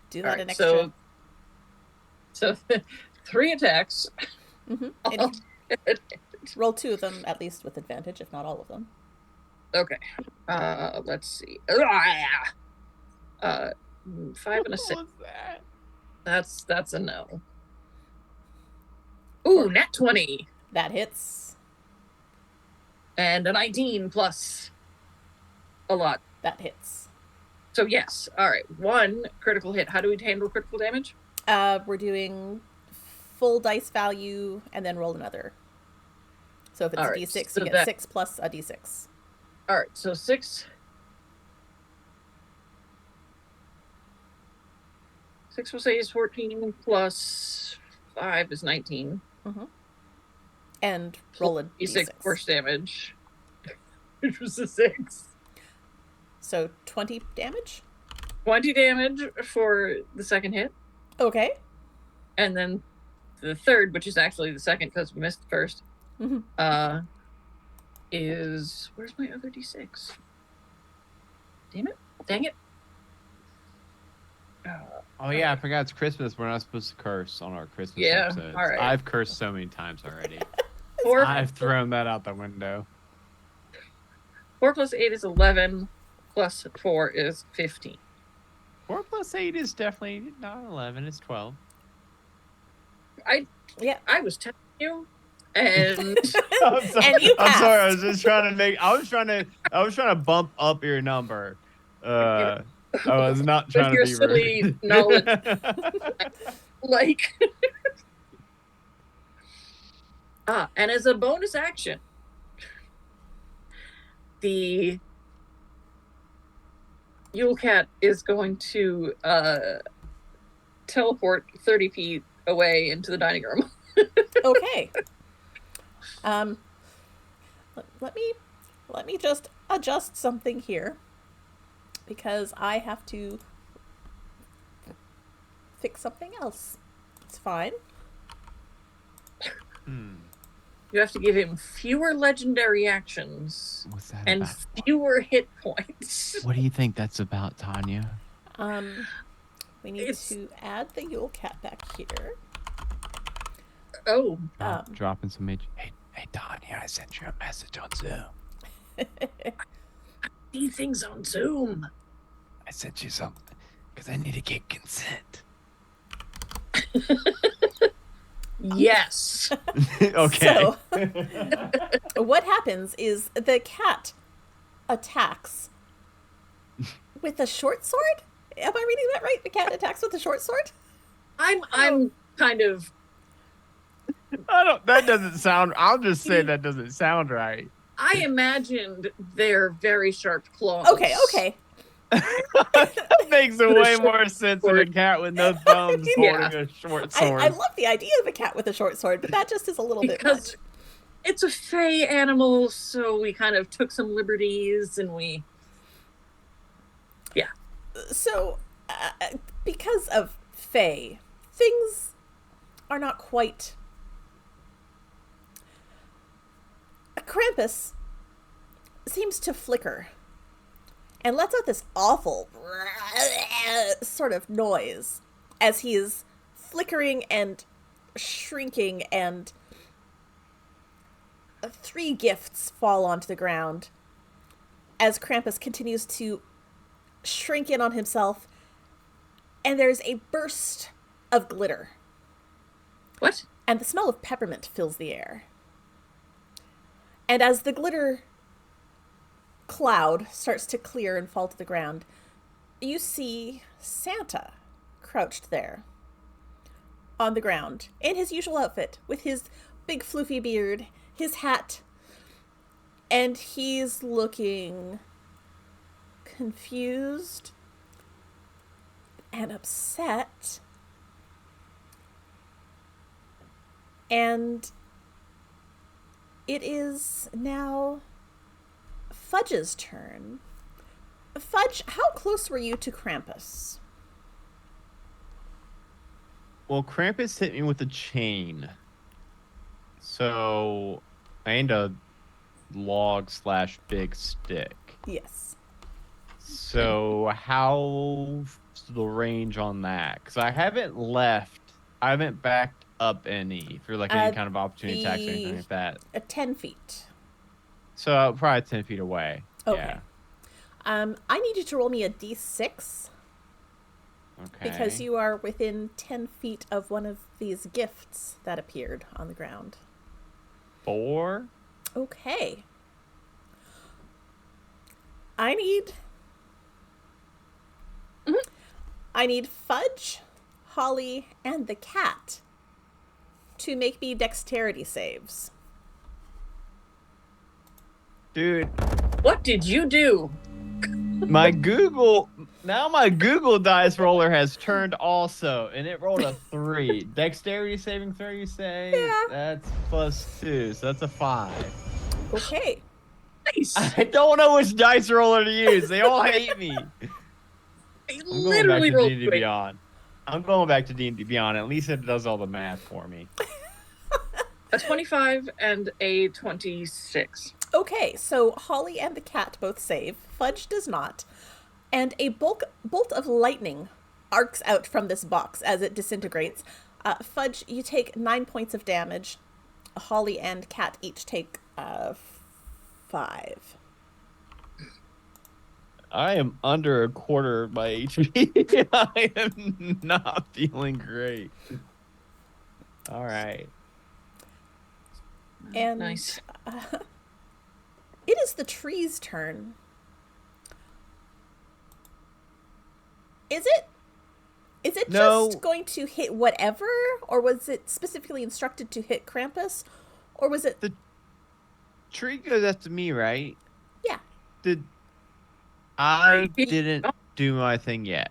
do that an extra. extra. So 3 attacks. Mm-hmm. Roll 2 of them at least with advantage, if not all of them. Okay. Let's see. 5 and a 6. That's a no. Ooh, nat 20. That hits. And a 19 plus a lot. That hits. So yes. All right. 1 critical hit. How do we handle critical damage? We're doing full dice value and then roll another. So if it's a d6, so you get 6 plus a d6. All right. So 6. 6 plus 8 is 14 plus 5 is 19. Mm-hmm. And roll a d6. Force damage, which was a 6. So 20 damage? 20 damage for the second hit. Okay. And then the third, which is actually the second because we missed the first, is... Where's my other d6? Damn it. Dang it. Oh, yeah, I forgot it's Christmas. We're not supposed to curse on our Christmas episodes. All right. I've cursed so many times already. 4, I've thrown that out the window. 4 plus 8 is 11, plus 4 is 15. 4 plus 8 is definitely not 11, it's 12. I was telling you, and I'm sorry. And you I'm sorry. I passed. was just trying to make. I was trying to bump up your number. I was not trying with your to be silly rude. knowledge, like. And as a bonus action, the Yule Cat is going to teleport 30 feet away into the dining room. Okay. Let me just adjust something here because I have to fix something else. It's fine. You have to give him fewer legendary actions. What's that and about? fewer hit points. What do you think that's about, Tanya? We need to add the Yule Cat back here. Oh. Dropping some Hey, Tanya, I sent you a message on Zoom. See things on Zoom. I sent you something because I need to get consent. Yes. Okay. So, what happens is the cat attacks with a short sword? Am I reading that right? The cat attacks with a short sword? I'm kind of... That doesn't sound... I'll just say that doesn't sound right. I imagined their very sharp claws. Okay. That makes way more sense than a cat with no thumbs holding a short sword. I love the idea of a cat with a short sword, but that just is a little bit much. It's a fey animal, so we kind of took some liberties and we... Yeah. So, because of fey, things are not quite... Krampus seems to flicker and lets out this awful sort of noise as he is flickering and shrinking and 3 gifts fall onto the ground as Krampus continues to shrink in on himself, and there's a burst of glitter. What? And the smell of peppermint fills the air. And as the glitter cloud starts to clear and fall to the ground, you see Santa crouched there on the ground in his usual outfit with his big floofy beard, his hat, and he's looking confused and upset. And it is now Fudge's turn. Fudge, how close were you to Krampus? Well, Krampus hit me with a chain. So I aimed a log/big stick. Yes. So how's the range on that? Because I haven't backed up any for like any kind of opportunity attacks or anything like that. 10 feet. So probably 10 feet away. Okay. Yeah. I need you to roll me a d6 Okay. because you are within 10 feet of one of these gifts that appeared on the ground. 4. Okay. I need Fudge, Holly, and the cat to make me dexterity saves. Dude, What did you do? my Google dice roller has turned also, and it rolled a 3. Dexterity saving throw, you say? Yeah. That's +2, so that's a 5. Okay. Nice. I don't know which dice roller to use. They all hate me. I I'm going back literally to rolled D&D 3. Beyond. I'm going back to D&D Beyond. At least it does all the math for me. A 25 and a 26. Okay, so Holly and the cat both save. Fudge does not. And a bolt of lightning arcs out from this box as it disintegrates. Fudge, you take 9 points of damage. Holly and cat each take 5. I am under a quarter of my HP. I am not feeling great. All right. And Nice. It is the tree's turn. Is it No. just going to hit whatever, or was it specifically instructed to hit Krampus, or was it? The tree goes after me, right? Yeah. I didn't do my thing yet.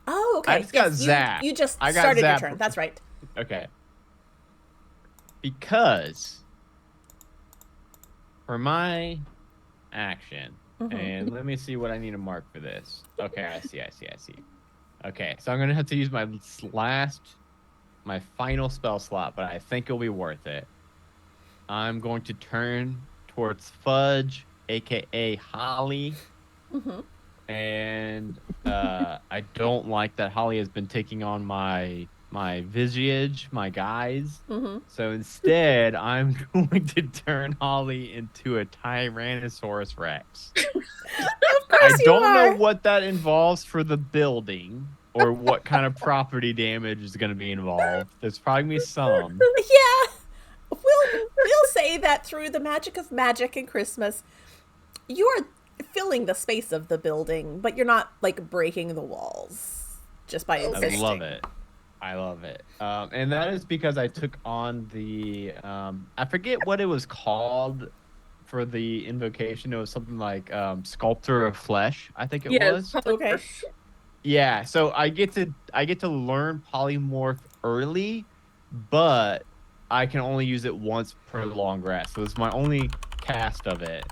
Oh, okay. I just got Yes, zapped. You just I got started your zapped. turn. That's right. Okay. Because for my action, and let me see what I need to mark for this. Okay, I see. Okay, so I'm gonna have to use my final spell slot, but I think it'll be worth it. I'm going to turn towards Fudge, aka Holly. And I don't like that Holly has been taking on my visage, my guise. So instead, I'm going to turn Holly into a Tyrannosaurus Rex. Of course I don't know what that involves for the building or what kind of property damage is going to be involved. There's probably gonna be some. Yeah. We'll say that through the magic of magic and Christmas, you are filling the space of the building, but you're not like breaking the walls just by existing. I love it. And that is because I took on the I forget what it was called for the invocation. It was something like Sculptor of Flesh, I think it was. Okay. Yeah, so I get to learn polymorph early, but I can only use it once per long rest. So it's my only cast of it.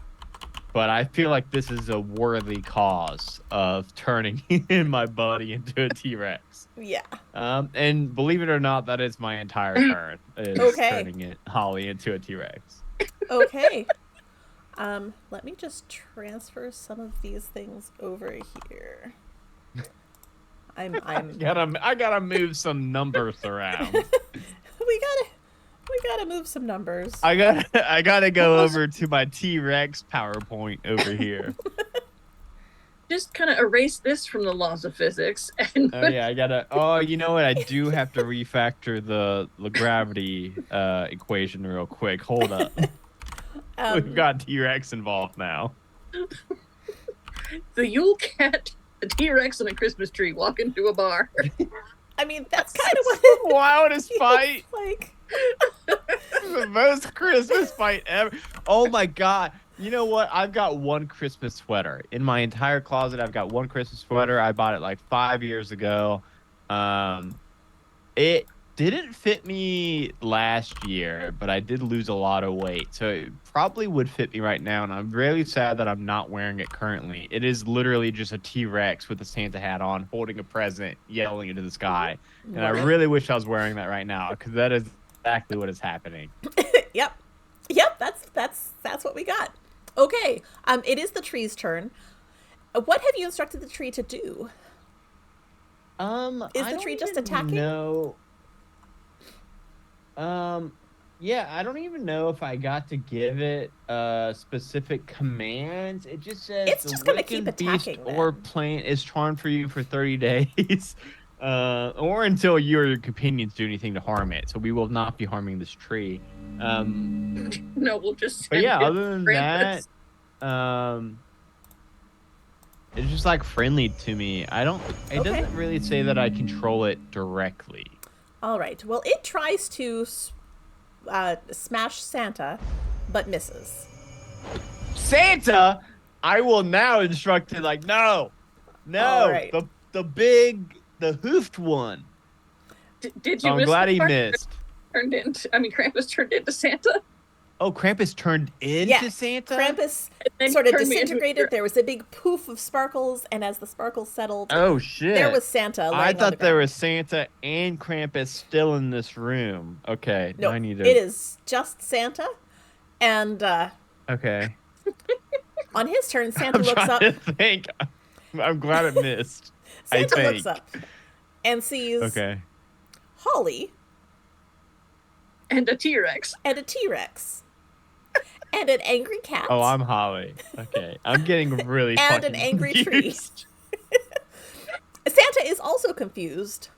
But I feel like this is a worthy cause of turning my buddy into a T-Rex. Yeah. And believe it or not, that is my entire turn. Is turning Holly into a T-Rex. Okay. Let me just transfer some of these things over here. I I gotta move some numbers around. We gotta We gotta move some numbers. I gotta go over to my T-Rex PowerPoint over here. Just kind of erase this from the laws of physics. And Oh yeah, I gotta. Oh, you know what? I do have to refactor the gravity equation real quick. Hold up. We've got T-Rex involved now. the Yule Cat, a T-Rex, and a Christmas tree walk into a bar. I mean, that's kind of what it Wildest fight. like. The most Christmas fight ever. Oh my god. You know what? I've got one Christmas sweater. In my entire closet, I've got one Christmas sweater. I bought it like 5 years ago. It didn't fit me last year, but I did lose a lot of weight. So it probably would fit me right now, and I'm really sad that I'm not wearing it currently. It is literally just a T-Rex with a Santa hat on, holding a present, yelling into the sky. And I really wish I was wearing that right now, because that is exactly what is happening. Yep, that's what we got. Okay, it is the tree's turn. What have you instructed the tree to do? Is the tree just attacking? No. Yeah, I don't even know if I got to give it specific commands. It just says it's just gonna keep attacking. Or plant is charmed for you for 30 days. Or until you or your companions do anything to harm it. So we will not be harming this tree. No, we'll just. But yeah, other than that, it's just like friendly to me. It doesn't really say that I control it directly. All right. Well, it tries to smash Santa, but misses. Santa, I will now instruct it like no, right. the hoofed one. Did you? I'm glad he missed. Krampus turned into Santa. Oh, Krampus turned into Santa? Krampus sort of disintegrated. There was a big poof of sparkles, and as the sparkles settled, oh shit, there was Santa. I thought there was Santa and Krampus still in this room. Okay, no, I need to... it is just Santa, and okay. On his turn, Santa looks up. I'm glad it missed. Santa looks up and sees Holly and a T-Rex and an angry cat. Oh, I'm Holly. Okay, I'm getting really and an angry confused. tree. Santa is also confused.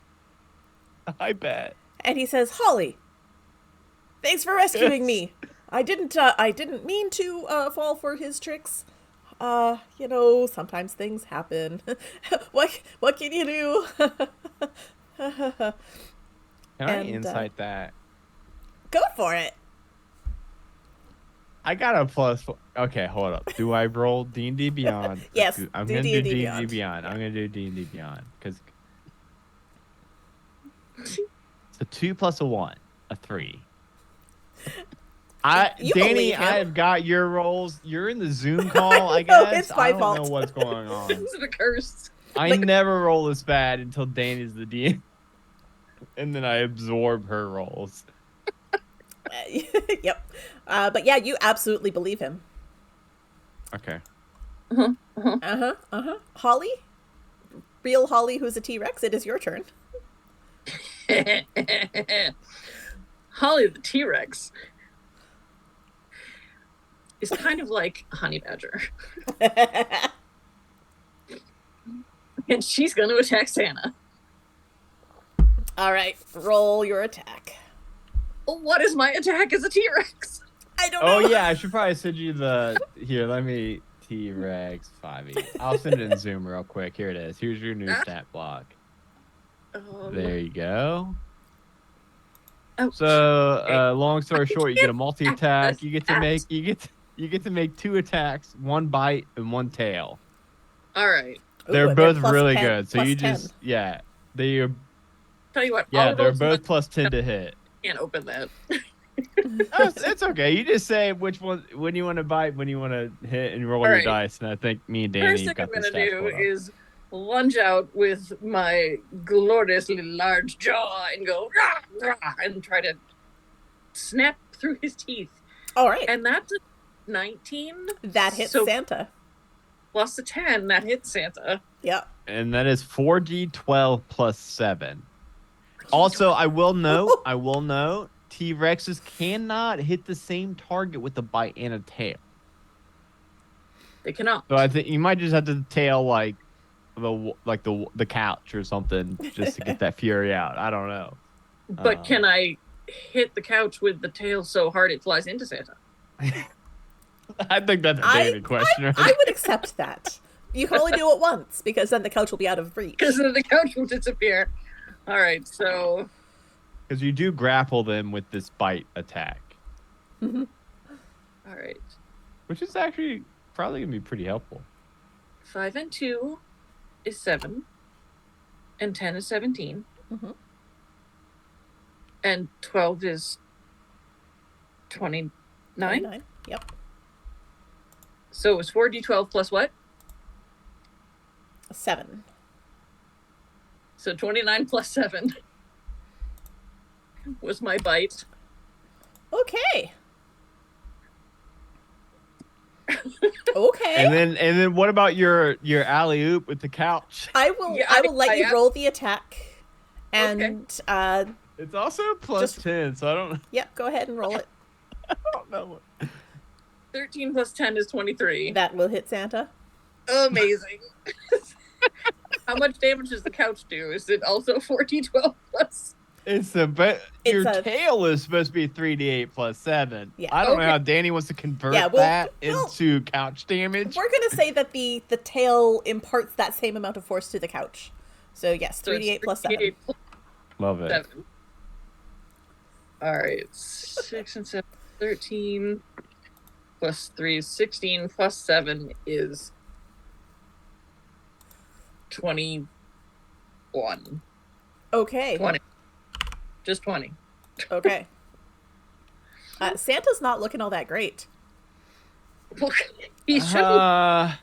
I bet. And he says, "Holly, thanks for rescuing me. I didn't mean to fall for his tricks. Sometimes things happen. What can you do?" Can I insight that? Go for it. I got a plus. Okay, hold up. Do I roll D&D Beyond? Yes, I'm going to do D&D Beyond. I'm going to do D&D Beyond. Because it's a 2 plus a 1. A 3. Danny, I have got your rolls. You're in the Zoom call, I guess. It's my fault. I don't know what's going on. This is a curse. I never roll this bad until Danny's the DM. And then I absorb her rolls. Yep. But yeah, you absolutely believe him. Okay. Holly? Real Holly, who's a T-Rex, it is your turn. Holly the T-Rex is kind of like a honey badger. And she's going to attack Santa. All right, roll your attack. What is my attack as a T-Rex? I don't know. Oh, yeah, I should probably send you the... Here, let me... T-Rex 5e. I'll send it in Zoom real quick. Here it is. Here's your new stat block. There you go. So, long story short, you get a multi-attack. You get to make 2 attacks, 1 bite, and 1 tail. All right. They're both really 10, good. So you 10. just they are. Tell you what. Yeah, they're both plus 10 to hit. Can't open that. It's okay. You just say which one when you want to bite, when you want to hit, and roll your dice. And I think me and Danny First thing got I'm the gonna do stats is lunge out with my gloriously large jaw and go rah, rah, and try to snap through his teeth. All right. And that's a 19. That hits Santa. Plus a 10, that hits Santa. Yep. And that is 4d12 plus 7. Also, I will note T-Rexes cannot hit the same target with a bite and a tail. They cannot. So I think you might just have to tail like the couch or something just to get that fury out. I don't know. But can I hit the couch with the tail so hard it flies into Santa? I think that's a David question. Right? I would accept that. You can only do it once, because then the couch will be out of reach. Because then the couch will disappear. All right, so... Because you do grapple them with this bite attack. Mm-hmm. All right. Which is actually probably going to be pretty helpful. 5 and 2 is 7. And 10 is 17. Mm-hmm. And 12 is 29? 29. Yep. So it was 4d12 plus what? 7. So 29 plus 7 was my bite. Okay. Okay. And then what about your alley oop with the couch? I will let you roll the attack. And it's also plus 10, so I don't know. Yep, go ahead and roll it. I don't know. 13 plus 10 is 23. That will hit Santa. Amazing. How much damage does the couch do? Is it also 4d12 plus? Your tail is supposed to be 3d8 plus 7. Yeah. I don't know how Danny wants to convert that into couch damage. We're going to say that the tail imparts that same amount of force to the couch. So yes, 3d8 plus 7. Love it. 7. All right. 6 and 7, 13 plus 3 is 16 plus 7 is 21. Okay. 20. Just 20. Okay. Santa's not looking all that great. Look, he shouldn't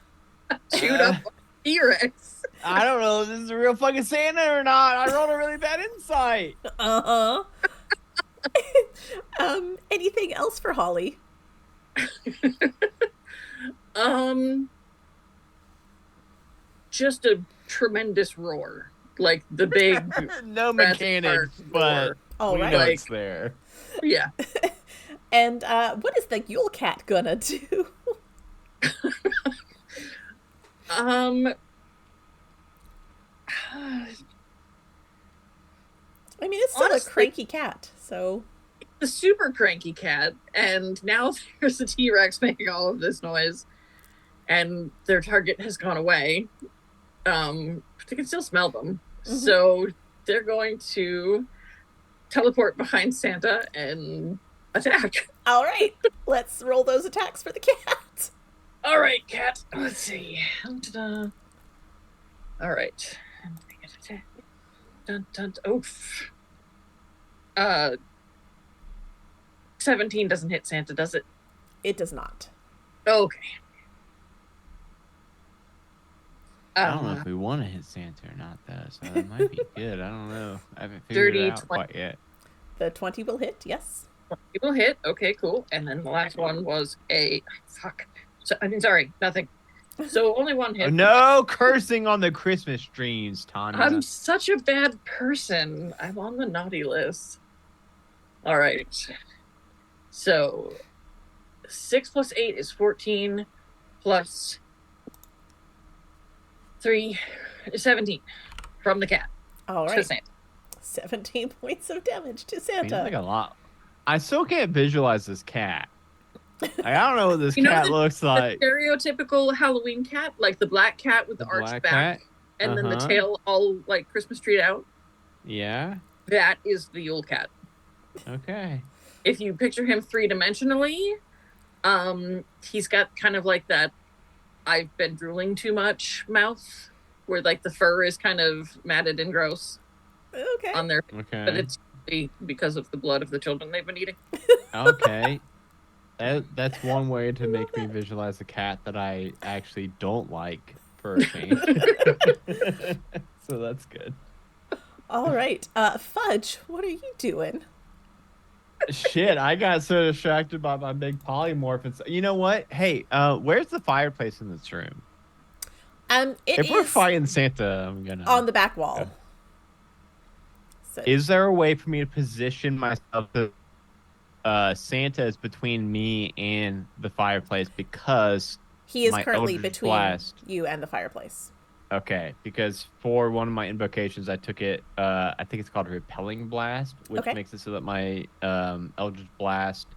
shoot up T-Rex. I don't know if this is a real fucking Santa or not. I rolled a really bad insight. Uh-huh. Anything else for Holly? Just a tremendous roar. Like the big no mechanics, but we know it's there. Yeah. And what is the Yule Cat gonna do? I mean, it's still honestly, a cranky cat, so... It's a super cranky cat, and now there's a T-Rex making all of this noise, and their target has gone away. They can still smell them. Mm-hmm. So they're going to teleport behind Santa and attack. All right. Let's roll those attacks for the cat. All right, cat. Let's see. All right. Dun, dun, oof. 17 doesn't hit Santa, does it? It does not. Okay. I don't know if we want to hit Santa or not, though, so that might be good. I don't know. I haven't figured it out quite yet. The 20 will hit, yes. 20 will hit. Okay, cool. And then the last one was a... Fuck. So, I mean, sorry, nothing. So only one hit. Oh, no cursing on the Christmas streams, Tanya. I'm such a bad person. I'm on the naughty list. All right. So 6 plus 8 is 14 plus 3 is 17 from the cat. All right. To Santa. 17 points of damage to Santa. Seems like a lot. I still can't visualize this cat. Like, I don't know what this cat looks like. The stereotypical Halloween cat, like the black cat with the arched back, and then the tail all like Christmas treed out. Yeah. That is the Yule cat. Okay. If you picture him 3-dimensionally, he's got kind of like that I've been drooling too much mouth, where like the fur is kind of matted and gross. Okay. On their, okay. But it's because of the blood of the children they've been eating. Okay. That's one way to make me visualize a cat that I actually don't like for a change. So that's good. All right. Fudge, what are you doing? Shit, I got so distracted by my big polymorph. And you know what? Hey, where's the fireplace in this room? If we're fighting Santa, I'm gonna... On the back wall. So, is there a way for me to position myself to Santa is between me and the fireplace because He is my currently Eldritch between Blast. you and the fireplace. Okay, because for one of my invocations, I took it. I think it's called a Repelling Blast, which Okay. makes it so that my Eldritch Blast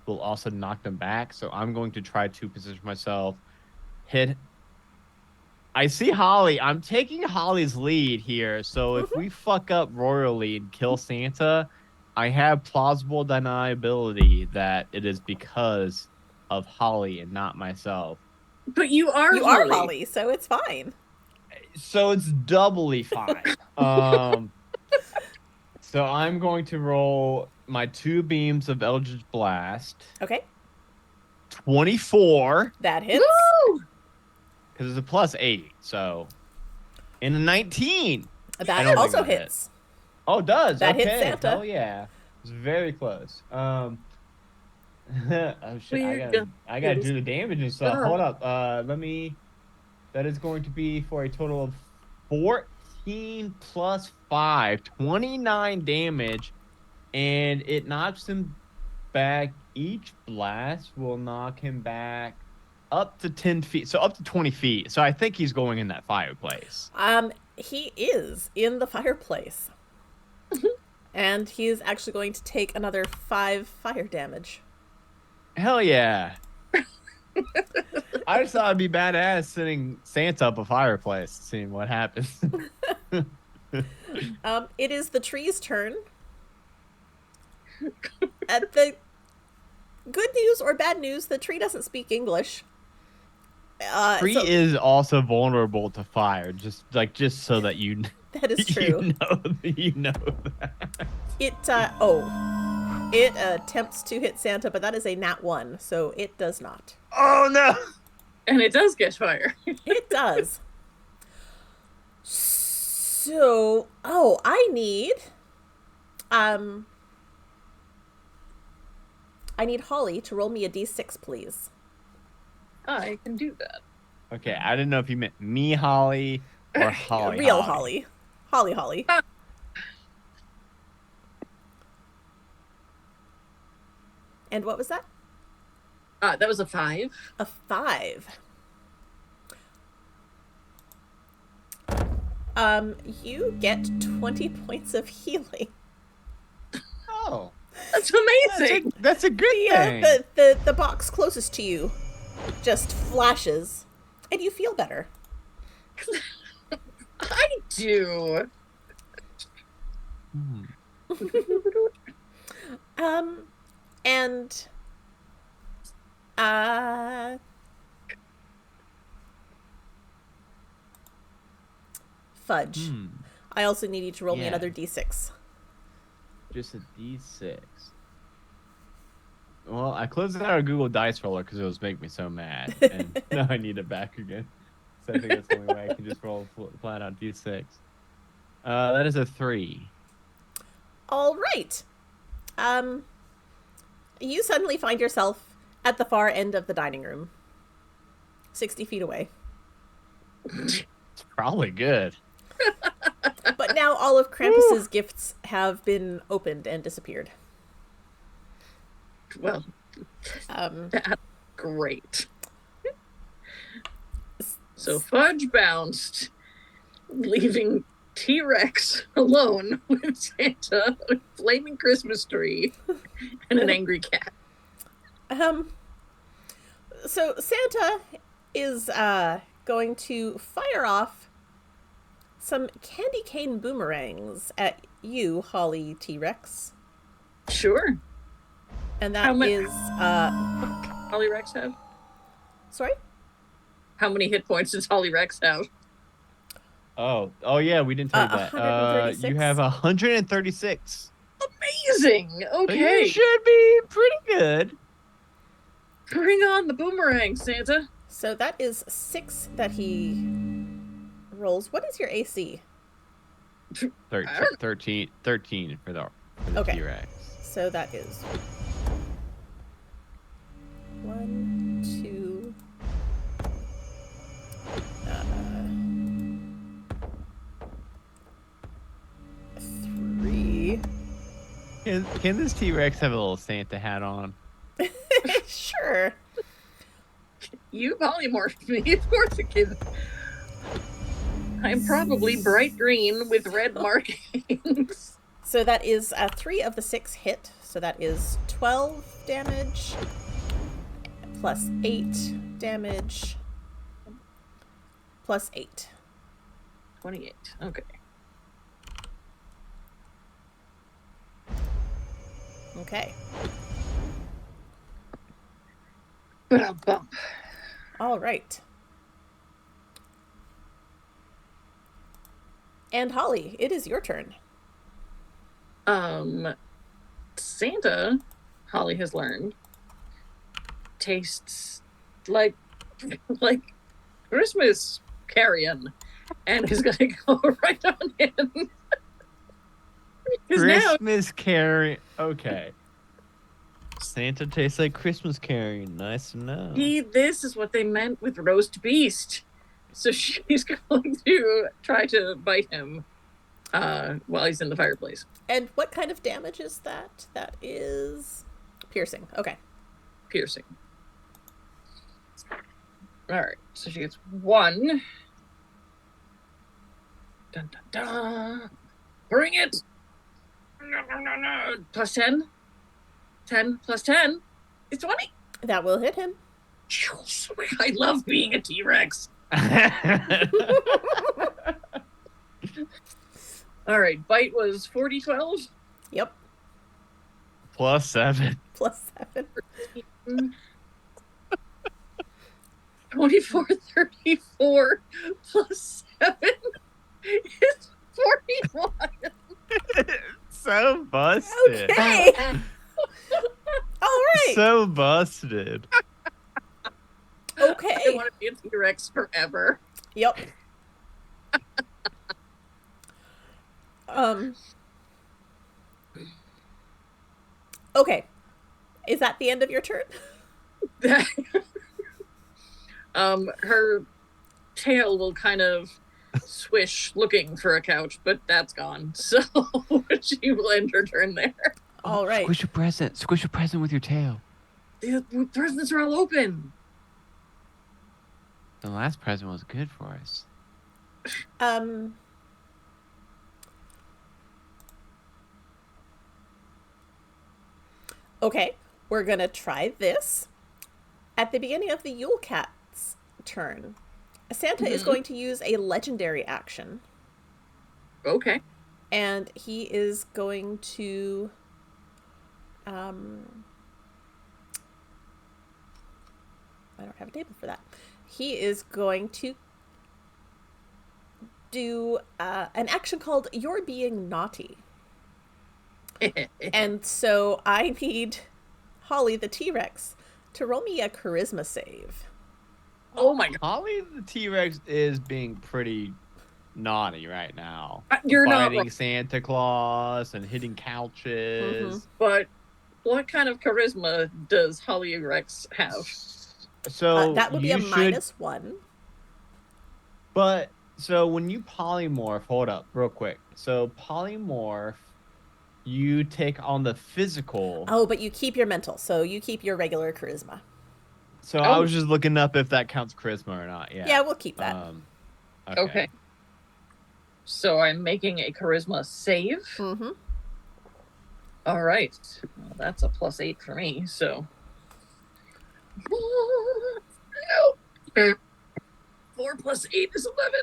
will also knock them back. So I'm going to try to position myself, hit. I see Holly. I'm taking Holly's lead here. So if we fuck up royally and kill Santa, I have plausible deniability that it is because of Holly and not myself. But you are You Holly. are Holly, so it's fine. So it's doubly fine. So I'm going to roll my 2 beams of Eldritch Blast. Okay. 24. That hits. Woo! Because it's a +8. So, and a 19. I That don't think also that hit. hits. Oh, it does. That hits Okay. Santa. Hell yeah. It's very close. Oh shit! I gotta do the damage and stuff. Hold up. That is going to be for a total of 14 plus 5, 29 damage, and it knocks him back. Each blast will knock him back up to 10 feet, so up to 20 feet. So I think he's going in that fireplace. He is in the fireplace. And he's actually going to take another 5 fire damage. Hell yeah. I just thought it'd be badass sending Santa up a fireplace, seeing what happens. It is the tree's turn. At the good news or bad news, the tree doesn't speak English. Tree is also vulnerable to fire, just so that you that is true. You know that. It attempts to hit Santa, but that is a nat 1, so it does not. Oh no! And it does catch fire. It does. So, I need Holly to roll me a d6, please. I can do that. Okay, I didn't know if you meant me, Holly, or Holly. Real Holly. Holly. And what was that? That was a 5. A 5. You get 20 points of healing. Oh, that's amazing. That's a good thing. The box closest to you just flashes, and you feel better. I do. And Fudge. I also need you to roll me another d6. Just a d6. Well, I closed out our Google Dice Roller because it was making me so mad, and now I need it back again. So I think that's the only way I can just roll flat out d6. That is a 3. All right. You suddenly find yourself at the far end of the dining room, 60 feet away. It's probably good. But now all of Krampus's gifts have been opened and disappeared. Well, that's great. So Fudge bounced, leaving T-Rex alone with Santa, a flaming Christmas tree, and an angry cat. So Santa is going to fire off some candy cane boomerangs at you, Holly T-Rex. Sure. And that is Holly Rex have? Sorry? How many hit points does Holly Rex have? Oh yeah, we didn't tell you that. 136? You have 136. Amazing. Okay. You should be pretty good. Bring on the boomerang, Santa. So that is 6 that he rolls. What is your AC? 13 for the okay. T-Rex. So that is 1, 2, 3. And can this T-Rex have a little Santa hat on? Sure. You polymorphed me, of course it can. I'm probably bright green with red markings. So that is 3 of the 6 hit. So that is 12 damage plus 8 damage plus 8. 28. Okay. Okay. Ba-dum-bum. All right. And Holly, it is your turn. Santa, Holly has learned, tastes like Christmas carrion, and is gonna go right on in. Christmas carry. Okay. Santa tastes like Christmas carry. Nice to know. This is what they meant with roast beast. So she's going to try to bite him while he's in the fireplace. And what kind of damage is that? That is piercing. Okay. Piercing. All right. So she gets 1. Dun, dun, dun. Bring it. No. Plus 10. 10 plus 10 is 20. That will hit him. I love being a T-Rex. All right. Bite was 40-12. Yep. Plus 7. Plus 7. 24-34 plus 7 is 41. So busted. Okay. All right. So busted. Okay. I want to be a T-Rex forever. Yep. Okay. Is that the end of your turn? Her tail will kind of swish looking for a couch, but that's gone. So she will end her turn there. All right. Squish a present. Squish a present with your tail. The presents are all open. The last present was good for us. Okay, we're gonna try this. At the beginning of the Yule Cat's turn, Santa is going to use a legendary action. Okay. And he is going to I don't have a table for that. He is going to do an action called You're Being Naughty. And so I need Holly the T-Rex to roll me a charisma save. Oh my god. Holly the T-Rex is being pretty naughty right now. You're not Biting right. Santa Claus and hitting couches. But what kind of charisma does Holly Rex have? So That would be a you should- -1. But so when you polymorph, hold up real quick. So polymorph, you take on the physical. Oh, but you keep your mental, so you keep your regular charisma. So I was just looking up if that counts charisma or not. Yeah. Yeah, we'll keep that. Okay. So I'm making a charisma save. Mm-hmm. All right. Well, that's a +8 for me. So 4 plus 8 is 11.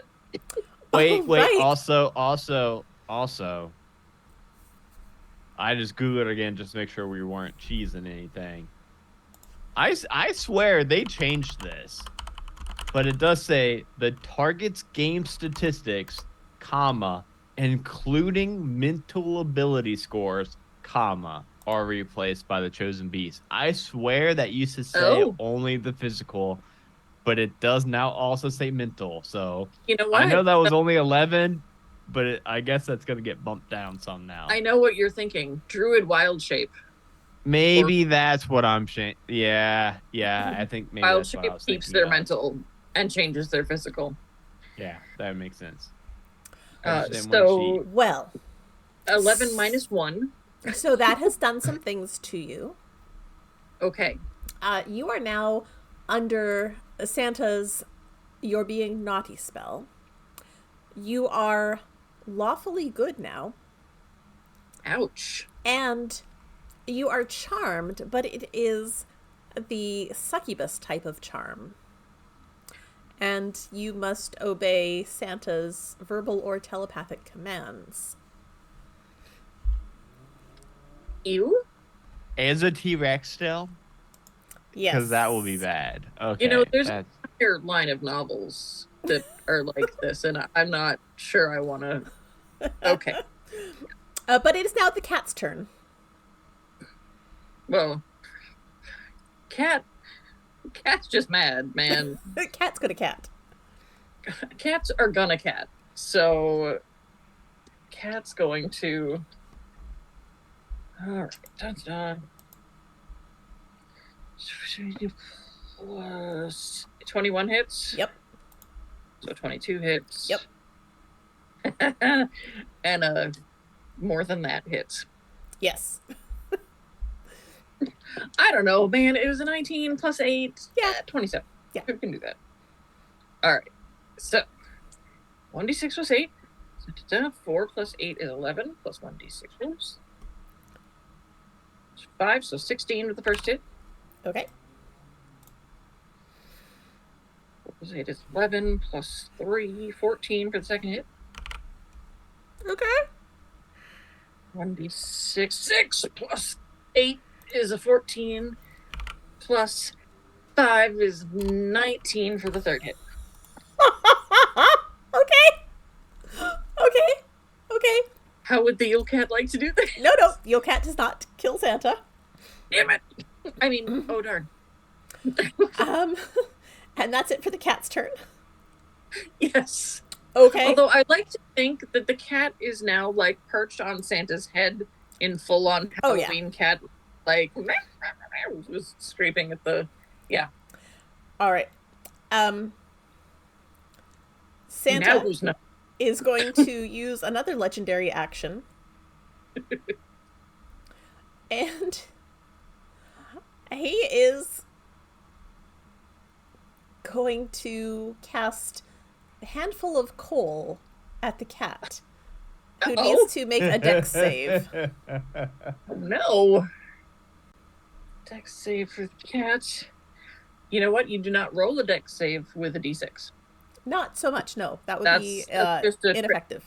Wait. Right. Also. I just Googled again just to make sure we weren't cheesing anything. I swear they changed this, but it does say the target's game statistics, comma, including mental ability scores, comma, are replaced by the chosen beast. I swear that used to say only the physical, but it does now also say mental. So You know what? I know that was only 11, but I guess that's gonna get bumped down some now. I know what you're thinking. Druid wild shape. Maybe that's what I'm saying. Yeah. I think maybe Wild that's what I shape was keeps thinking their of. mental and changes their physical. Yeah, that makes sense. So Well, 11 minus 1 So that has done some things to you. Okay. You are now under Santa's "You're Being Naughty" spell. You are lawfully good now, Ouch. and you are charmed, but it is the succubus type of charm. And you must obey Santa's verbal or telepathic commands. Ew. As a T-Rex still? Yes. Because that will be bad. Okay. You know, there's that's... an entire line of novels that are like this, and I'm not sure I want to. Okay. But it is now the cat's turn. Well, cat's just mad, man. Cat's gonna cat. Cats are gonna cat. So, cat's going to. All right. Dun. Plus 21 hits. Yep. So 22 hits. Yep. And more than that hits. Yes. I don't know, man. It was a 19 plus 8. Yeah. 27. Yeah. Who can do that? All right. So 1d6 plus 8. 4 plus 8 is 11. Plus 1d6 is 5. So 16 with the first hit. Okay. 4 plus 8 is 11. Plus 3, 14 for the second hit. Okay. 1d6. 6 plus 8 is a 14. Plus 5 is 19 for the third hit. Okay. How would the Yule Cat like to do that? No. Yule Cat does not kill Santa. Damn it! I mean, oh darn. And that's it for the cat's turn. Yes. Okay. Although I like to think that the cat is now like perched on Santa's head in full-on Halloween cat, like was scraping at the All right. Santa now who's not? is going to use another legendary action. And he is going to cast a handful of coal at the cat, who needs to make a dex save. Oh, no. Dex save for the cat. You know what? You do not roll a dex save with a d6. Not so much, no. That would be just ineffective.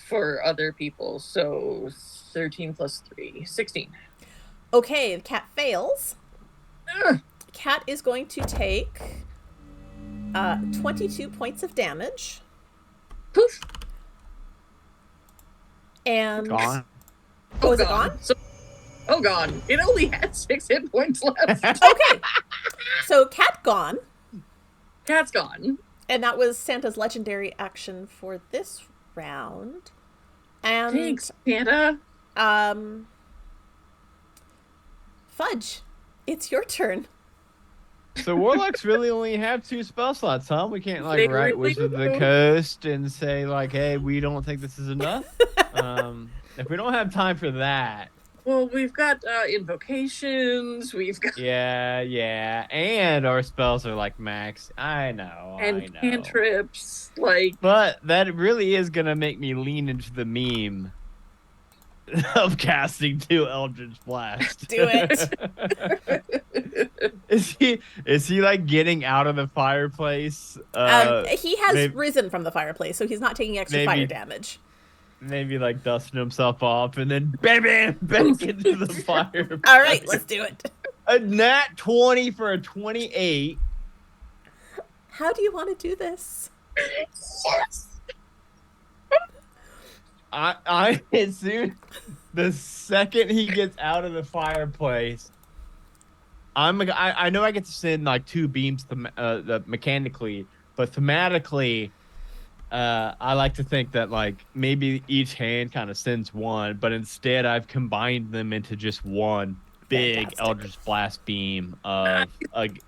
For other people. So 13 plus 3, 16. Okay, the cat fails. Cat is going to take 22 points of damage. Poof. And Gone. Oh, is it gone? Gone. It only had 6 hit points left. Okay. So cat gone. Cat's gone. And that was Santa's legendary action for this round. And Thanks, Santa. Fudge, it's your turn. So Warlocks really only have 2 spell slots, huh? We can't They write really Wizard of the do. Coast and say hey, we don't think this is enough. If we don't have time for that. Well, we've got invocations. We've got Yeah, and our spells are max. I know. cantrips. But that really is gonna make me lean into the meme of casting 2 Eldritch Blast. Do it. Is he getting out of the fireplace? He has risen from the fireplace, so he's not taking extra fire damage. Maybe dusting himself off and then bam back into the fire. All right, let's do it. A nat 20 for a 28. How do you want to do this? Yes. I assume the second he gets out of the fireplace, I know I get to send 2 beams mechanically, but thematically, I like to think that maybe each hand kind of sends one, but instead I've combined them into just one big Fantastic. Eldritch Blast beam of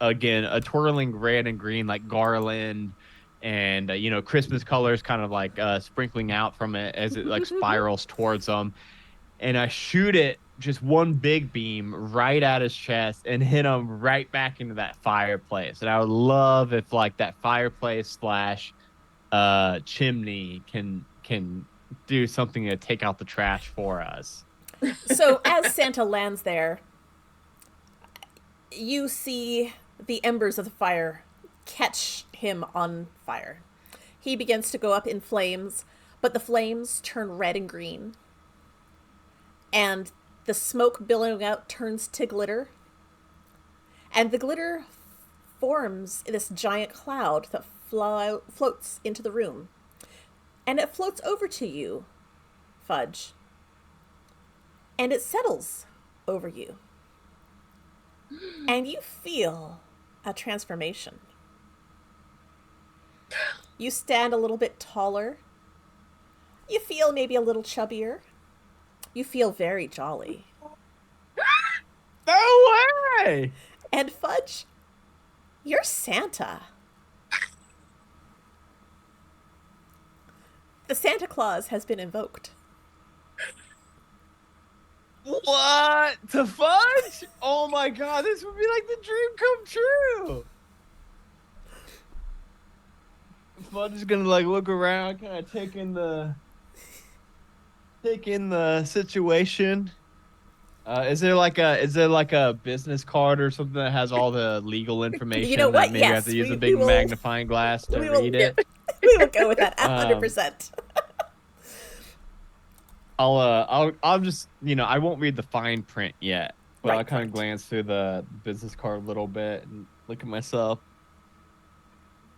again a twirling red and green garland, and Christmas colors kind of sprinkling out from it as it spirals towards them. and I shoot it just one big beam right at his chest and hit him right back into that fireplace. And I would love if like that fireplace slash chimney can do something to take out the trash for us. So as Santa lands there, you see the embers of the fire catch him on fire. He begins to go up in flames, but the flames turn red and green. And the smoke billowing out turns to glitter. And the glitter forms this giant cloud that floats into the room. And it floats over to you, Fudge. And it settles over you. And you feel a transformation. You stand a little bit taller. You feel maybe a little chubbier. You feel very jolly. No way! And Fudge, you're Santa. The Santa Claus has been invoked. What? To Fudge? Oh my god, this would be like the dream come true. Fudge is gonna like look around, kind of take in the situation. Is there like a business card or something that has all the legal information? You know what? That maybe I have Yes, to use a we big will- magnifying glass to we will- read it. We will go with that 100%. I'll just, I won't read the fine print yet, but I'll Right, kind of right. glance through the business card a little bit and look at myself.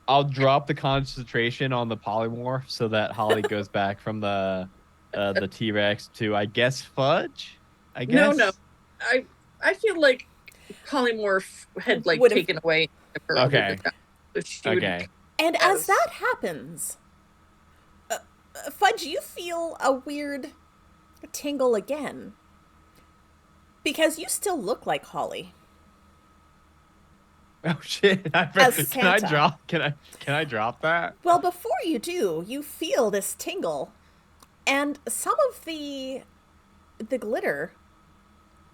I'll drop the concentration on the polymorph so that Holly goes back from the T-Rex to, I guess, Fudge. I guess. No. I feel like polymorph had like Would've- taken away. Okay. So she would- Okay. And Yes. as that happens, Fudge, you feel a weird tingle again. Because you still look like Holly. Oh shit! As Can I Santa. drop that? Well, before you do, you feel this tingle. And some of the glitter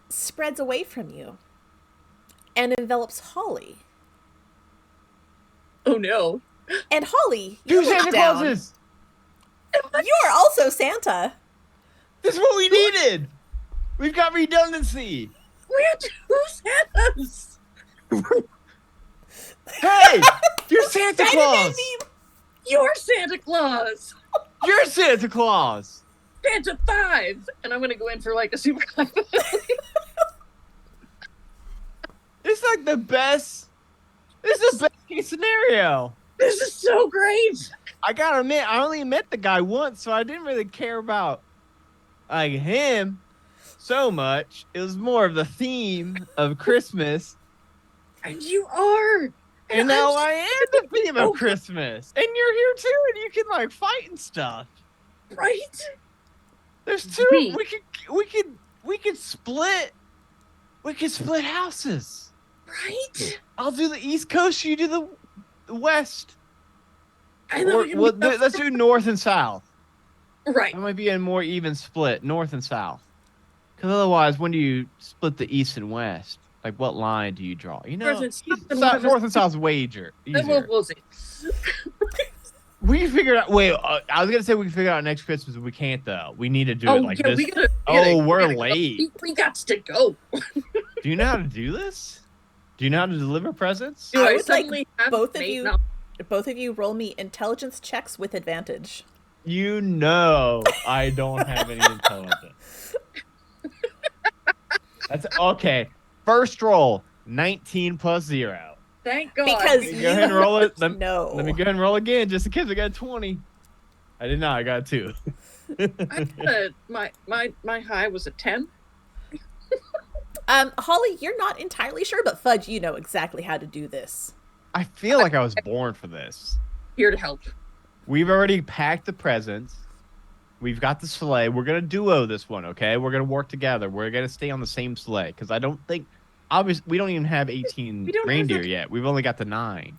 spreads away from you and envelops Holly. Oh no. And Holly, Two you look Santa down. Clauses. You are also Santa. This is what we needed. We've got redundancy. We had two Santas. Hey, you're Santa Right, Claus. baby? You're Santa Claus. You're Santa Claus. Santa 5. And I'm gonna go in for like a super high five. It's like the best. This is the best case scenario. This is so great. I gotta admit, I only met the guy once, so I didn't really care about like him so much. It was more of the theme of Christmas, And you are. and now I'm I am the theme so- of Christmas. And you're here too, and you can like fight and stuff. right. There's two. Me. We could split. We could split houses. Right. I'll do the East Coast. You do the West. I know Or, you well, mean- let's do North and South. Right. That might be a more even split, North and South. Because otherwise, when do you split the East and West? Like, what line do you draw? You know, North and South and South, West. North and South is way easier. We'll see. We can figure it out. Wait, I was gonna say we can figure it out next Christmas. We can't though. We need to do it like yeah, this. we gotta, We're gotta go. late. We got to go. Do you know how to do this? Do you know how to deliver presents? Do I I would suddenly like have both of made you- now- Both of you roll me intelligence checks with advantage. You know I don't have any intelligence. That's okay. First roll, 19 plus 0. Thank God. Because Let me go ahead and roll it. No. Let me go ahead and roll again, just in case I got 20. I did not. I got 2. my high was a 10. Holly, you're not entirely sure, but Fudge, you know exactly how to do this. I feel like I was born for this. Here to help. We've already packed the presents. We've got the sleigh. We're gonna duo this one, okay? We're gonna work together. We're gonna stay on the same sleigh because I don't think, obviously, we don't even have 18 We don't have reindeer that- yet. We've only got the 9.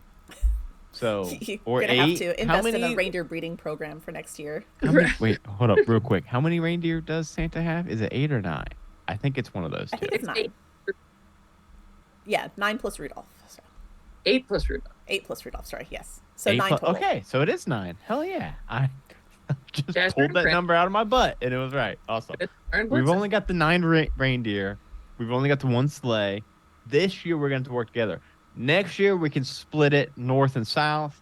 So, You're or gonna 8. have to How invest in many? a reindeer breeding program for next year. Wait, hold up, real quick. How many reindeer does Santa have? Is it 8 or 9? I think it's one of those I two. think it's It's 9. Yeah, 9 plus Rudolph. So 8 plus Rudolph. 8 plus Rudolph. Sorry, yes. So 8 9 plus, total. okay, so it is 9. Hell yeah! I just Jasper pulled and that Prince. number out of my butt, and it was right. Awesome. Aaron We've Blitzen. only got the 9 reindeer. We've only got the 1 sleigh. This year we're going to work together. Next year we can split it north and south.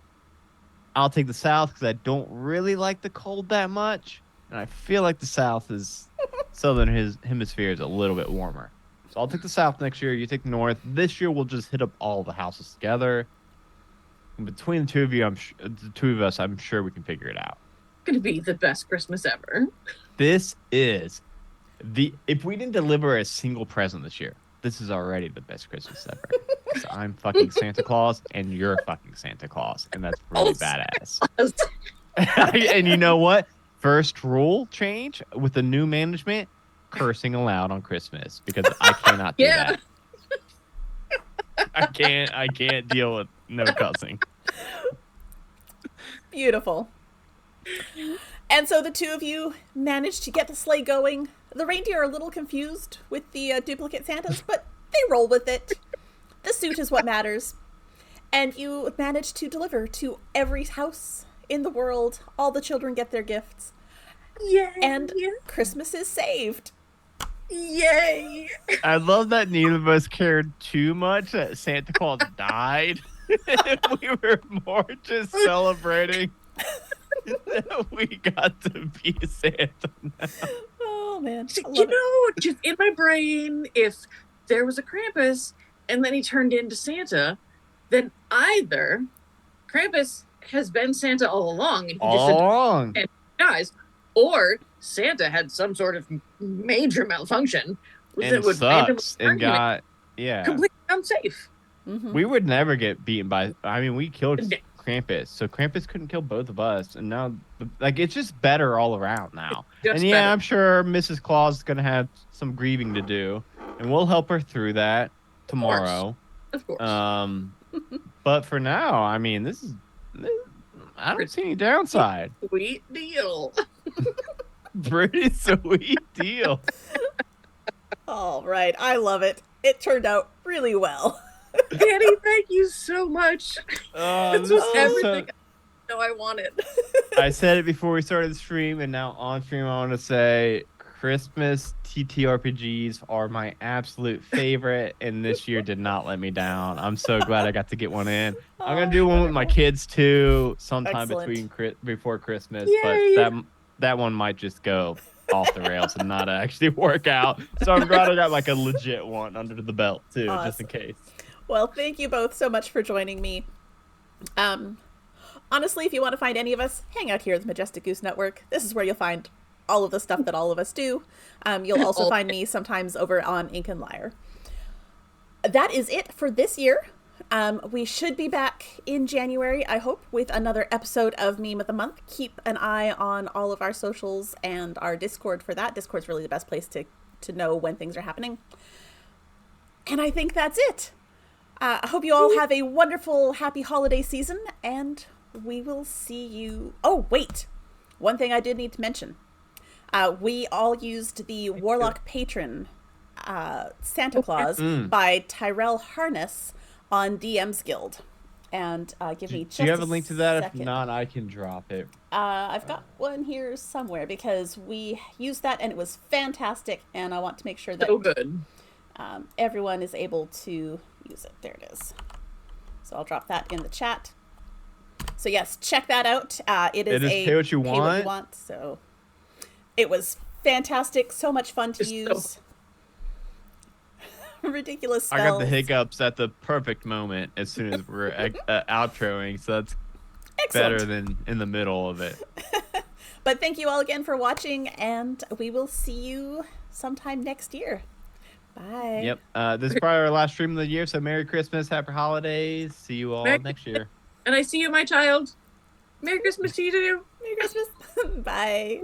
I'll take the south because I don't really like the cold that much, and I feel like the south is southern hemisphere is a little bit warmer. So I'll take the south next year. You take the north. This year we'll just hit up all the houses together. And between the two of you, the two of us, I'm sure we can figure it out. Going to be the best Christmas ever. This is if we didn't deliver a single present this year, this is already the best Christmas ever. So I'm fucking Santa Claus and you're fucking Santa Claus, and that's really badass. And you know what? First rule change with the new management: cursing allowed on Christmas, because I cannot do that. I can't deal with no cussing. Beautiful. And so the two of you managed to get the sleigh going. The reindeer are a little confused with the duplicate Santas, but they roll with it. The suit is what matters. And you manage to deliver to every house in the world. All the children get their gifts. Yay! And Christmas is saved. Yay! I love that neither of us cared too much that Santa Claus died. We were more just celebrating that we got to be Santa now. Oh, man. I love You it. know, just in my brain, if there was a Krampus and then he turned into Santa, then either Krampus has been Santa all along and he All along. and dies, or Santa had some sort of major malfunction And that would sucks randomly and got, yeah. completely unsafe. Mhm. We would never get beaten by, I mean, we killed Yeah. Krampus, so Krampus couldn't kill both of us, and now, like, it's just better all around now. Just And yeah, better. I'm sure Mrs. Claus is going to have some grieving to do, and we'll help her through that tomorrow. Of course. But for now, I mean, I don't see any downside. Sweet deal. Pretty sweet deal. All right. I love it. It turned out really well. Danny, thank you so much. Oh, This this was is everything I wanted. I said it before we started the stream, and now on stream, I want to say Christmas TTRPGs are my absolute favorite, and this year did not let me down. I'm so glad I got to get one in. I'm gonna do one with my kids too, sometime Excellent. before Christmas, Yay. but that one might just go off the rails and not actually work out. So I'm glad I got like a legit one under the belt too, just in case. Well, thank you both so much for joining me. Honestly, if you want to find any of us, hang out here at the Majestic Goose Network. This is where you'll find all of the stuff that all of us do. You'll also find me sometimes over on Ink and Lyre. That is it for this year. We should be back in January, I hope, with another episode of Meme of the Month. Keep an eye on all of our socials and our Discord for that. Discord's really the best place to know when things are happening. And I think that's it. I hope you all have a wonderful, happy holiday season, and we will see you... Oh, wait! One thing I did need to mention. We all used the Warlock Patron Santa Claus by Tyrell Harness on DM's Guild. And give me just Do you have a link to that? second. If not, I can drop it. I've got one here somewhere because we used that and it was fantastic, and I want to make sure that So good. everyone is able to use it. There it is. So I'll drop that in the chat. So yes, check that out. It is a pay what you want. So it was fantastic. So much fun to It's so use. Ridiculous spells. I got the hiccups at the perfect moment as soon as we're outroing, so that's Excellent. better than in the middle of it. But thank you all again for watching, and we will see you sometime next year. Bye. Yep. This is probably our last stream of the year, so Merry Christmas, Happy Holidays. See you all next year. And I see you, my child. Merry Christmas to you too. Merry Christmas. Bye.